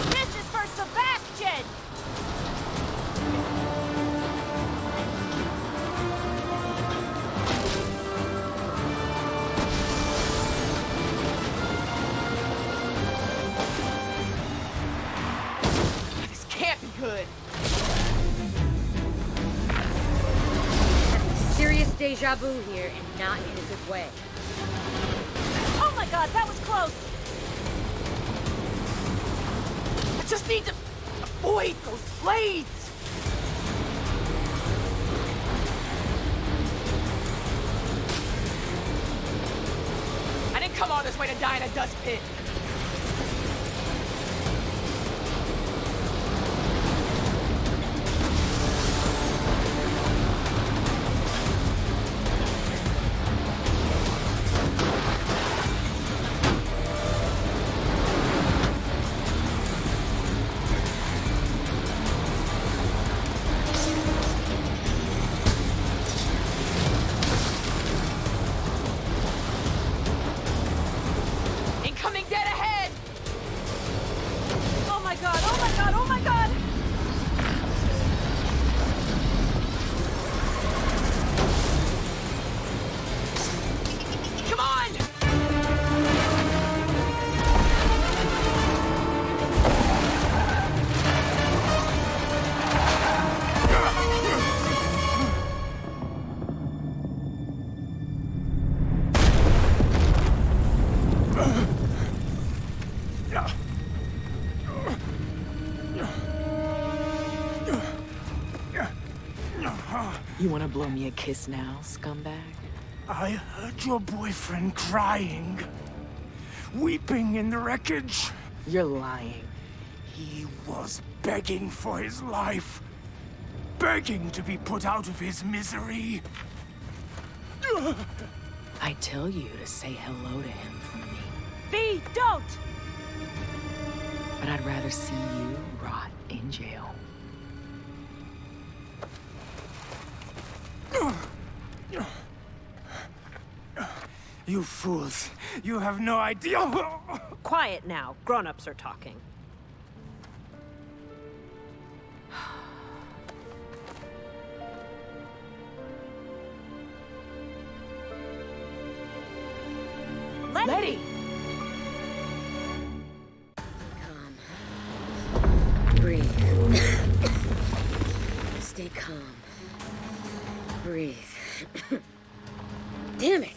This is for Sebastian! This can't be good. Serious deja vu here, and not in a good way. Oh my god, that was close! I just need to avoid those blades! I didn't come all this way to die in a dust pit. Incoming dead ahead! Oh my god, oh my god, oh my god! Come on! You want to blow me a kiss now, scumbag? I heard your boyfriend crying, weeping in the wreckage. You're lying. He was begging for his life, begging to be put out of his misery. I tell you to say hello to him for me. V, don't! But I'd rather see you rot in jail. You fools. You have no idea. Quiet now. Grown-ups are talking. Letty! Breathe. Stay calm. Breathe. Damn it!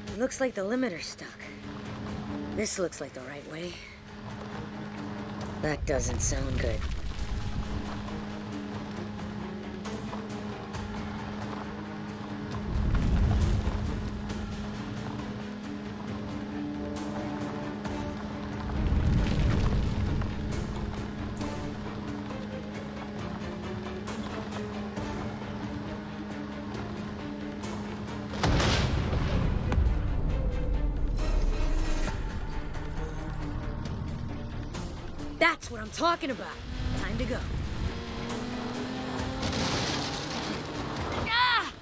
It looks like the limiter's stuck. This looks like the right way. That doesn't sound good. That's what I'm talking about. Time to go. Ah!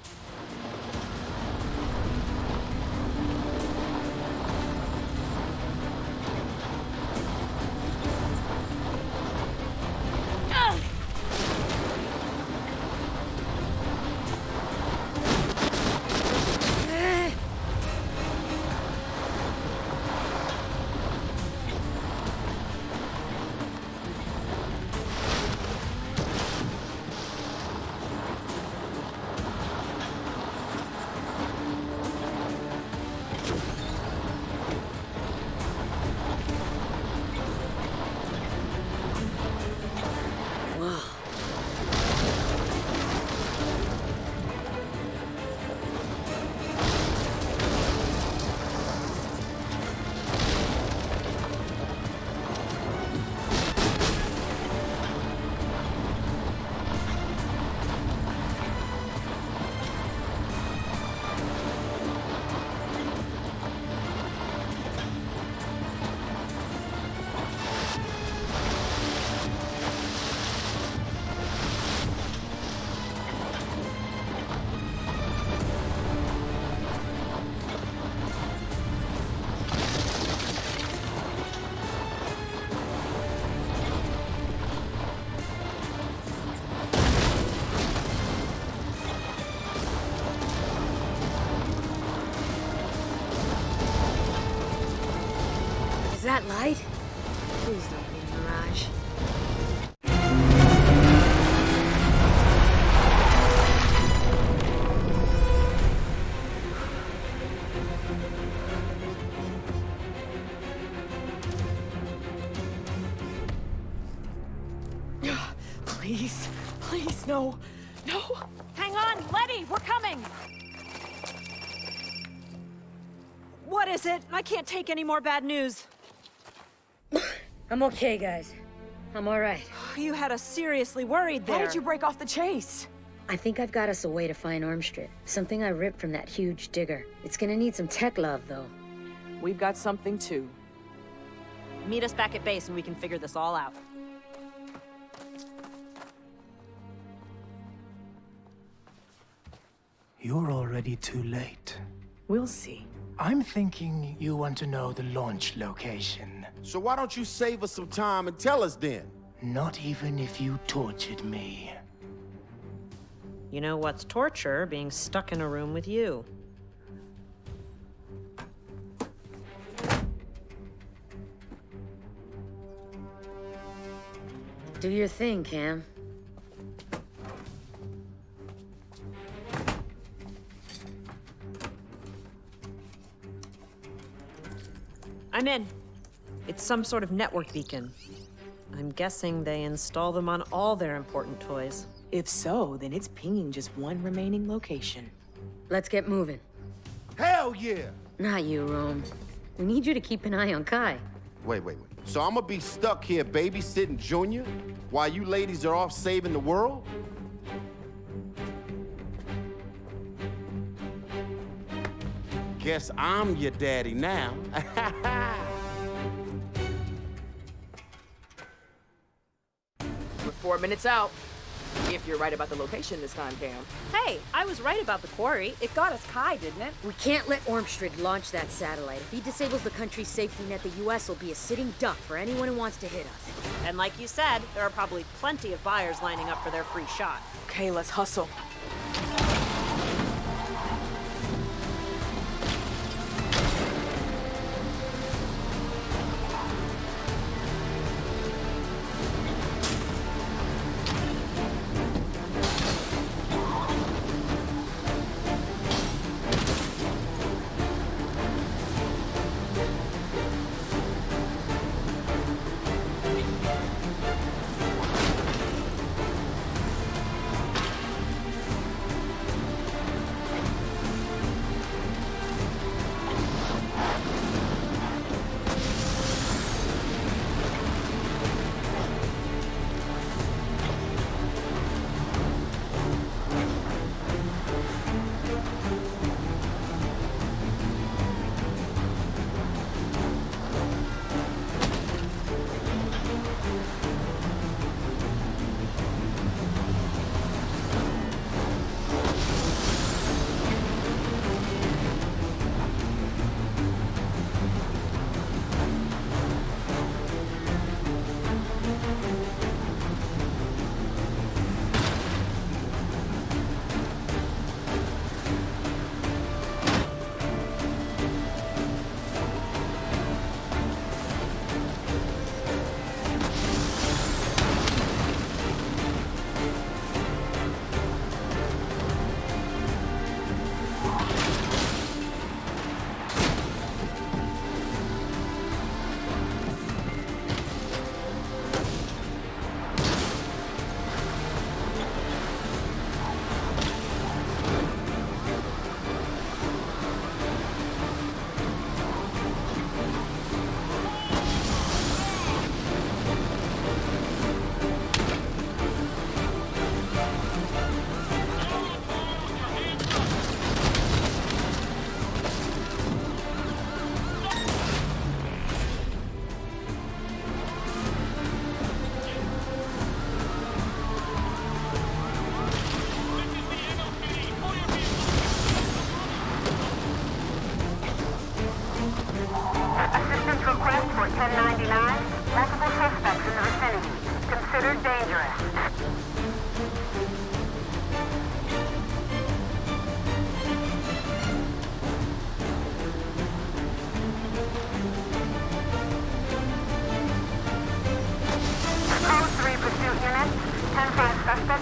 Ah! that light? Please don't be a mirage. Please, please, no, no. Hang on, Letty, we're coming! What is it? I can't take any more bad news. I'm okay, guys. I'm all right. You had us seriously worried there. Why did you break off the chase? I think I've got us a way to find Armstrong. Something I ripped from that huge digger. It's gonna need some tech love, though. We've got something, too. Meet us back at base and we can figure this all out. You're already too late. We'll see. I'm thinking you want to know the launch location. So why don't you save us some time and tell us then? Not even if you tortured me. You know what's torture? Being stuck in a room with you. Do your thing, Cam. I'm in. It's some sort of network beacon. I'm guessing they install them on all their important toys. If so, then it's pinging just one remaining location. Let's get moving. Hell yeah! Not you, Rome. We need you to keep an eye on Kai. Wait. So I'm gonna be stuck here babysitting Junior while you ladies are off saving the world? Guess I'm your daddy now. We're 4 minutes out. If you're right about the location this time, Cam. Hey, I was right about the quarry. It got us Kai, didn't it? We can't let Armstrong launch that satellite. If he disables the country's safety net, the U.S. will be a sitting duck for anyone who wants to hit us. And like you said, there are probably plenty of buyers lining up for their free shot. Okay, let's hustle.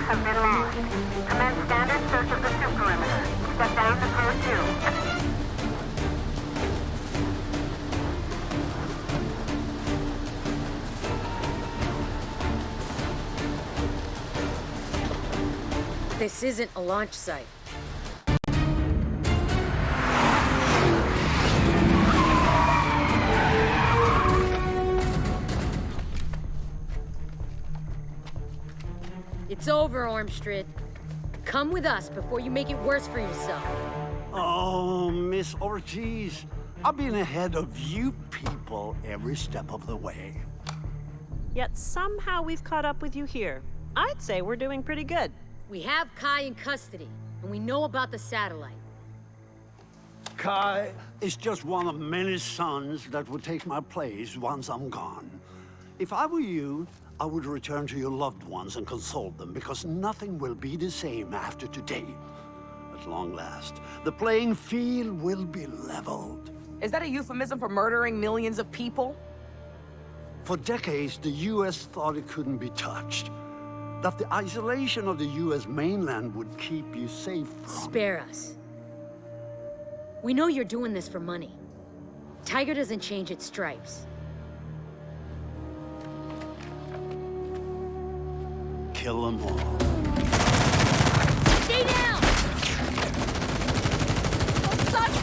have been lost. Commence standard search of the suit perimeter. Step down to code 2. This isn't a launch site. It's over, Ormstrad. Come with us before you make it worse for yourself. Oh, Miss Ortiz, I've been ahead of you people every step of the way. Yet somehow we've caught up with you here. I'd say we're doing pretty good. We have Kai in custody, and we know about the satellite. Kai is just one of many sons that would take my place once I'm gone. If I were you, I would return to your loved ones and console them, because nothing will be the same after today. At long last, the playing field will be leveled. Is that a euphemism for murdering millions of people? For decades, the U.S. thought it couldn't be touched. That the isolation of the U.S. mainland would keep you safe from... Spare us. We know you're doing this for money. Tiger doesn't change its stripes. Kill them all. Stay down! This sucks!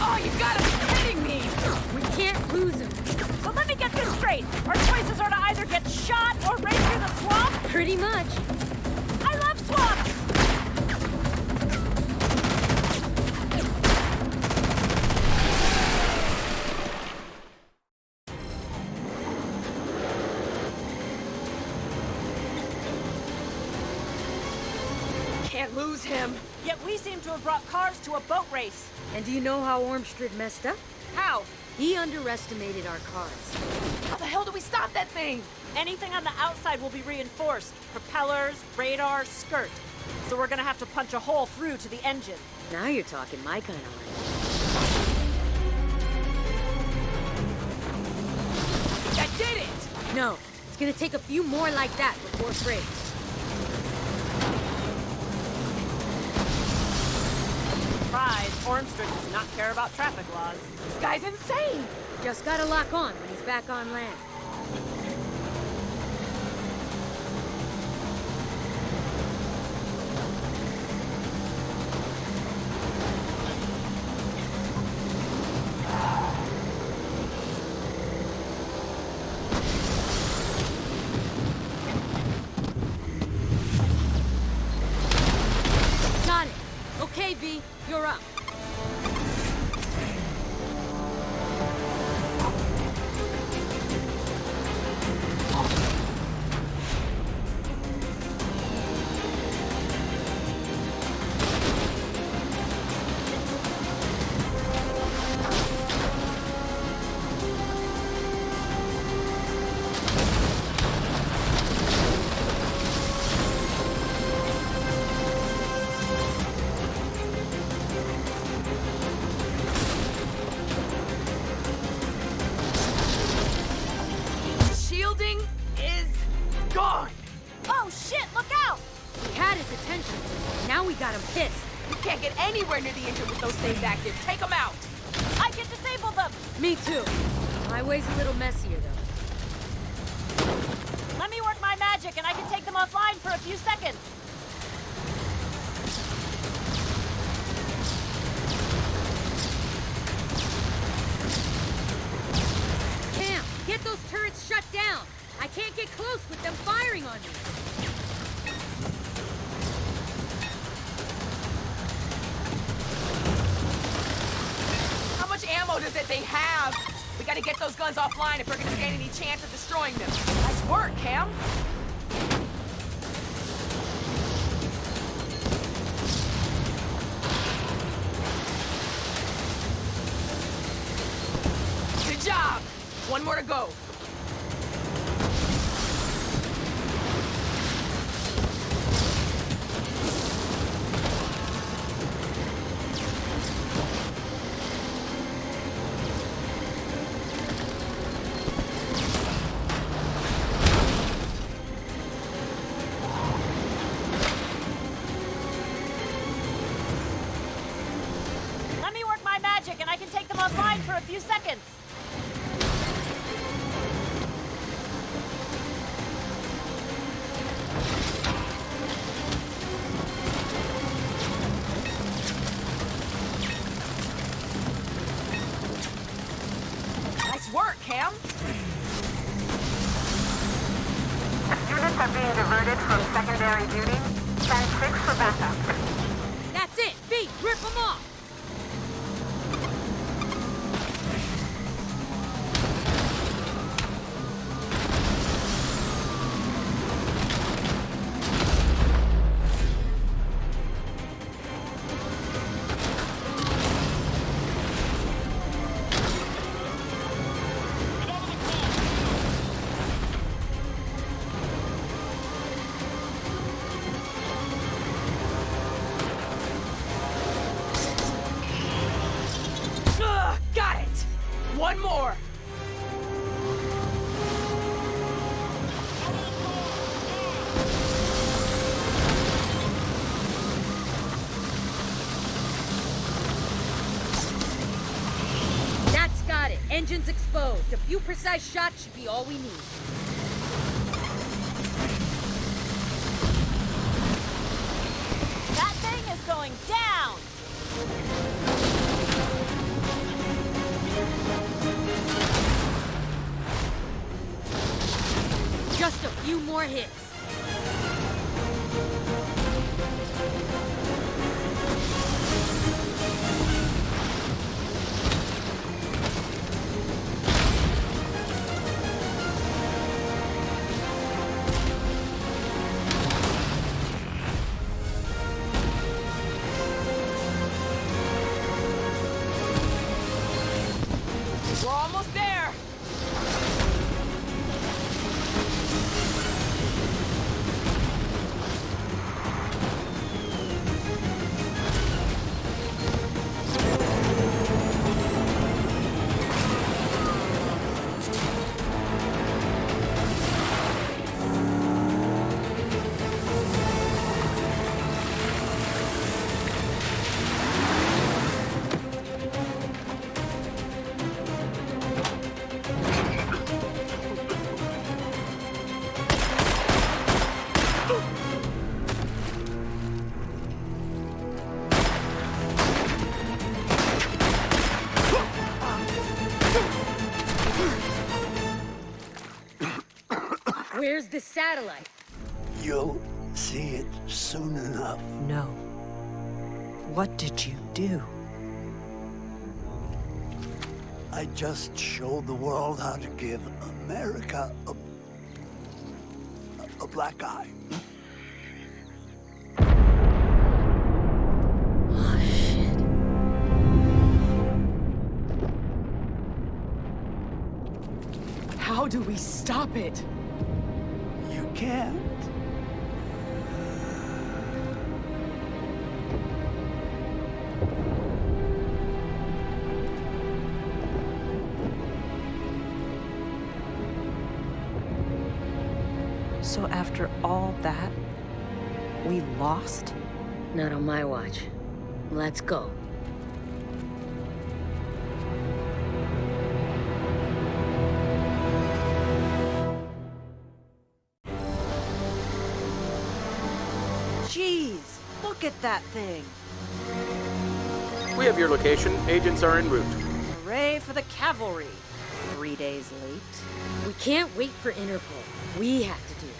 Oh, you gotta be kidding me! We can't lose him. So let me get this straight. Our choices are to either get shot or race through the swamp? Pretty much. I love swamps! Can't lose him. Yet we seem to have brought cars to a boat race. And do you know how Ormstrad messed up? How? He underestimated our cars. How the hell do we stop that thing? Anything on the outside will be reinforced. Propellers, radar, skirt. So we're gonna have to punch a hole through to the engine. Now you're talking my kind of language. That did it! No, it's gonna take a few more like that before free. Surprise, Ormstrad does not care about traffic laws. This guy's insane! Just gotta lock on when he's back on land. Got it. Okay, V, you're up. Shielding is gone! Oh shit, look out! We had his attention. Now we got him pissed. You can't get anywhere near the engine with those things active. Take them out! I can disable them! Me too. My way's a little messier, though. Let me work my magic and I can take them offline for a few seconds. Cam, get those turrets shut down. I can't get close with them firing on you. How much ammo does that thing have? We gotta get those guns offline if we're gonna stand any chance of destroying them. Nice work, Cam. Good job! One more to go. offline for a few seconds. Nice work, Cam. Units are being diverted from secondary duty. Send 6 for backup. That's it! B, rip them off! Got it! One more! That's got it. Engine's exposed. A few precise shots should be all we need. That thing is going down! Just a few more hits. We're almost there! Where's the satellite? You'll see it soon enough. No. What did you do? I just showed the world how to give America a black eye. Oh, shit. How do we stop it? You can't. So after all that, we lost? Not on my watch. Let's go. Jeez, look at that thing. We have your location. Agents are en route. Hooray for the cavalry. 3 days late. We can't wait for Interpol. We have to do this.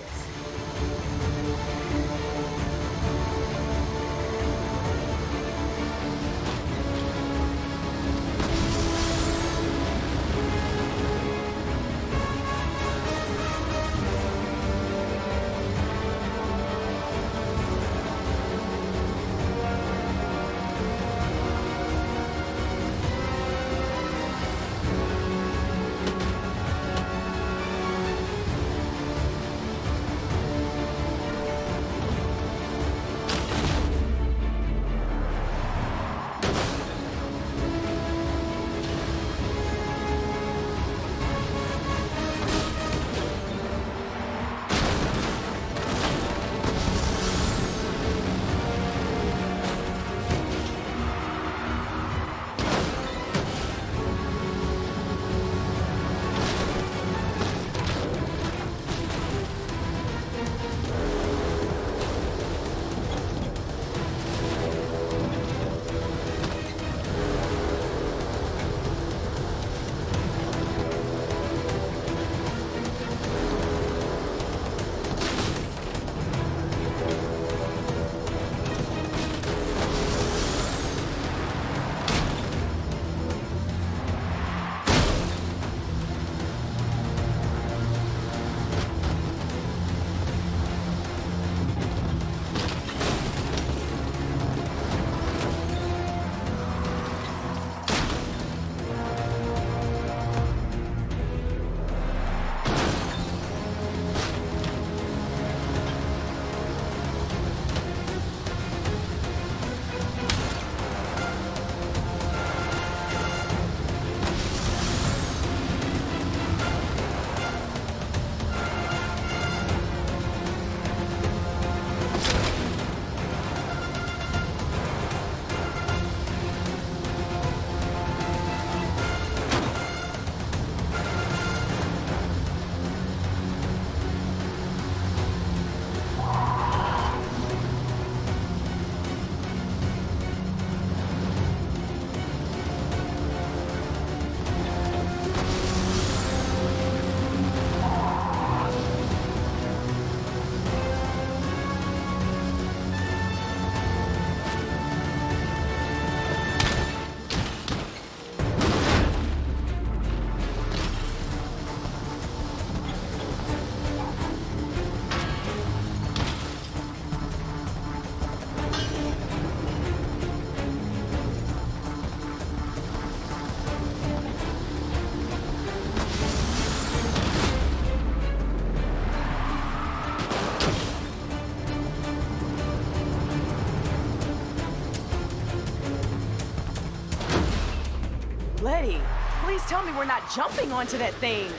Letty, please tell me we're not jumping onto that thing.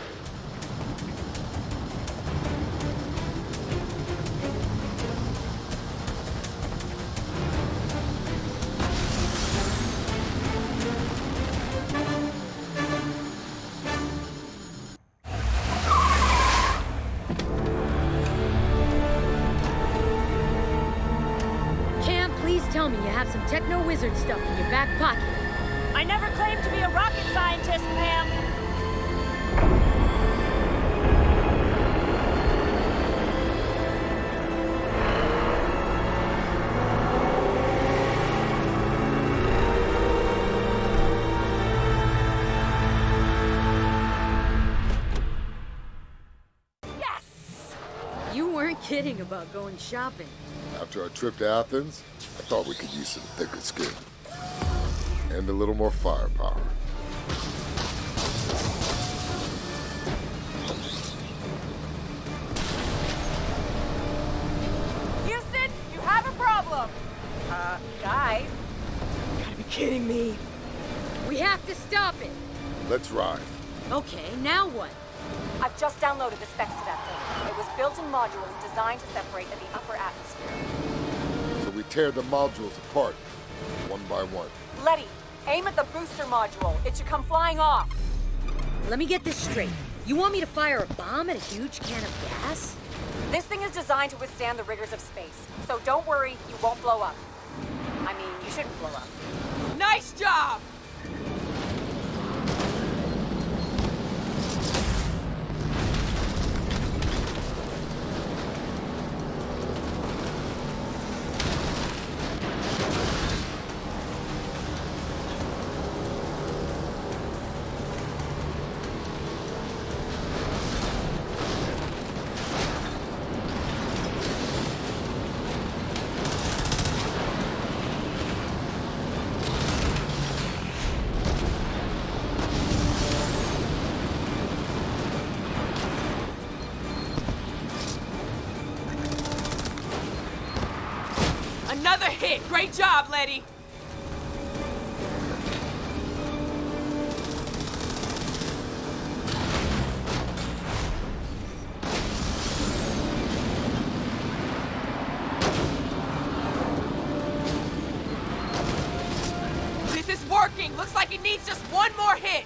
Cam, please tell me you have some techno-wizard stuff in your back pocket. I never claimed to be a rocket scientist, Pam. You weren't kidding about going shopping. After our trip to Athens, I thought we could use some thicker skin. And a little more firepower. Houston, you have a problem. Guys? You gotta be kidding me. We have to stop it. Let's ride. Okay, now what? I've just downloaded the specs to that thing. It was built in modules designed to separate in the upper atmosphere. So we tear the modules apart, one by one. Letty, aim at the booster module. It should come flying off. Let me get this straight. You want me to fire a bomb at a huge can of gas? This thing is designed to withstand the rigors of space, so don't worry, you won't blow up. I mean, you shouldn't blow up. Nice job! Another hit! Great job, Letty! This is working! Looks like it needs just one more hit!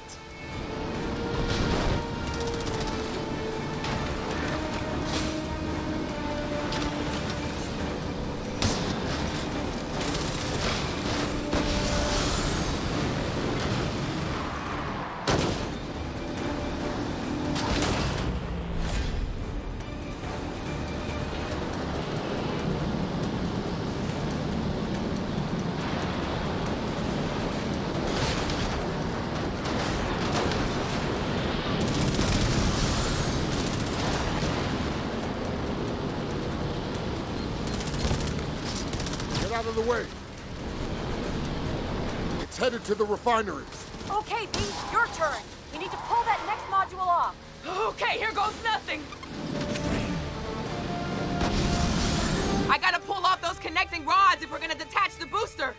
Out of the way. It's headed to the refineries. Okay, V, your turn. We need to pull that next module off. Okay, here goes nothing! I gotta pull off those connecting rods if we're gonna detach the booster!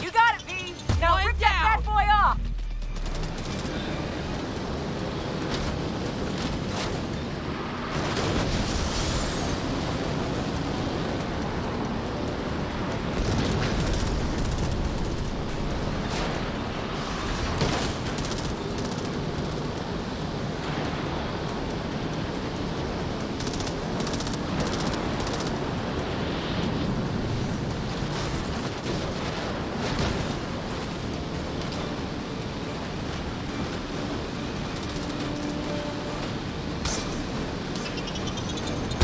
You got it, V. Now rip that bad boy off.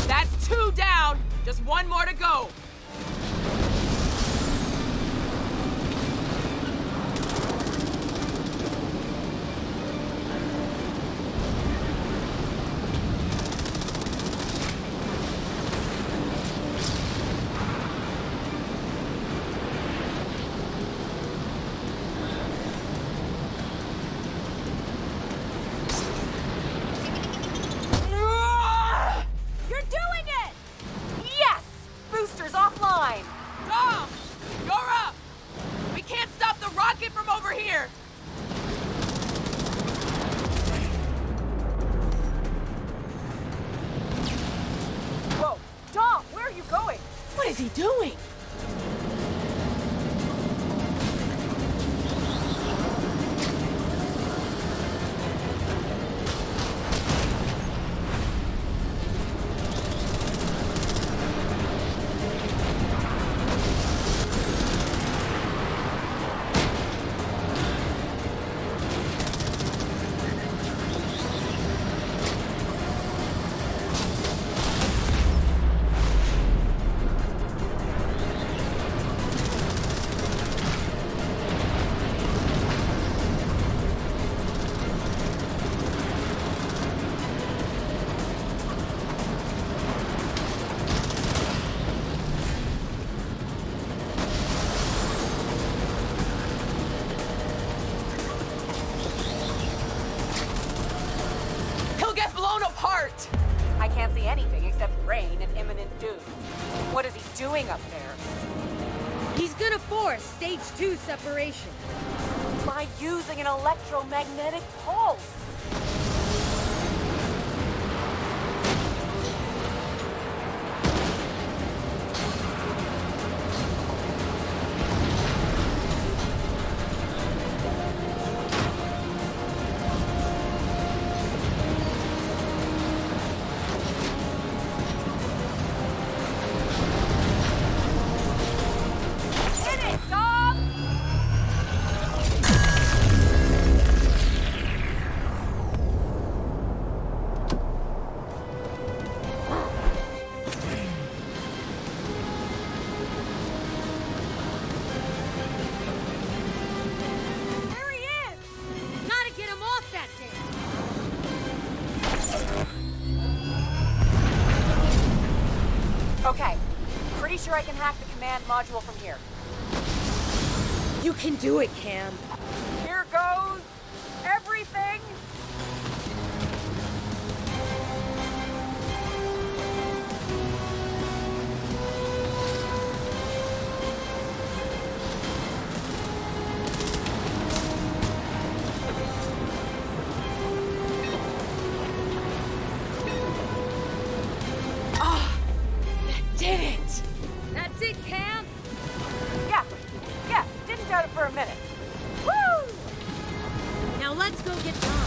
That's 2 down! Just 1 more to go! over here! Whoa! Dom, where are you going? What is he doing? I can't see anything except rain and imminent doom. What is he doing up there? He's gonna force stage 2 separation. By using an electromagnetic pulse. Okay, pretty sure I can hack the command module from here. You can do it, Cam. Here goes everything. Did it! That's it, Cam? Yeah, didn't doubt it for a minute. Woo! Now let's go get Tom.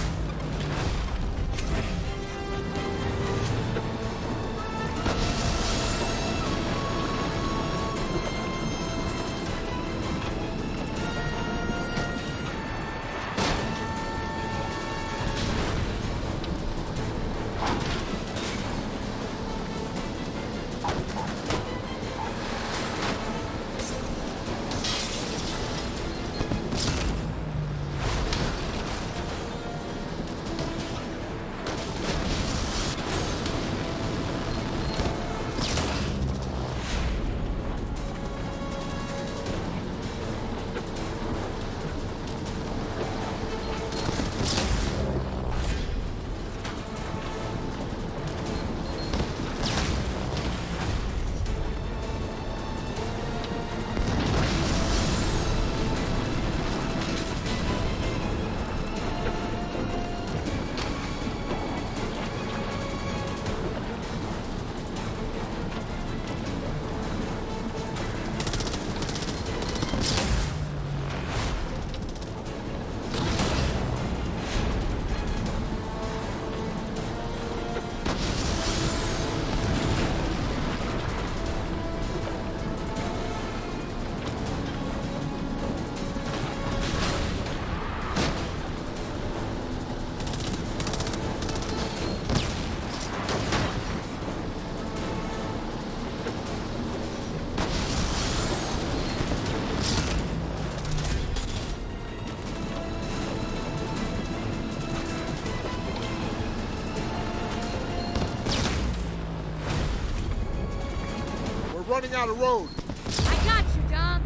Running out of road. I got you, Dom.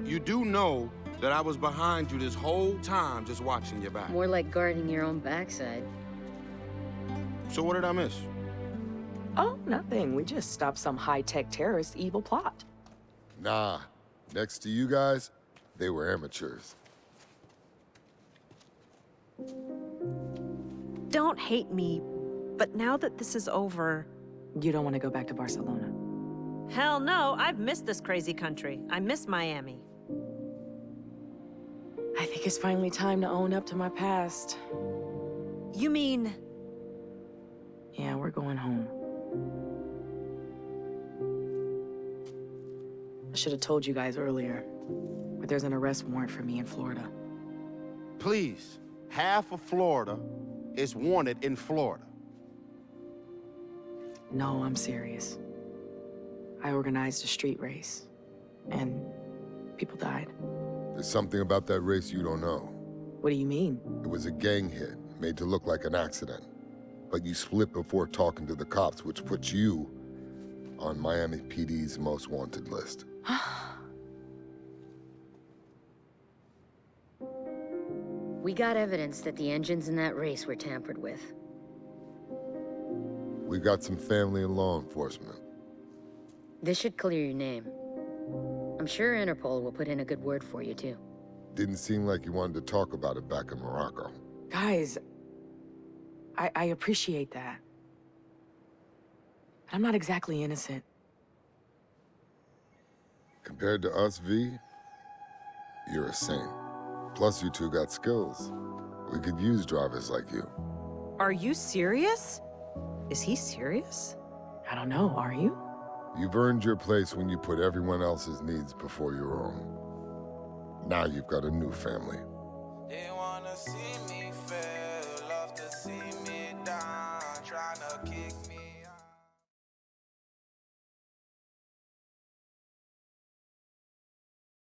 You do know that I was behind you this whole time just watching your back. More like guarding your own backside. So what did I miss? Oh, nothing. We just stopped some high-tech terrorist evil plot. Nah. Next to you guys, they were amateurs. Don't hate me, but now that this is over... You don't want to go back to Barcelona? Hell no, I've missed this crazy country. I miss Miami. I think it's finally time to own up to my past. You mean... Yeah, we're going home. I should have told you guys earlier, but there's an arrest warrant for me in Florida. Please, half of Florida is wanted in Florida. No, I'm serious. I organized a street race, and people died. There's something about that race you don't know. What do you mean? It was a gang hit, made to look like an accident. But you split before talking to the cops, which puts you on Miami PD's most wanted list. We got evidence that the engines in that race were tampered with. We got some family and law enforcement. This should clear your name. I'm sure Interpol will put in a good word for you, too. Didn't seem like you wanted to talk about it back in Morocco. Guys, I appreciate that. But I'm not exactly innocent. Compared to us, V, you're a saint. Plus, you two got skills. We could use drivers like you. Are you serious? Is he serious? I don't know, are you? You've earned your place when you put everyone else's needs before your own. Now you've got a new family. They wanna see me fail.